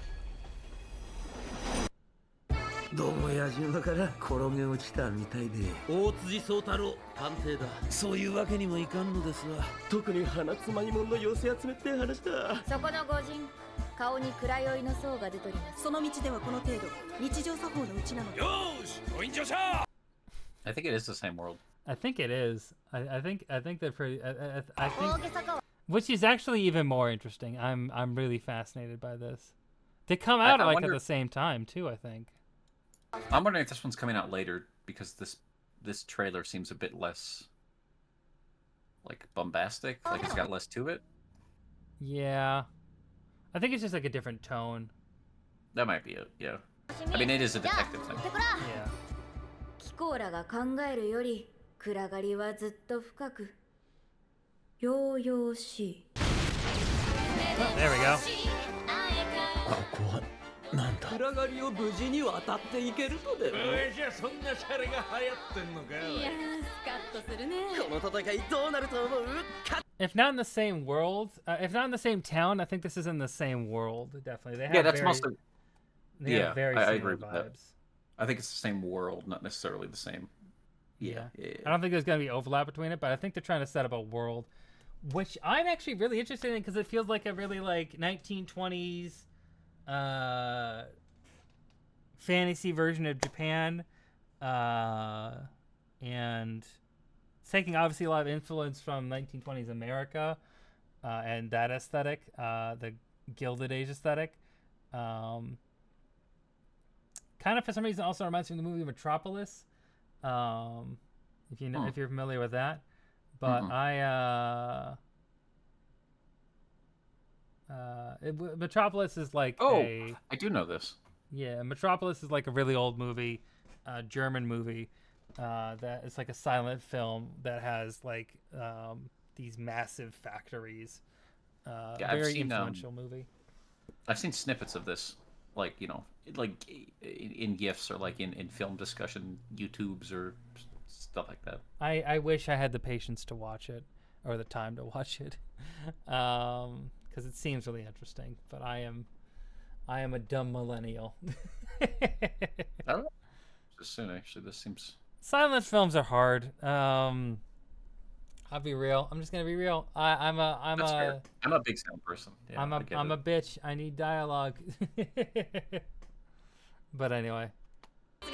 どうも野獣から転げ落ちたみたいで。大辻宗太郎探偵だ。そういうわけにもいかんのですわ。特に鼻つまみもんの寄せ集めって話だそこの御人顔に暗酔いの層が出ておりますその道ではこの程度日常作法のうちなのでよーしご隠居者 I think it is the same world. I think it is. I think they're pretty. I 大 think, げさかは which is actually even more interesting. I'm really fascinated by this. They come I out like wonder- at the same time too. I think. I'm wondering if this one's coming out later because this trailer seems a bit less like bombastic. Like it's got less to it. Yeah, I think it's just like a different tone. That might be it. Yeah. I mean, it is a detective thing. 行ってくら Yeah. キコーラが考えるより暗がりはずっと深くようようしい There we go. ここはなんだ。暗がりを無事に渡っていけるとでもじゃあそんなシャレが流行ってんのかいやースカッとするねこの戦いどうなると思う If not in the same world, if not in the same town, I think this is in the same world. Definitely, they have Yeah, that's very, mostly. they yeah, have very I similar agree with that. vibes. I think it's the same world, not necessarily the same Yeah. I don't think there's gonna be overlap between it, but I think they're trying to set up a world, which I'm actually really interested in because it feels like a really like 1920s fantasy version of Japan, and it's taking obviously a lot of influence from 1920s America and that aesthetic, the Gilded Age aesthetic. Kind of for some reason also reminds me of the movie Metropolis. If you know, if you're familiar with that, but Metropolis is like I do know this. Yeah, Metropolis is like a really old movie, German movie, that is like a silent film that has like these massive factories. Very influential movie. I've seen snippets of this, like like in GIFs or like in film discussion YouTubes or stuff like that. I wish I had the patience to watch it or the time to watch it, because it seems really interesting. But I am a dumb millennial. I don't know. Just soon, actually, this seems. Silent films are hard. I'll be real. I'm just gonna be real. I'm a big sound person. Yeah, I'm a bitch. I need dialogue. But anyway. Huh?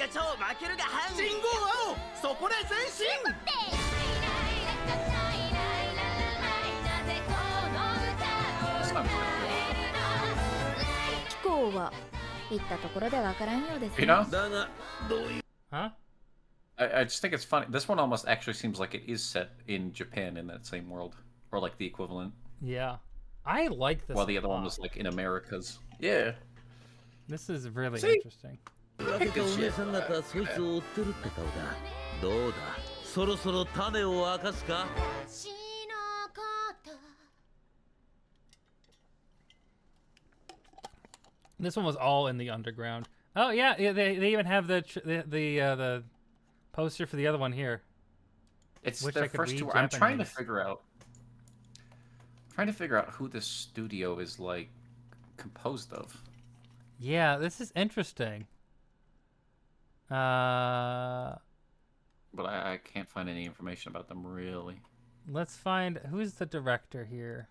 I just think it's funny. This one almost actually seems like it is set in Japan in that same world, or like the equivalent. Yeah, I like this. While the other one was like in Americas. Yeah. This is really interesting. Good shit. This one was all in the underground. Oh yeah, they even have the poster for the other one here. It's their first two. I'm trying to figure out who this studio is like composed of. Yeah, this is interesting. But I can't find any information about them really. Let's find who's the director here.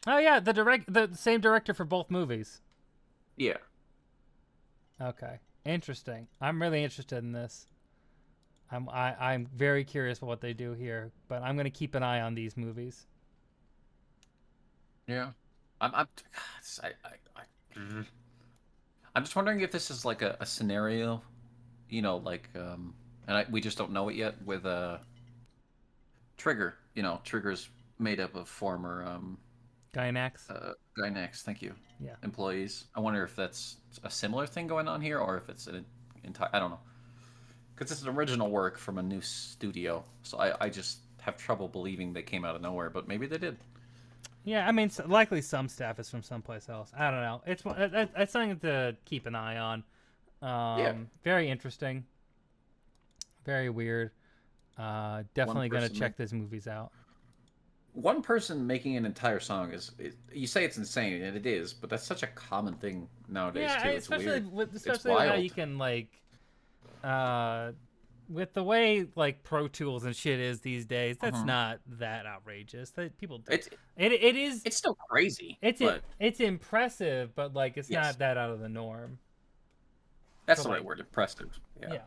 Oh yeah, the same director for both movies. Yeah. Okay. Interesting. I'm really interested in this. I'm very curious what they do here, but I'm gonna keep an eye on these movies. Yeah. I'm just wondering if this is like a scenario, like we just don't know it yet with Trigger. Trigger's made up of former Gainax. Gainax, thank you. Yeah. Employees. I wonder if that's a similar thing going on here, or if it's an entire. I don't know. Because it's an original work from a new studio, so I just have trouble believing they came out of nowhere, but maybe they did. Yeah, I mean, likely some staff is from someplace else. I don't know. It's something to keep an eye on. Very interesting. Very weird. Definitely gonna check these movies out. One person making an entire song you say it's insane, and it is, but that's such a common thing nowadays too. It's especially weird. Especially with how you can like, with the way like Pro Tools and shit is these days. That's not that outrageous. People do. It is. It's still crazy. It's impressive, but like it's not that out of the norm. That's the right word. Impressive. Yeah.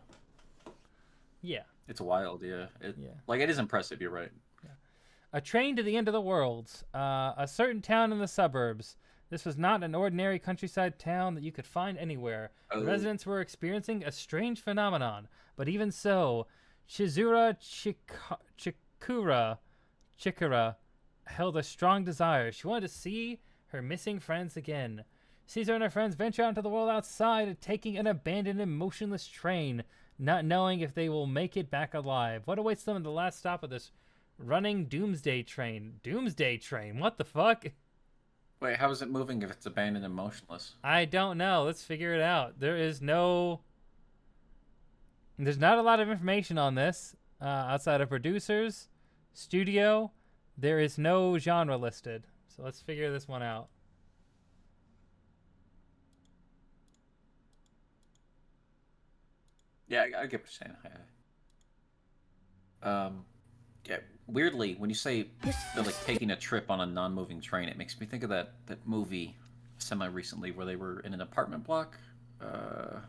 Yeah. It's wild. Yeah. Like it is impressive. You're right. A train to the end of the world. A certain town in the suburbs. This was not an ordinary countryside town that you could find anywhere. The residents were experiencing a strange phenomenon. But even so, Chizuru Chikara held a strong desire. She wanted to see her missing friends again. Caesar and her friends venture out into the world outside, taking an abandoned and motionless train, not knowing if they will make it back alive. What awaits them at the last stop of this running doomsday train? Doomsday train? What the fuck? Wait, how is it moving if it's abandoned and motionless? I don't know. Let's figure it out. There's not a lot of information on this outside of producers, studio. There is no genre listed. So let's figure this one out. Yeah, I get what you're saying. Yeah, weirdly, when you say they're like taking a trip on a non-moving train, it makes me think of that movie semi-recently where they were in an apartment block, and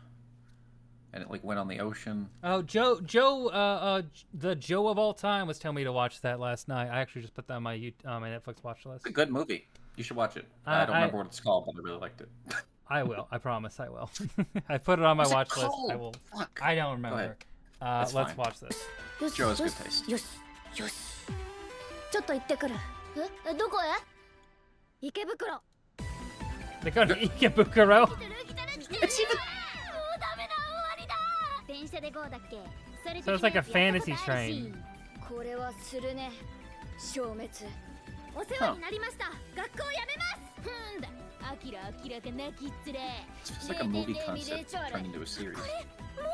it like went on the ocean. Oh, the Joe of all time was telling me to watch that last night. I actually just put that on my my Netflix watch list. It's a good movie. You should watch it. I don't remember what it's called, but I really liked it. I will. I promise I will. I put it on my watch list. I will. Fuck. I don't remember. Let's fine. watch this. Joe has good taste. よしちょっと行ってくるえどこへ池袋 They're going to Ikebukuro. もうダメだ終わりだ電車で GO だっけ So it's like a fantasy train. これはするね消滅お世話になりました学校辞めますんだアキラ明らか泣きっつれ It's like a movie concept turned into a series. も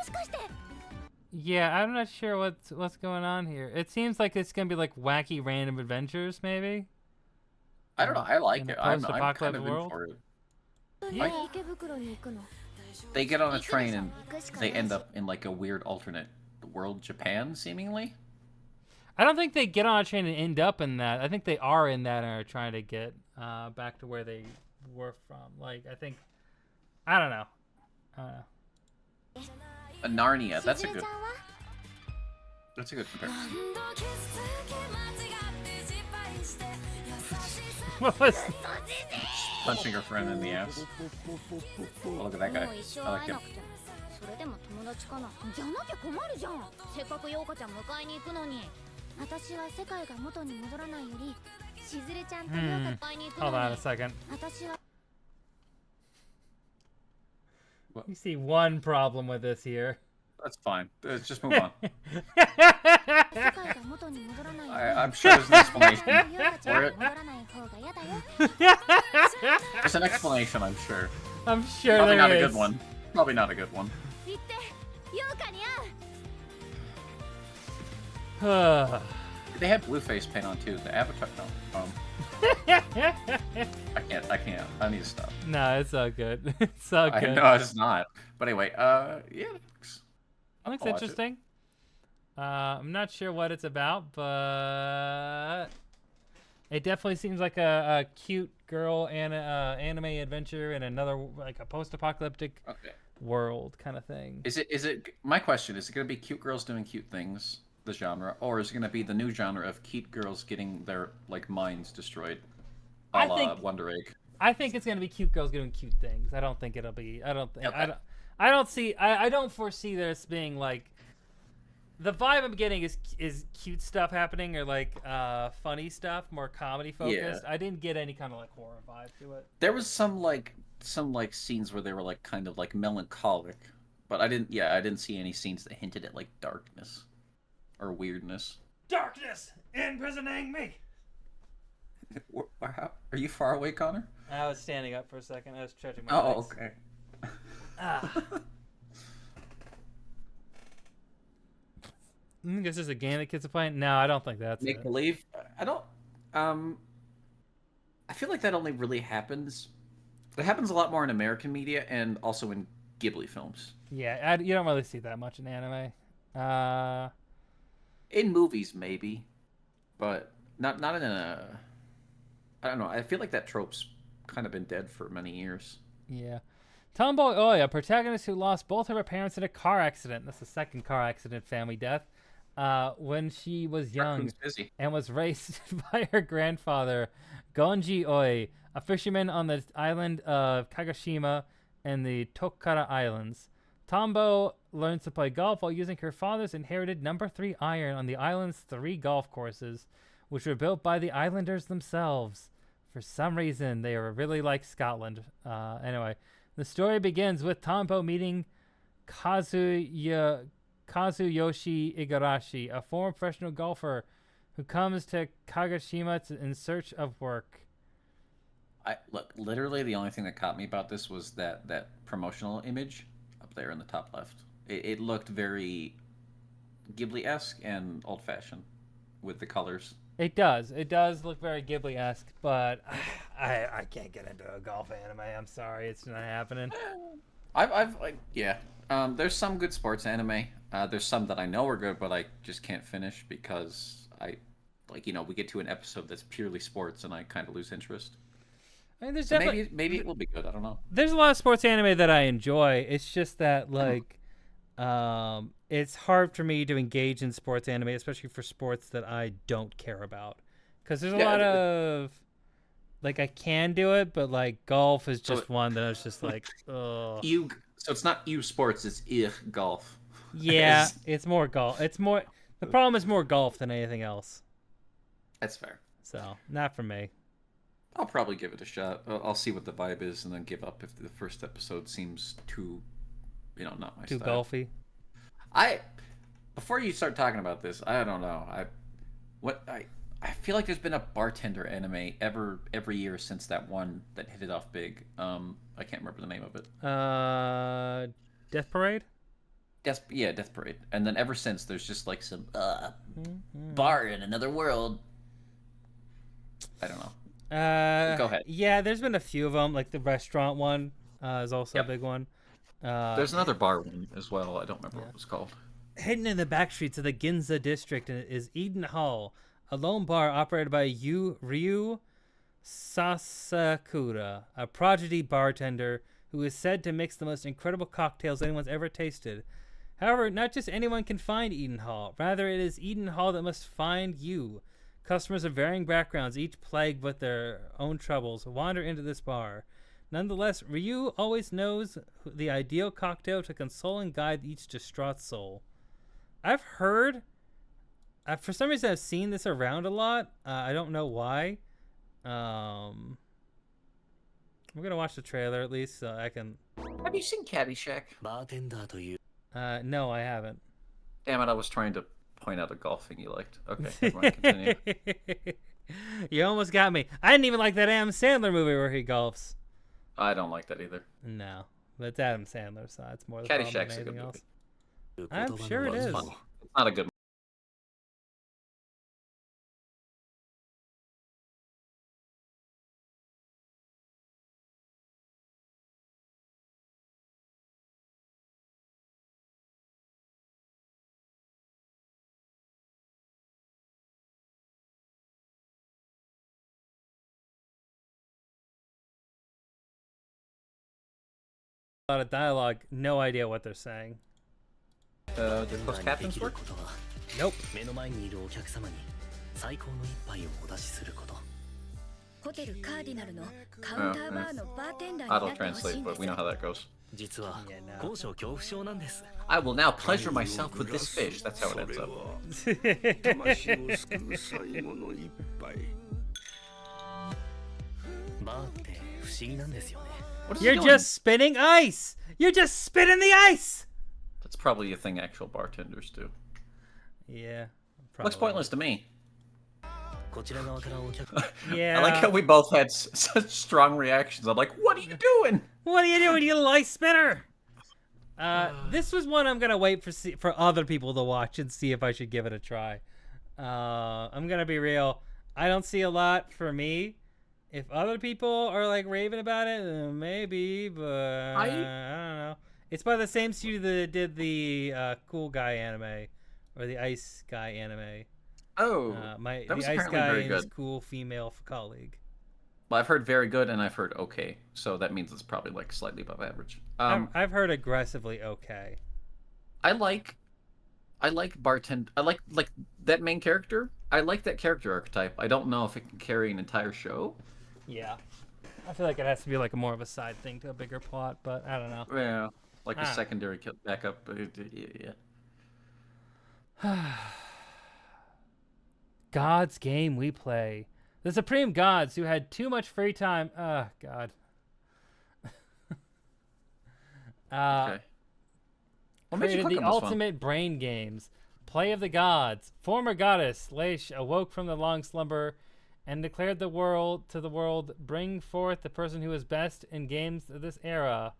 しかして Yeah, I'm not sure what's going on here. It seems like it's gonna be like wacky random adventures, maybe. I don't know. I like In it. a I'm kind post-apocalyptic of world? in for it. Yeah. They get on a train and they end up in like a weird alternate world, Japan, seemingly. I don't think they get on a train and end up in that. I think they are in that and are trying to get back to where they were from. Like, I think, I don't know. Narnia. That's a good comparison. What was? Punching her friend in the ass. Oh, look at that guy. I like him. それでも友達かなじゃなきゃ困るじゃんせっかくヨウカちゃん迎えに行くのに私は世界が元に戻らないよりしずれちゃんとヨウカ迎えに行く Hold の on に a second. 私は You see one problem with this here. That's fine. Let's just move on. 世界が元に戻らないより I'm sure there's an explanation ヨウカちゃ for んが it. 戻らない方が嫌だよ There's an explanation, I'm sure. I'm sure Probably not there a is. good one. Probably not a good one. 行ってヨウカに会う They had blue face paint on too. The Avatar. No. I can't. I need to stop. No, it's all good. It's all I good. know it's not. But anyway, yeah. Looks I'll watch it. interesting. I'm not sure what it's about, but it definitely seems like a cute girl and anime adventure in another like a post-apocalyptic world kind of thing. Is it? My question is: it going to be cute girls doing cute things, the genre, or is it going to be the new genre of cute girls getting their like minds destroyed, a la Wonder Egg? I think it's gonna be cute girls doing cute things. I don't think it'll be. I don't think. Okay. I don't foresee this being like. The vibe I'm getting is cute stuff happening or like funny stuff, more comedy focused. Yeah. I didn't get any kind of like horror vibe to it. There was some scenes where they were like kind of like melancholic, but I didn't see any scenes that hinted at like darkness or weirdness. Darkness imprisoning me. Are you far away, Connor? I was standing up for a second. I was stretching my Oh, legs. okay. I think this is a game that kids are playing. No, I don't think that's Make it. believe. I don't. I feel like that only really happens. It happens a lot more in American media and also in Ghibli films. Yeah, you don't really see that much in anime. In movies, maybe, but not in a. I don't know. I feel like that trope's kind of been dead for many years. Yeah. Tomboy Oi, a protagonist who lost both of her parents in a car accident. That's the second car accident family death. When she was young and was raised by her grandfather, Gonji Oi, a fisherman on the island of Kagoshima and the Tokara Islands. Tombo learns to play golf while using her father's inherited number 3 iron on the island's 3 golf courses, which were built by the islanders themselves. For some reason, they were really like Scotland. Anyway, the story begins with Tombo meeting Kazuyoshi Igarashi, a former professional golfer who comes to Kagoshima in search of work. Look, literally the only thing that caught me about this was that promotional image up there in the top left. It looked very Ghibli-esque and old-fashioned with the colors. It does look very Ghibli-esque, but I can't get into a golf anime. I'm sorry, it's not happening. I've like, yeah. There's some good sports anime. There's some that I know are good, but I just can't finish because we get to an episode that's purely sports, and I kind of lose interest. I mean, there's So definitely maybe it will be good. I don't know. there's a lot of sports anime that I enjoy. It's just that it's hard for me to engage in sports anime, especially for sports that I don't care about, because there's a lot of I can do it, but golf is just one that I was just like, ugh. So it's not sports, it's golf. Yeah, it's more golf. The problem is more golf than anything else. That's fair. So not for me. I'll probably give it a shot. I'll see what the vibe is, and then give up if the first episode seems too, not my Too style. golfy. Before you start talking about this, I don't know. I feel like there's been a bartender anime every year since that one that hit it off big. I can't remember the name of it. Death Parade? Death Parade. And then ever since, there's just some bar in another world. I don't know. Go ahead. Yeah, there's been a few of them. Like the restaurant one is also a big one. There's another bar one as well. I don't remember what it was called. Hidden in the back streets of the Ginza district is Eden Hall, a lone bar operated by Ryu Sasakura, a prodigy bartender who is said to mix the most incredible cocktails anyone's ever tasted. However, not just anyone can find Eden Hall. Rather, it is Eden Hall that must find you. Customers of varying backgrounds, each plagued with their own troubles, wander into this bar. Nonetheless, Ryu always knows the ideal cocktail to console and guide each distraught soul. I've heard, for some reason I've seen this around a lot. I don't know why. I'm going to watch the trailer at least so I can... Have you seen Caddyshack? No, I haven't. Damn it, I was trying to point out a golf thing you liked. Okay, never mind, continue. You almost got me. I didn't even like that Adam Sandler movie where he golfs. I don't like that either. No, but it's Adam Sandler, so it's more the problem than Caddyshack's a good anything else. movie. I'm sure it is. It's not a good movie. A lot of dialogue, no idea what they're saying. Did those captains work? Nope. ホテルカーディナルのカウンターバーのバーテンダーにな I'll ってほしい translate, んで but す we know how that goes. 実は高所恐怖症なんです。 I will now pleasure myself with this fish. That's how it ends up. 魂を救う最後の一杯。バーって不思議なんですよね。 What is You're he doing? just spitting ice! You're just spitting the ice! That's probably a thing actual bartenders do. Yeah. Looks pointless to me. こちら側からお客 Yeah. I like how we both had such strong reactions. I'm like, what are you doing? What are you doing, you little ice spitter? This was one I'm gonna wait for other people to watch and see if I should give it a try. I'm gonna be real. I don't see a lot for me. If other people are raving about it, then maybe, but I don't know. It's by the same studio that did the Cool Guy anime or the Ice Guy anime. Oh, the Ice Guy and his cool female colleague. Well, I've heard very good and I've heard okay, so that means it's probably slightly above average. I've heard aggressively okay. I like bartend. I like that main character. I like that character archetype. I don't know if it can carry an entire show. Yeah, I feel like it has to be more of a side thing to a bigger plot, but I don't know. Yeah, a secondary backup. Yeah. God's game we play. The supreme gods who had too much free time. God. Okay. What made you Created click the on this one? ultimate brain games. Play of the gods. Former goddess Leish awoke from the long slumber and declared to the world, bring forth the person who is best in games of this era.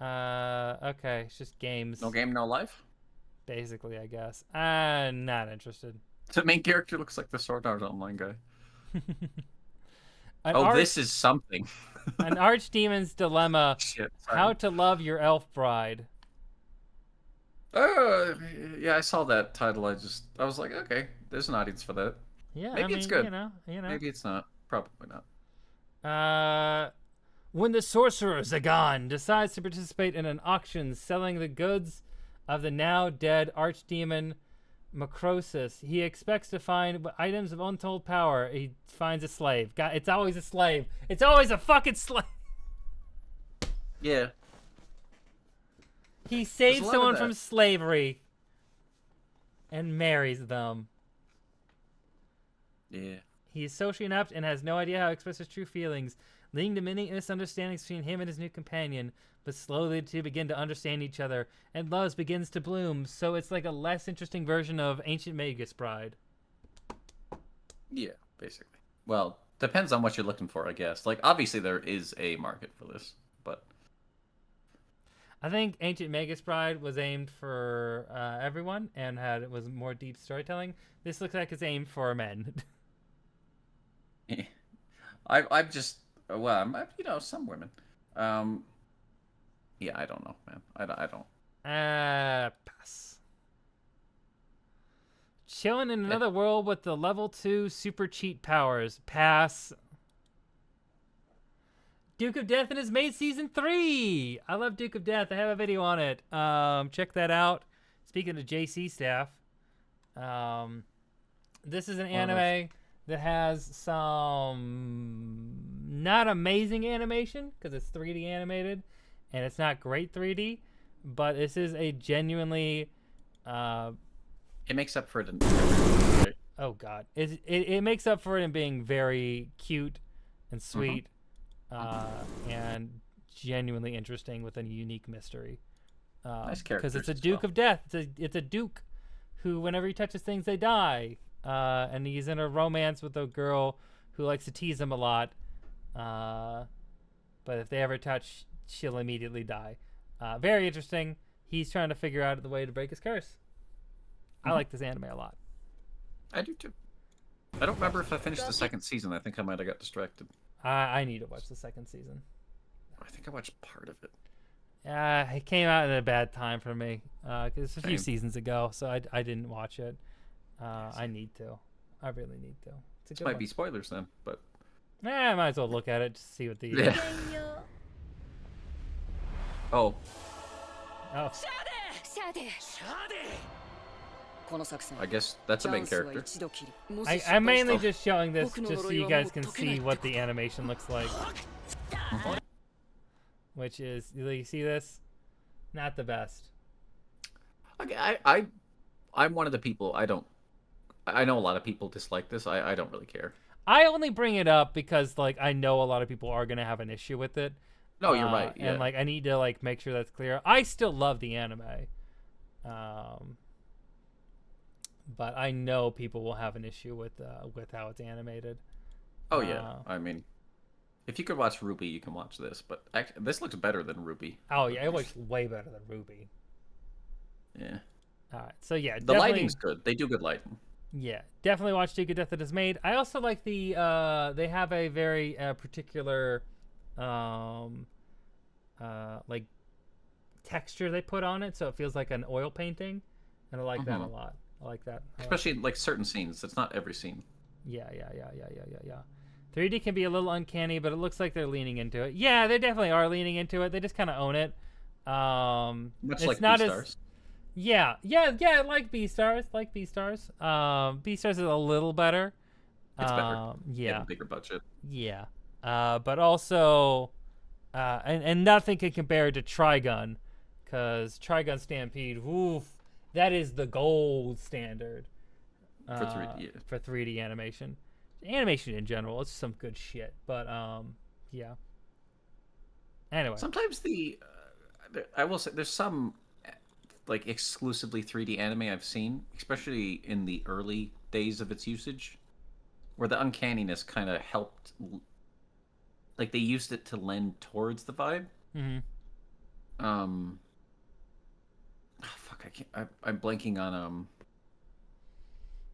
Okay, it's just games. No game, no life? Basically, I guess. Not interested. The main character looks like the Sword Art Online guy. This is something. An archdemon's dilemma: Shit, how to love your elf bride. Yeah, I saw that title. I was like, okay, there's an audience for that. Yeah, maybe it's good. You know. Maybe it's not. Probably not. When the sorcerer Zagan decides to participate in an auction selling the goods of the now dead archdemon Macrosis, he expects to find items of untold power. He finds a slave. God, it's always a slave. It's always a fucking slave. Yeah. He saves someone from slavery and marries them. Yeah. He is socially inept and has no idea how to express his true feelings, leading to many misunderstandings between him and his new companion. But slowly the two begin to understand each other, and love begins to bloom. So it's like a less interesting version of Ancient Magus Bride. Yeah, basically. Well, depends on what you're looking for, I guess. Like, obviously there is a market for this, but I think Ancient Magus Bride was aimed for everyone and was more deep storytelling. This looks like it's aimed for men. I'm just some women. Yeah, I don't know, man. I don't. Pass. Chilling in another world with the level 2 super cheat powers. Pass. Duke of Death and His Mate Season 3. I love Duke of Death. I have a video on it. Check that out. Speaking of JC staff, this is an anime that has some not amazing animation because it's 3D animated and it's not great 3D, but this is a genuinely it makes up for it in oh god, it makes up for it in being very cute and sweet and genuinely interesting with a unique mystery. Nice characters because it's a Duke of Death. It's a Duke who, whenever he touches things, they die. And he's in a romance with a girl who likes to tease him a lot. But if they ever touch, she'll immediately die. Very interesting. He's trying to figure out the way to break his curse. I like this anime a lot. I do too. I don't remember if I finished the second season. I think I might have got distracted. I need to watch the second season. I think I watched part of it. It came out at a bad time for me. Cause it's a few seasons ago, so I didn't watch it. I need to. I really need to. It's a this good might one. be spoilers then, but I might as well look at it to see what the Oh. I guess that's a main character. I'm mainly just showing this just so you guys can see what the animation looks like. Which is, you see this? Not the best. Okay, I'm one of the people. I know a lot of people dislike this. I don't really care. I only bring it up because like I know a lot of people are gonna have an issue with it. No, you're right. Yeah. And like I need to like make sure that's clear. I still love the anime. But I know people will have an issue with how it's animated. Oh yeah, I mean, if you could watch Ruby, you can watch this. But actually, this looks better than Ruby. Oh yeah, it looks way better than Ruby. Yeah. All right, so yeah, the lighting's good. They do good lighting. Yeah, definitely watch Duke of Death That Is Made. I also like the they have a very particular like texture they put on it, so it feels like an oil painting, and I like that a lot. I like that. Especially like certain scenes. It's not every scene. Yeah. 3D can be a little uncanny, but it looks like they're leaning into it. Yeah, they definitely are leaning into it. They just kind of own it. Much it's like not Beastars. Yeah, like Beastars. Beastars is a little better. It's better. Yeah. Bigger budget. Yeah. But also, and nothing can compare to Trigun, because Trigun Stampede, oof, that is the gold standard for 3D. Yeah. For 3D animation. Animation in general, it's some good shit. But yeah. Anyway. Sometimes I will say there's some like exclusively 3D anime I've seen, especially in the early days of its usage, where the uncanniness kind of helped. Like they used it to lend towards the vibe. Mm-hmm. Fuck, I can't. I'm blanking on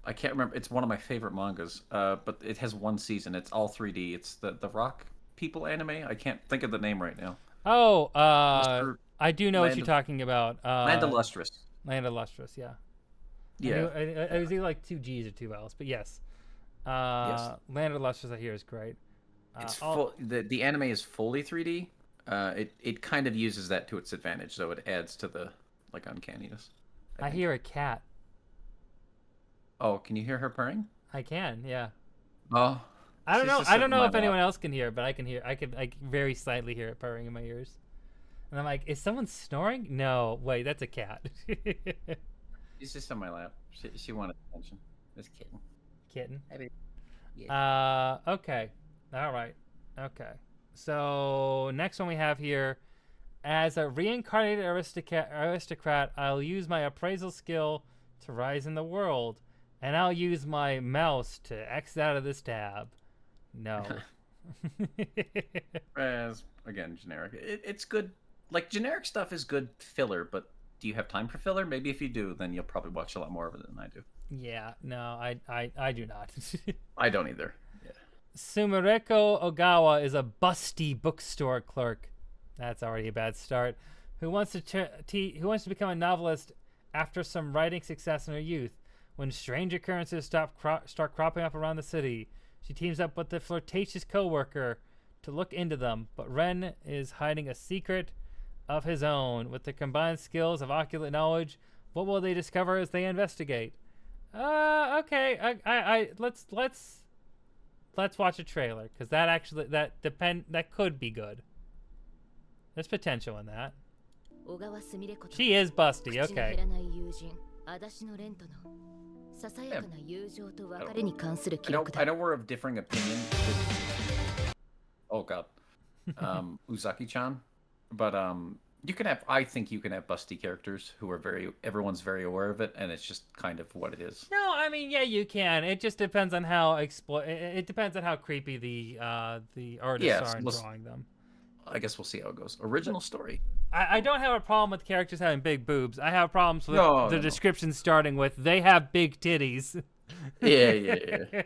I can't remember. It's one of my favorite mangas. But it has one season. It's all 3D. It's the Rock People anime. I can't think of the name right now. Oh, Mr. I do know what Land you're of- talking about. Land of Lustrous. Land of Lustrous, yeah. Yeah. It was either like 2 G's or 2 L's, but yes. Land of Lustrous, I hear, is great. It's full. The anime is fully 3D. It kind of uses that to its advantage, so it adds to the like uncanniness. I hear a cat. Oh, can you hear her purring? I can, yeah. Oh. I don't she's know. just I don't sitting know on if my anyone lap. else can hear it, but I can hear. I can very slightly hear it purring in my ears. And I'm like, is someone snoring? No, wait, that's a cat. She's just on my lap. She wanted attention. This kitten. Kitten. Hey, baby. Okay. All right. Okay. So next one we have here, as a reincarnated aristocrat, I'll use my appraisal skill to rise in the world, and I'll use my mouse to X out of this tab. No. As again, generic. It's good. Like generic stuff is good filler, but do you have time for filler? Maybe if you do, then you'll probably watch a lot more of it than I do. Yeah. No, I do not. I don't either. Yeah. Sumereko Ogawa is a busty bookstore clerk. That's already a bad start. Who wants to become a novelist after some writing success in her youth. When strange occurrences start cropping up around the city, she teams up with a flirtatious coworker to look into them. But Ren is hiding a secret of his own. With the combined skills of occult knowledge, what will they discover as they investigate? Okay. Let's watch a trailer, because that could be good. There's potential in that. She is busty, okay. I know we're of differing opinion. Oh god, Uzaki-chan, but you can have. I think you can have busty characters who are everyone's very aware of it, and it's just kind of what it is. No, I mean, yeah, you can. It just depends on how it depends on how creepy the artists are in drawing them. I guess we'll see how it goes. Original story. I don't have a problem with characters having big boobs. I have problems with the description starting with "they have big titties." Yeah.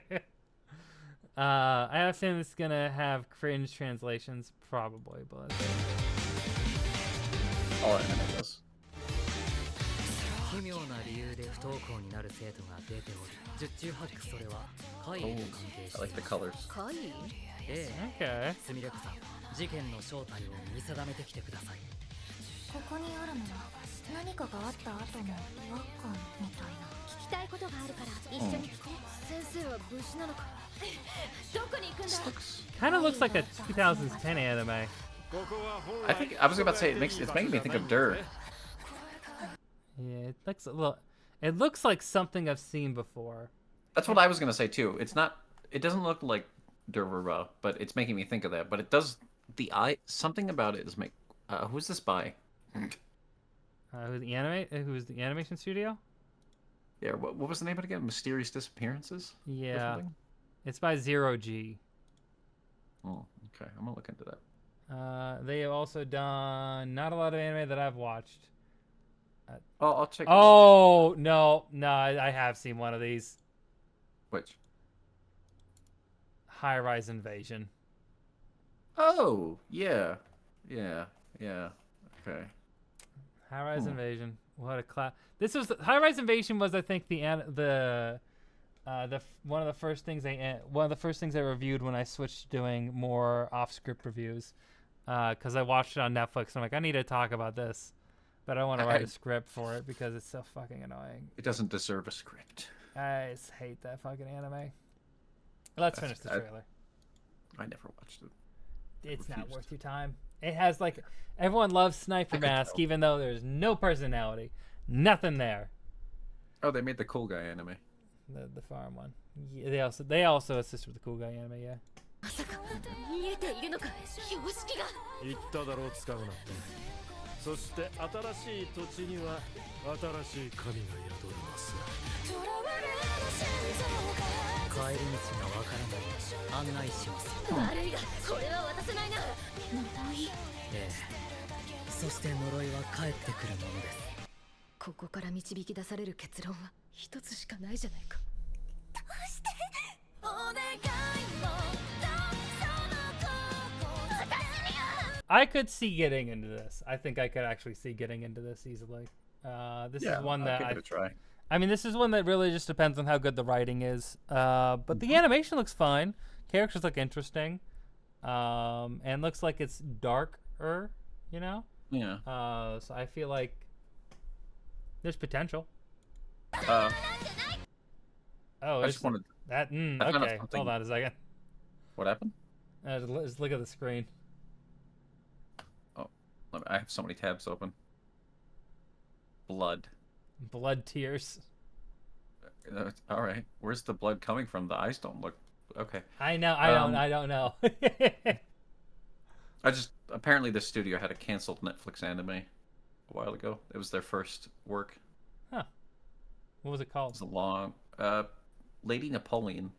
I have a feeling it's gonna have cringe translations, probably, but all anime does. Oh, I like the colors. Okay. ここにあるのは何かがあった後の違和感みたいな。聞きたいことがあるから一緒に。先生は無事なのか。どこに行くんだ。Kind of looks like a 2010 anime. I was about to say it's making me think of Dur. Yeah, it looks a little. It looks like something I've seen before. That's what I was gonna say too. It doesn't look like Dur, but it's making me think of that. But it does. Something about it is make. Who's this by? Who's the animation studio? Yeah, what was the name of it again? Mysterious Disappearances? Yeah. It's by 0G. Oh, okay. I'm gonna look into that. They have also done not a lot of anime that I've watched. I'll check. Oh, no, I have seen one of these. Which? High Rise Invasion. Oh, yeah. Okay. High Rise Invasion. What a class! High Rise Invasion was, I think, one of the first things I reviewed when I switched to doing more off-script reviews, because I watched it on Netflix. And I'm like, I need to talk about this, but I want to write a script for it because it's so fucking annoying. It doesn't deserve a script. I just hate that fucking anime. Let's finish the trailer. I never watched it. It's not worth your time. It has everyone loves Sniper Mask, even though there's no personality, nothing there. Oh, they made the Cool Guy anime. The farm one. Yeah, they also assist with the Cool Guy anime, yeah. 言っただろう使うなって。そして新しい土地には新しい神が宿ります。帰り道がわからない案内します。悪いがこれは渡せないな。呪い。ええ。そして呪いは帰ってくるものです。ここから導き出される結論は一つしかないじゃないか。I could see getting into this. I think I could actually see getting into this easily. This is one that I'll give it a try. I mean, this is one that really just depends on how good the writing is. But the animation looks fine. Characters look interesting. And looks like it's darker, you know? Yeah. So I feel like there's potential. I just wanted that. I found Okay, hold on a second. What happened? Just look at the screen. Oh, I have so many tabs open. Blood. Blood tears. All right. Where's the blood coming from? The eyes don't look okay. I know. I don't know. Apparently the studio had a canceled Netflix anime a while ago. It was their first work. Huh. What was it called? It was a long Lady Napoleon.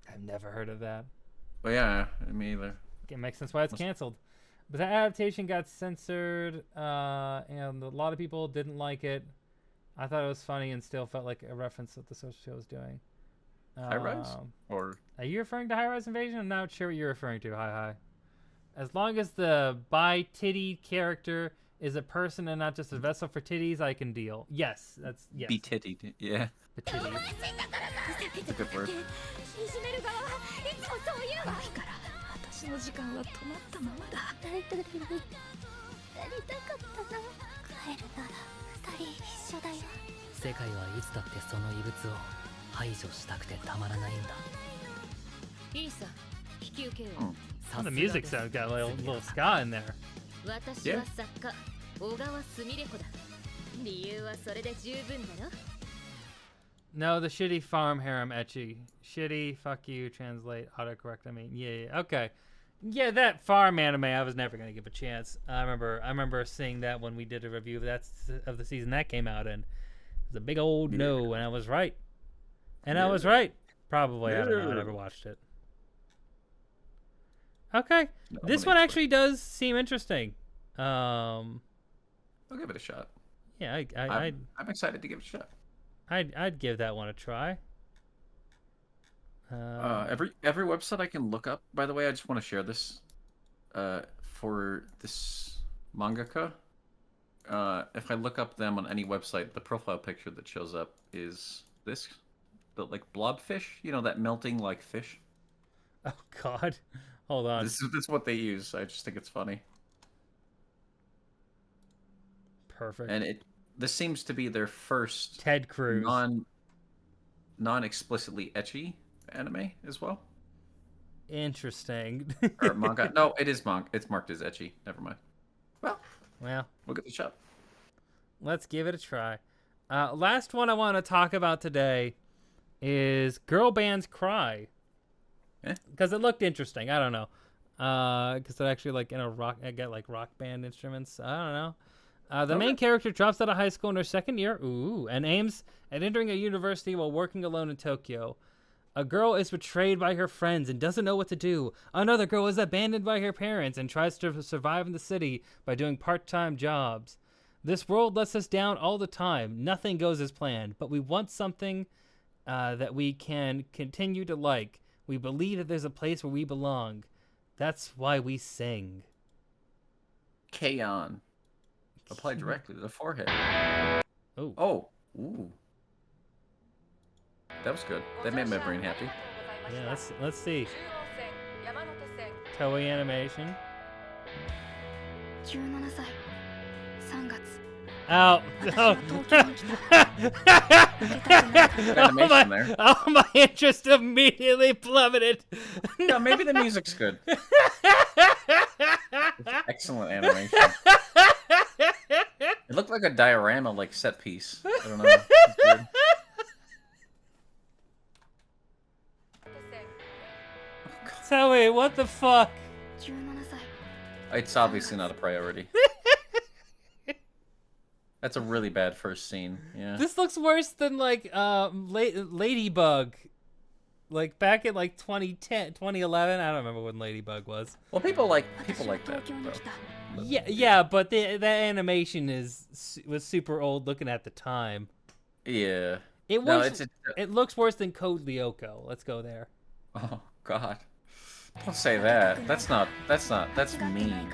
I've never heard of that. Well, yeah, me either. It makes sense why it's canceled. But that adaptation got censored, and a lot of people didn't like it. I thought it was funny and still felt like a reference that the social show was doing. High Rise? Or are you referring to High Rise Invasion? I'm not sure what you're referring to. Hi. As long as the bi-titty character is a person and not just a vessel for titties, I can deal. Yes, that's yes. Be-tittied, yeah. The titties. That's a good word. 私の時間は止まったままだ。やりたかったな。帰るなら二人一緒だよ。世界はいつだってその異物を排除したくてたまらないんだ。いいさ、引き受けよう。The music sound got a little ska in there. 私は作家、小川すみれ子だ。理由はそれで十分だろ。 No, the shitty farm harem ecchi. Shitty, fuck you, translate, autocorrect. I mean, yeah, okay. Yeah, that farm anime, I was never gonna give a chance. I remember seeing that when we did a review of the season that came out, and it was a big old no, and I was right. And I was right. Probably, I don't know. I never watched it. Okay, this one actually does seem interesting. I'll give it a shot. Yeah, I'm excited to give it a shot. I'd give that one a try. Every website I can look up. By the way, I just want to share this. For this mangaka, if I look up them on any website, the profile picture that shows up is this, the like blobfish. You know, that melting like fish. Oh God, hold on. This is what they use. I just think it's funny. Perfect. And this seems to be their first Ted Cruz non-explicitly ecchi anime as well. Interesting. Or manga. No, it is manga. It's marked as ecchi. Never mind. Well, we'll give it a shot. Let's give it a try. Last one I want to talk about today is Girl Band's Cry. Because it looked interesting. I don't know. Because it actually like in a rock, I got like rock band instruments. I don't know. The main character drops out of high school in her second year, and aims at entering a university while working alone in Tokyo. A girl is betrayed by her friends and doesn't know what to do. Another girl is abandoned by her parents and tries to survive in the city by doing part-time jobs. This world lets us down all the time. Nothing goes as planned, but we want something that we can continue to like. We believe that there's a place where we belong. That's why we sing. K-On. Apply directly to the forehead. Oh. Ooh. That was good. That made my brain happy. Yeah, let's see. Toei Animation. 17歳3月 Oh. Animation there. Oh, my interest immediately plummeted. No, maybe the music's good. Excellent animation. It looked like a diorama, like set piece. I don't know. So wait, what the fuck? 17歳 It's obviously not a priority. That's a really bad first scene. Yeah. This looks worse than like Ladybug. Like back in like 2010, 2011. I don't remember when Ladybug was. Well, people like that. Though. Yeah, but that animation was super old looking at the time. Yeah. It looks worse than Code Lyoko. Let's go there. Oh God. Don't say that. That's mean.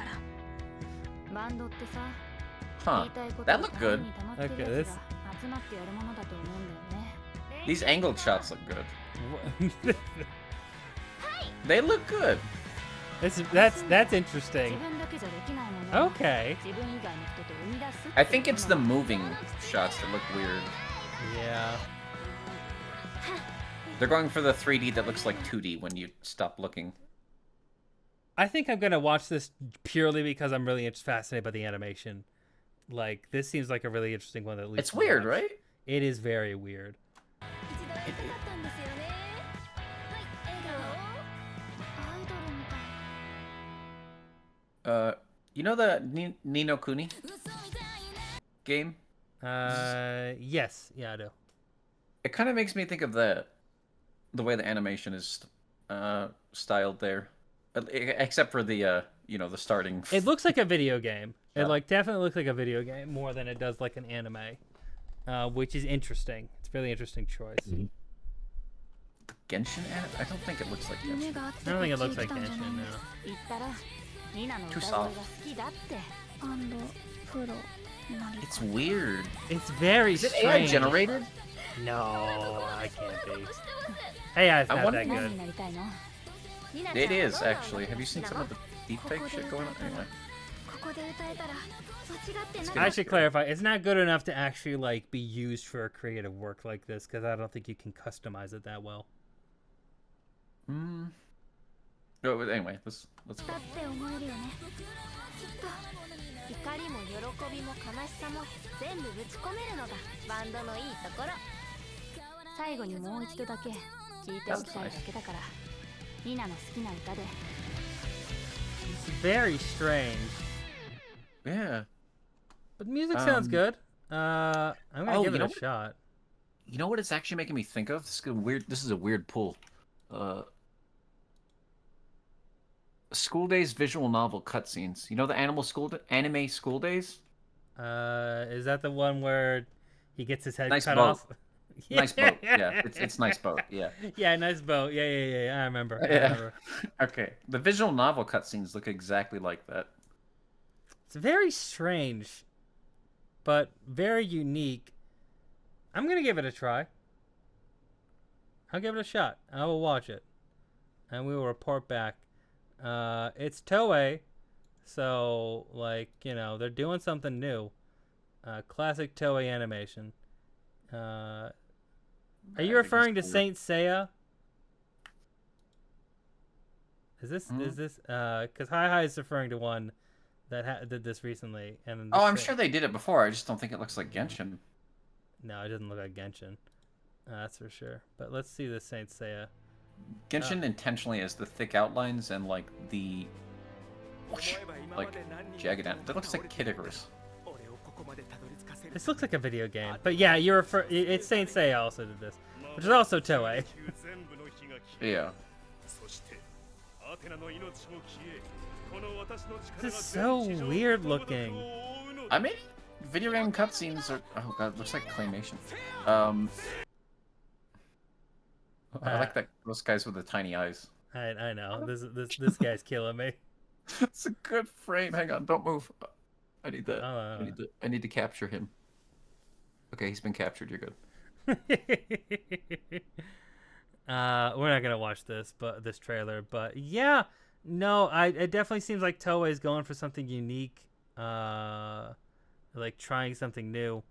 Huh. That looked good. Okay, this. These angled shots look good. They look good. That's interesting. Okay. I think it's the moving shots that look weird. Yeah. They're going for the 3D that looks like 2D when you stop looking. I think I'm gonna watch this purely because I'm really fascinated by the animation. Like, this seems like a really interesting one. At least it's weird, right? It is very weird. You know the Ni no Kuni game? Yes. Yeah, I do. It kind of makes me think of the way the animation is styled there, except for the the starting. It looks like a video game. It definitely looks like a video game more than it does like an anime, which is interesting. It's a really interesting choice. Mm-hmm. Genshin anime? I don't think it looks like Genshin. I don't think it looks like Genshin. No. Too soft. It's weird. It's very Is it strange. AI generated? No, I can't be. AI's not that good. It is, actually. Have you seen some of the deepfake shit going on? Anyway. I should clarify. It's not good enough to actually like be used for a creative work like this because I don't think you can customize it that well. Oh, anyway, let's go. It's very strange. Yeah. But music sounds good. I'm gonna give it a shot. You know what it's actually making me think of? This is a weird pull. School Days visual novel cutscenes. You know the anime School Days? Is that the one where he gets his head cut boat. off? Nice boat. Yeah, it's nice boat. Yeah. Yeah, nice boat. Yeah. I remember. Yeah. Okay. The visual novel cutscenes look exactly like that. It's very strange, but very unique. I'm gonna give it a try. I'll give it a shot. I will watch it, and we will report back. It's Toei, so like they're doing something new. Classic Toei animation. Are you referring to Saint Seiya? Is this because Hi is referring to one that did this recently? And I'm sure they did it before. I just don't think it looks like Genshin. No, it doesn't look like Genshin. That's for sure. But let's see the Saint Seiya. Genshin intentionally has the thick outlines and like the jagged end. That looks like Kid Icarus. This looks like a video game, but yeah, it's Saint Seiya also did this, which is also Toei. Yeah. This is so weird looking. I mean, video game cutscenes are. Oh god, it looks like claymation. I like those guys with the tiny eyes. I know this guy's killing me. It's a good frame. Hang on, don't move. I need that. I need to capture him. Okay, he's been captured. You're good. We're not gonna watch this trailer, but yeah, no, it definitely seems like Toei is going for something unique, like trying something new.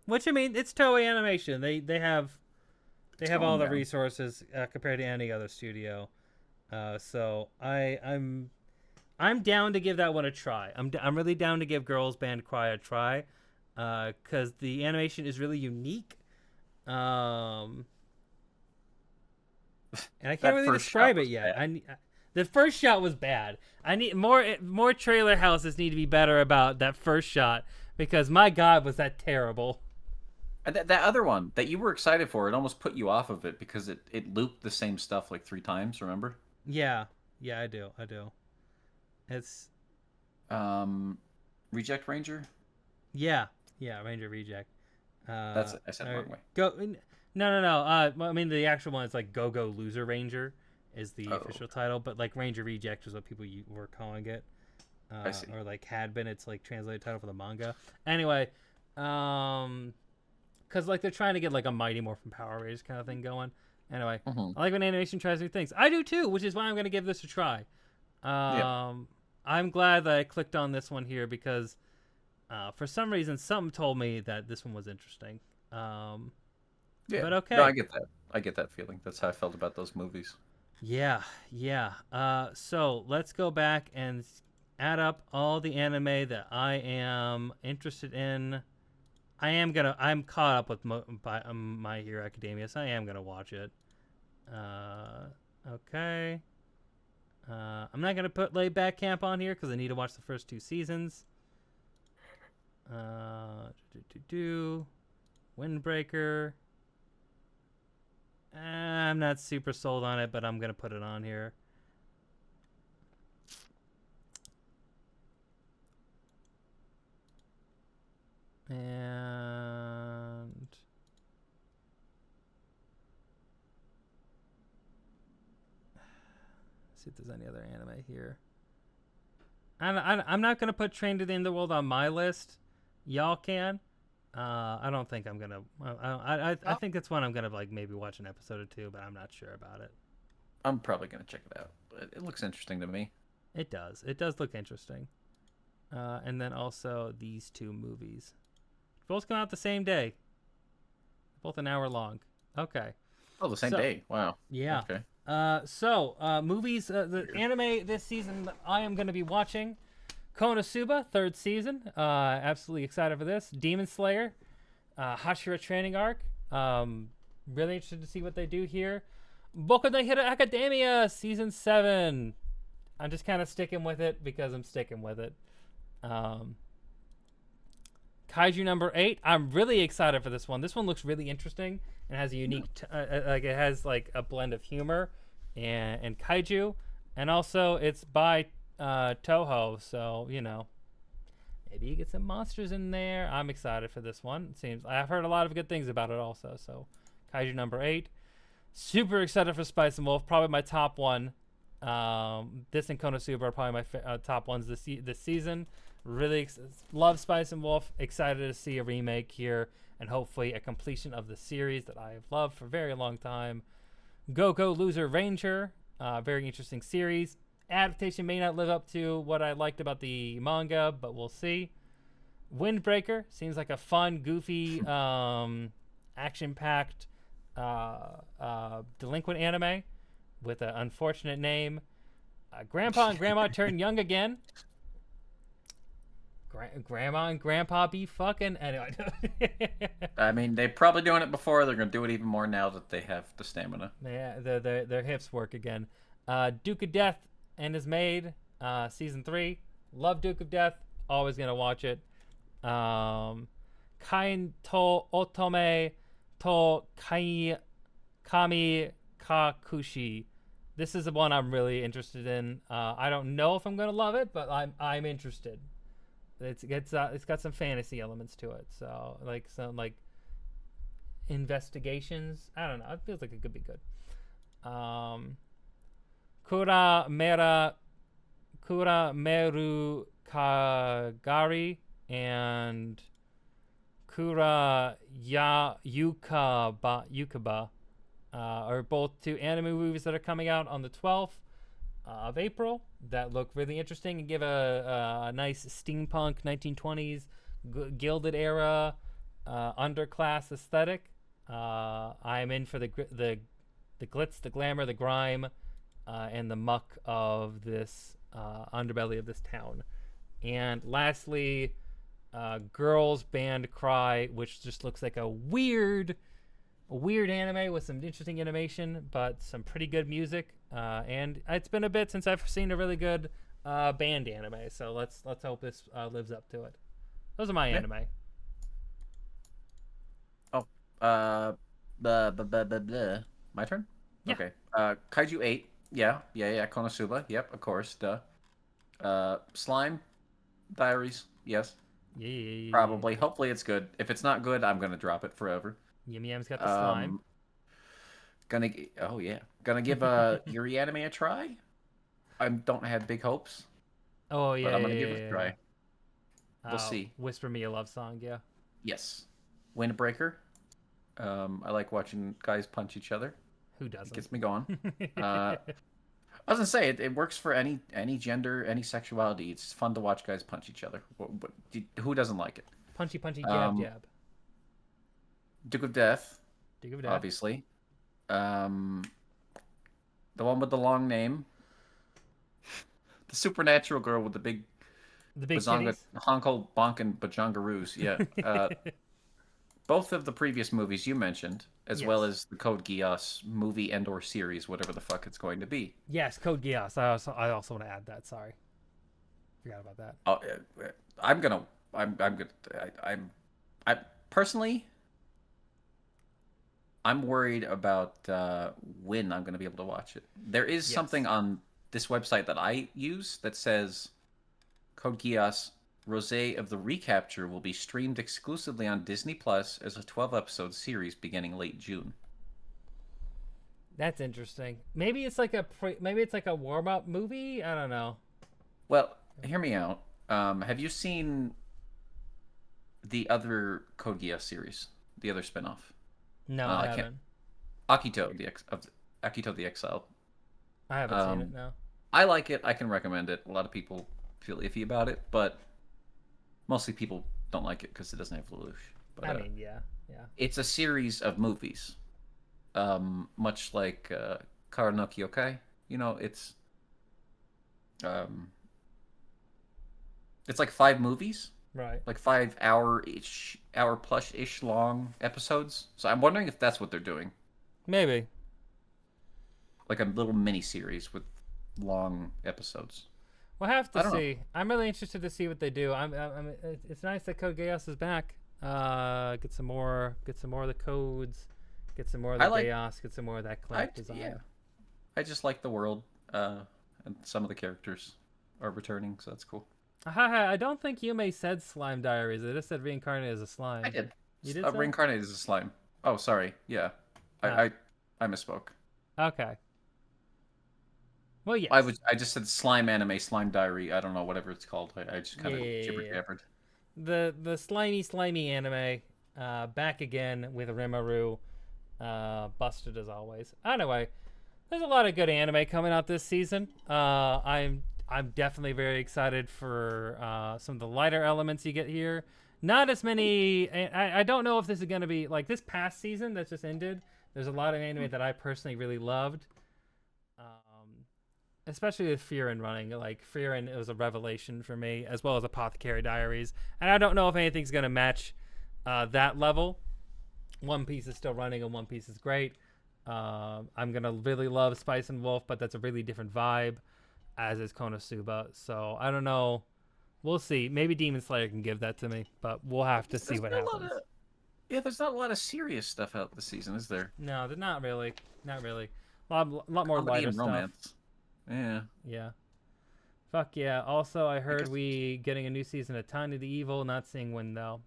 Which I mean, it's Toei Animation. They have all the resources compared to any other studio. So I'm down to give that one a try. I'm really down to give Girls Band Cry a try, because the animation is really unique. And I can't really describe it yet. The first shot was bad. I need more trailer houses need to be better about that first shot, because my God, was that terrible. And that other one that you were excited for, it almost put you off of it because it looped the same stuff like 3 times. Remember? Yeah, I do. It's Reject Ranger. Yeah, Ranger Reject. I said the wrong way. No. I mean, the actual one is like Go Loser Ranger, is the official title, but like Ranger Reject is what people were calling it. I see. Or like had been its like translated title for the manga. Anyway, because like they're trying to get like a Mighty Morphin Power Rangers kind of thing going. Anyway, I like when animation tries new things. I do too, which is why I'm going to give this a try. I'm glad that I clicked on this one here because for some reason something told me that this one was interesting. But okay. No, I get that. I get that feeling. That's how I felt about those movies. Yeah. So let's go back and add up all the anime that I am interested in. I'm caught up with My Hero Academia, so I am gonna watch it. Okay. I'm not gonna put Laid Back Camp on here because I need to watch the first 2 seasons. Windbreaker. I'm not super sold on it, but I'm gonna put it on here. And see if there's any other anime here. I'm not gonna put Train to the End of the World on my list. Y'all can. I don't think I'm gonna. I think it's one I'm gonna like maybe watch an episode or 2, but I'm not sure about it. I'm probably gonna check it out. It looks interesting to me. It does. It does look interesting. And then also these 2 movies. Both come out the same day. Both an hour long. Okay. Oh, the same day. Wow. Yeah. Okay. Movies. The anime this season that I am going to be watching. Konosuba, 3rd season. Absolutely excited for this. Demon Slayer. Hashira Training Arc. Really interested to see what they do here. Boku no Hero Academia, season 7. I'm just kind of sticking with it because I'm sticking with it. Kaiju number 8. I'm really excited for this one. This one looks really interesting and has a unique, like it has like a blend of humor and kaiju, and also it's by Toho, so you know maybe you get some monsters in there. I'm excited for this one. It seems I've heard a lot of good things about it also. So Kaiju number 8. Super excited for Spice and Wolf. Probably my top one. This and Konosuba are probably my top ones this season. Really love Spice and Wolf. Excited to see a remake here and hopefully a completion of the series that I have loved for a very long time. Go Loser Ranger. Very interesting series. Adaptation may not live up to what I liked about the manga, but we'll see. Windbreaker seems like a fun, goofy, action-packed delinquent anime with an unfortunate name. Grandpa and Grandma turn young again. Grandma and Grandpa be fucking anyway. I mean, they're probably doing it before. They're gonna do it even more now that they have the stamina. Yeah, their hips work again. Duke of Death and His Maid, season 3. Love Duke of Death. Always gonna watch it. Kain to Otome to Kami Kakushi. This is the one I'm really interested in. I don't know if I'm gonna love it, but I'm interested. It's got some fantasy elements to it, so like some like investigations. I don't know. It feels like it could be good. Kura Meru Kagari and Kura Yukaba are both 2 anime movies that are coming out on the 12th of April that look really interesting and give a nice steampunk 1920s Gilded era underclass aesthetic. I'm in for the glitz, the glamour, the grime, and the muck of this underbelly of this town. And lastly, Girls Band Cry, which just looks like a weird anime with some interesting animation, but some pretty good music. And it's been a bit since I've seen a really good band anime, so let's hope this lives up to it. Those are my anime. Oh, my turn? Yeah. Okay. Kaiju 8. Yeah. Konosuba. Yep, of course. Duh. Slime Diaries. Yes. Yeah. Probably. Hopefully it's good. If it's not good, I'm gonna drop it forever. Yum Yum's got the slime. Oh yeah, gonna give Yuri anime a try. I don't have big hopes, Oh yeah, but I'm gonna yeah, give it a try. We'll see. Whisper Me a Love Song, yeah. Yes, Windbreaker. I like watching guys punch each other. Who It doesn't? gets me going. I was gonna say it works for any gender, any sexuality. It's fun to watch guys punch each other. Who doesn't like it? Punchy, jab, jab. Duke of Death. Duke of Death. Obviously. The one with the long name. The supernatural girl with the big bazonga, titties? honko bonkin bajongaroos. Yeah. Both of the previous movies you mentioned, as well as the Code Geass movie and/or series, whatever the fuck it's going to be. Yes, Code Geass. I also want to add that. Sorry, forgot about that. Oh, I personally, I'm worried about when I'm gonna be able to watch it. There is something on this website that I use that says Code Geass Rosé of the Recapture will be streamed exclusively on Disney Plus as a 12-episode series beginning late June. That's interesting. Maybe it's like a warm-up movie. I don't know. Well, hear me out. Have you seen the other Code Geass series, the other spinoff? No, I haven't. Akito the Exile. I haven't seen it. No. I like it. I can recommend it. A lot of people feel iffy about it, but mostly people don't like it because it doesn't have Lelouch. But, I mean, yeah. It's a series of movies, much like Kara no Kyokai. You know, it's like 5 movies, right? Like 5 hour plus ish long episodes. So I'm wondering if that's what they're doing. Maybe. Like a little mini series with long episodes. We'll have to see. Know. I'm really interested to see what they do. It's nice that Code Geass is back. Get some more of the codes. Get some more of the Geass. Get some more of that clamp design. Yeah. I just like the world, and some of the characters are returning, so that's cool. I don't think Yume said Slime Diaries. It just said reincarnated as a slime. I did. You did. Reincarnated as a slime. Oh, sorry. Yeah, I misspoke. Okay. Well, yes. I just said slime anime, slime diary. I don't know, whatever it's called. I just kind of jibber-jabbered. The slimy anime, back again with Rimuru, busted as always. Anyway, there's a lot of good anime coming out this season. I'm definitely very excited for some of the lighter elements you get here. Not as many. I don't know if this is gonna be like this past season that just ended. There's a lot of anime that I personally really loved. Especially with Frieren running. Like, Frieren, it was a revelation for me, as well as Apothecary Diaries. And I don't know if anything's going to match that level. One Piece is still running, and One Piece is great. I'm going to really love Spice and Wolf, but that's a really different vibe, as is Konosuba. So, I don't know. We'll see. Maybe Demon Slayer can give that to me, but we'll have to see what happens. There's not a lot of serious stuff out this season, is there? No, they're not really. Not really. A lot more lighter stuff. Romance. Yeah. Fuck yeah. Also, I heard we getting a new season of Tiny the Evil. Not seeing when though.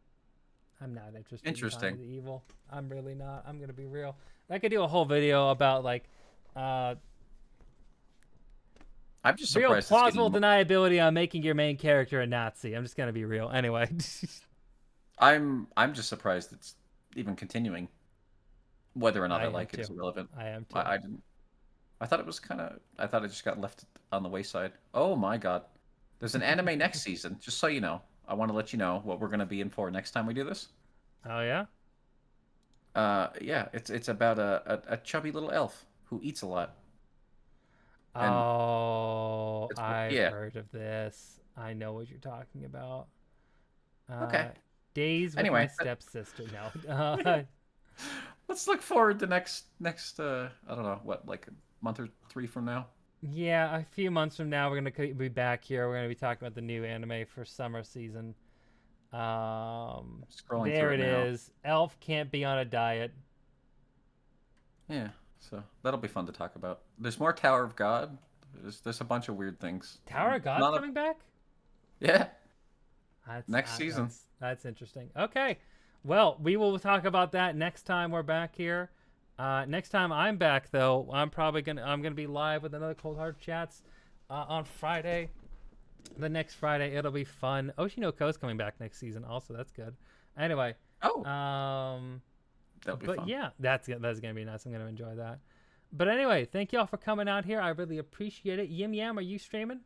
I'm not interested in Tiny the Evil. I'm really not. I'm gonna be real. I could do a whole video about like I'm just real surprised plausible deniability on making your main character a Nazi. I'm just gonna be real. Anyway. I'm just surprised it's even continuing. Whether or not I like it is irrelevant. I am too. I didn't. I thought it was I thought it just got left on the wayside. Oh my god. There's an anime next season, just so you know. I want to let you know what we're going to be in for next time we do this. Oh, yeah? Yeah, it's about a chubby little elf who eats a lot. Oh, I've heard of this. I know what you're talking about. Okay. Days with my stepsister. No. Let's look forward to next I don't know, what, like a month or 3 from now? Yeah, a few months from now, we're going to be back here. We're going to be talking about the new anime for summer season. There it is. Elf can't be on a diet. Yeah, so that'll be fun to talk about. There's more Tower of God. There's a bunch of weird things. Tower of God's coming back? Yeah. Next season. That's interesting. Okay. Well, we will talk about that next time we're back here. Next time I'm back, though, I'm gonna be live with another Cold Hard Chats on Friday. The next Friday, it'll be fun. Oshinoko coming back next season, also. That's good. Anyway. That'll be fun. But yeah, that's gonna be nice. I'm gonna enjoy that. But anyway, thank y'all for coming out here. I really appreciate it. Yim Yam, are you streaming?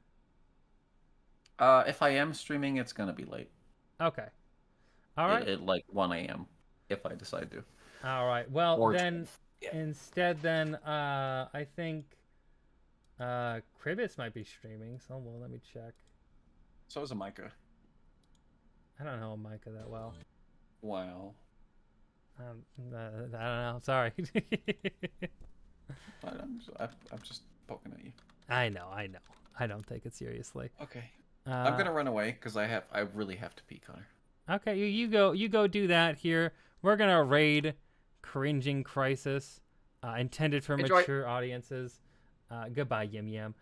If I am streaming, it's gonna be late. Okay. All right. At like 1 a.m. if I decide to. All right. Well, Or then 12. Yeah. instead, I think Kribis might be streaming. So let me check. So is a Micah. I don't know Micah that well. Wow. I don't know. Sorry. I'm just poking at you. I know. I don't take it seriously. Okay. I'm gonna run away because I really have to pee, Connor. Okay, you go do that here. We're gonna raid Cringing Crisis, intended for Enjoy. mature audiences. Goodbye, Yim Yam.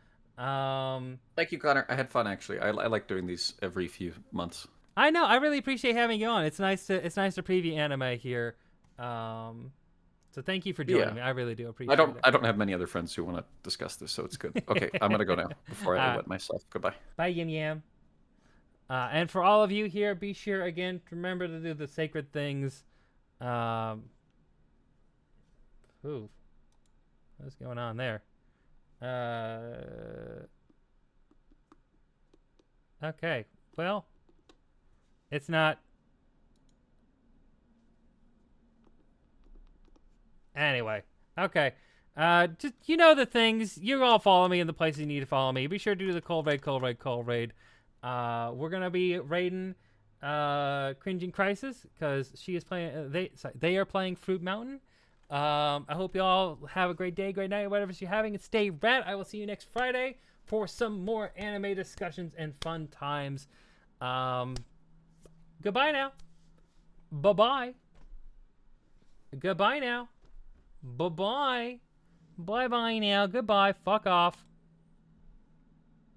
Thank you, Connor. I had fun actually. I like doing these every few months. I know. I really appreciate having you on. It's nice to preview anime here. So thank you for joining me. I really do appreciate it. I don't have many other friends who want to discuss this, so it's good. Okay, I'm gonna go now before I wet myself. Goodbye. Bye, Yim Yam. And for all of you here, be sure again to remember to do the sacred things. Ooh, what's going on there? Okay, well, it's not. Anyway, okay. Just the things. You all follow me in the places you need to follow me. Be sure to do the cold raid. We're gonna be raiding Cringing Crisis because she is playing. They are playing Fruit Mountain. I hope you all have a great day, great night, whatever you're having, and stay red. I will see you next Friday for some more anime discussions and fun times. Goodbye now. Bye-bye. Goodbye now. Bye-bye. Bye-bye now. Goodbye. Fuck off.